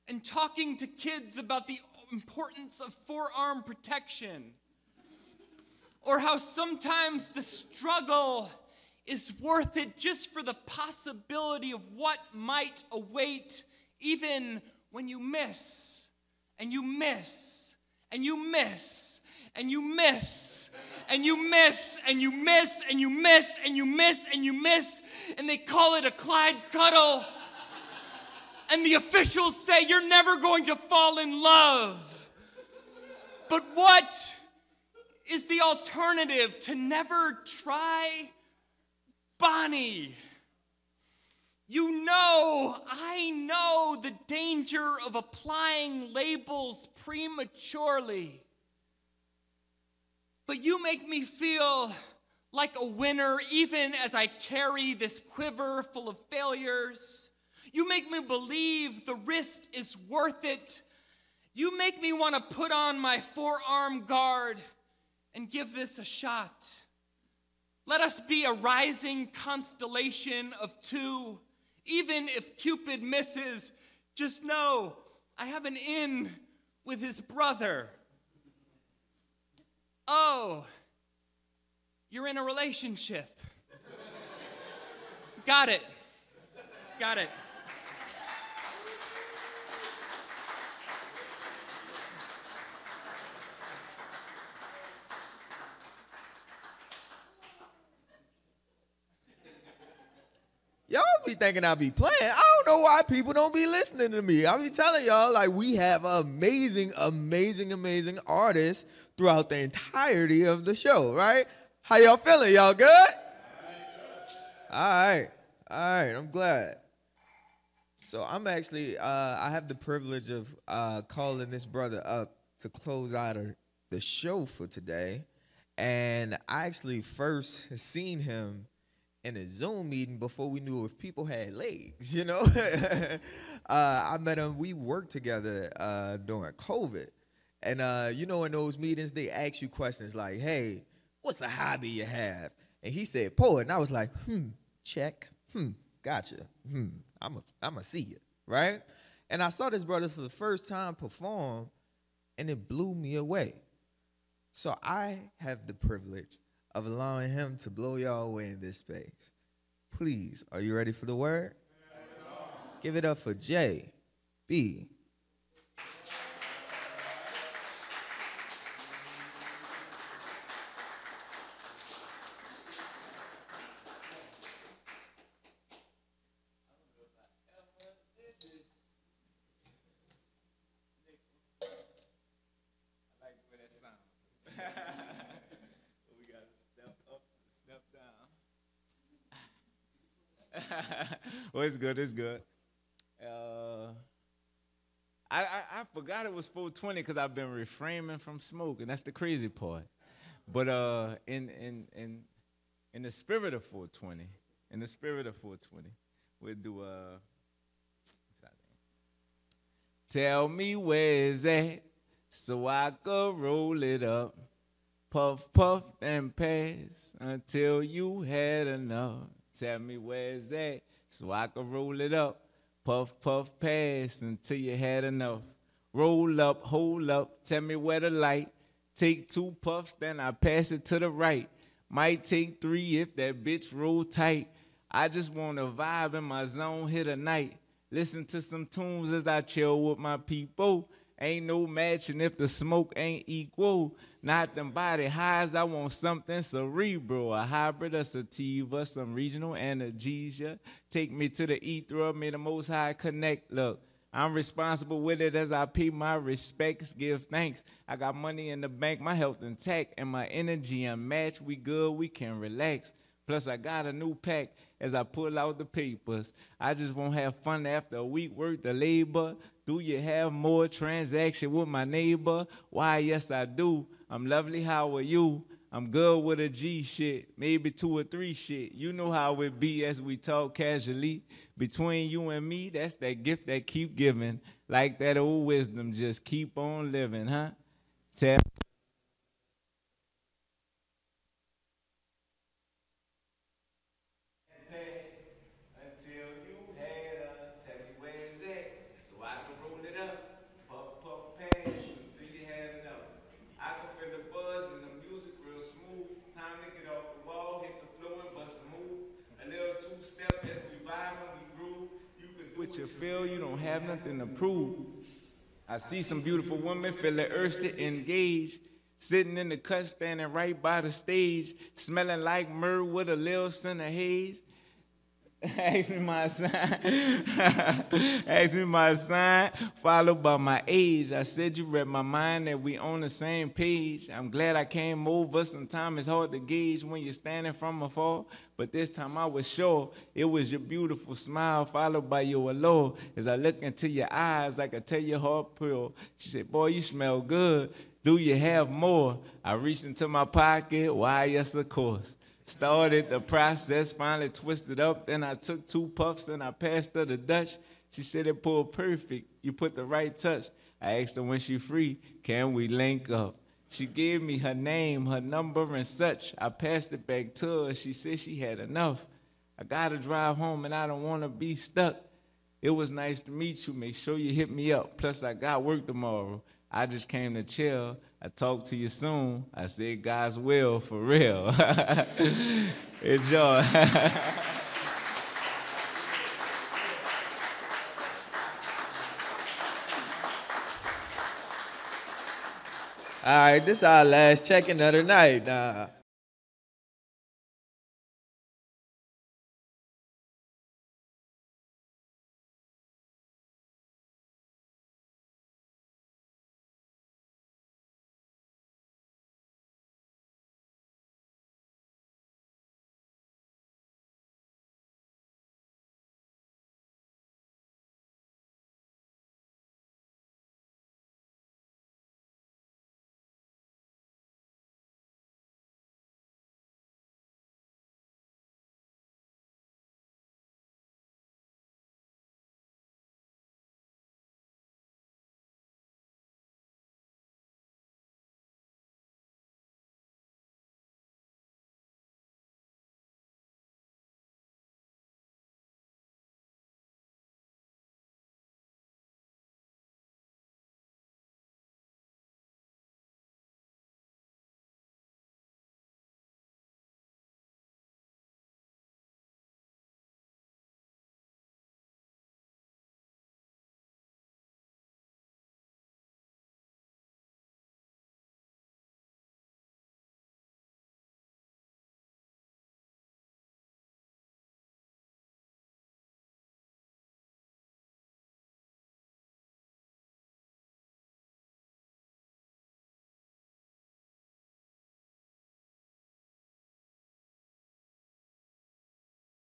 and talking to kids about the importance of forearm protection, or how sometimes the struggle is worth it just for the possibility of what might await, even when you miss, and you miss, and you miss, and you miss, and you miss, and you miss, and you miss, and you miss, and you miss, and they call it a Clyde Cuddle. And the officials say you're never going to fall in love. But what is the alternative to never try? Bonnie, you know, I know the danger of applying labels prematurely. But you make me feel like a winner even as I carry this quiver full of failures. You make me believe the risk is worth it. You make me want to put on my forearm guard and give this a shot. Let us be a rising constellation of two. Even if Cupid misses, just know I have an in with his brother. Oh, you're in a relationship. Got it. Got it. Y'all be thinking I be playing. I don't know why people don't be listening to me. I be telling y'all, like, we have amazing, amazing, amazing artists throughout the entirety of the show, right? How y'all feeling? Y'all good? All right. All right. I'm glad. So I'm actually, I have the privilege of calling this brother up to close out the show for today. And I actually first seen him in a Zoom meeting before we knew if people had legs, you know? I met him, we worked together during COVID. And you know, in those meetings, they ask you questions like, hey, what's a hobby you have? And he said, poet. And I was like, check, gotcha, I'ma see you, right? And I saw this brother for the first time perform, and it blew me away. So I have the privilege of allowing him to blow y'all away in this space. Please, are you ready for the word? Give it up for J.B. Well, it's good. It's good. I forgot it was 420 because I've been refraining from smoking. That's the crazy part. But in the spirit of 420, we'll do tell me where is that so I could roll it up. Puff, puff, and pass until you had enough. Tell me where's that so I can roll it up. Puff, puff, pass until you had enough. Roll up, hold up, tell me where the light. Take 2 puffs, then I pass it to the right. Might take 3 if that bitch roll tight. I just want to vibe in my zone here tonight. Listen to some tunes as I chill with my people. Ain't no matching if the smoke ain't equal. Not them body highs, I want something cerebral. A hybrid, a sativa, some regional analgesia. Take me to the ether, may the most high connect. Look, I'm responsible with it as I pay my respects, give thanks. I got money in the bank, my health intact, and my energy unmatched. We good, we can relax. Plus, I got a new pack as I pull out the papers. I just won't have fun after a week worth of labor. Do you have more transaction with my neighbor? Why, yes, I do. I'm lovely, how are you? I'm good with a G shit, maybe 2 or 3 shit. You know how it be as we talk casually. Between you and me, that's that gift that keep giving. Like that old wisdom, just keep on living, huh? Tell what you feel, you don't have nothing to prove. I see some beautiful women, feel the urge to engage. Sitting in the cut, standing right by the stage, smelling like myrrh with a little scent of haze. Ask me my sign. Ask me my sign, followed by my age. I said you read my mind, that we on the same page. I'm glad I came over. Sometimes it's hard to gauge when you're standing from afar. But this time I was sure it was your beautiful smile, followed by your allure. As I look into your eyes, I could tell your heart pure. She said, boy, you smell good. Do you have more? I reached into my pocket. Why, yes, of course. Started the process, finally twisted up. Then I took 2 puffs and I passed her the Dutch. She said it pulled perfect. You put the right touch. I asked her when she free, can we link up? She gave me her name, her number and such. I passed it back to her. She said she had enough. I gotta drive home and I don't wanna be stuck. It was nice to meet you. Make sure you hit me up. Plus I got work tomorrow. I just came to chill. I talk to you soon. I said God's will for real. Enjoy. All right, this is our last check-in of the night.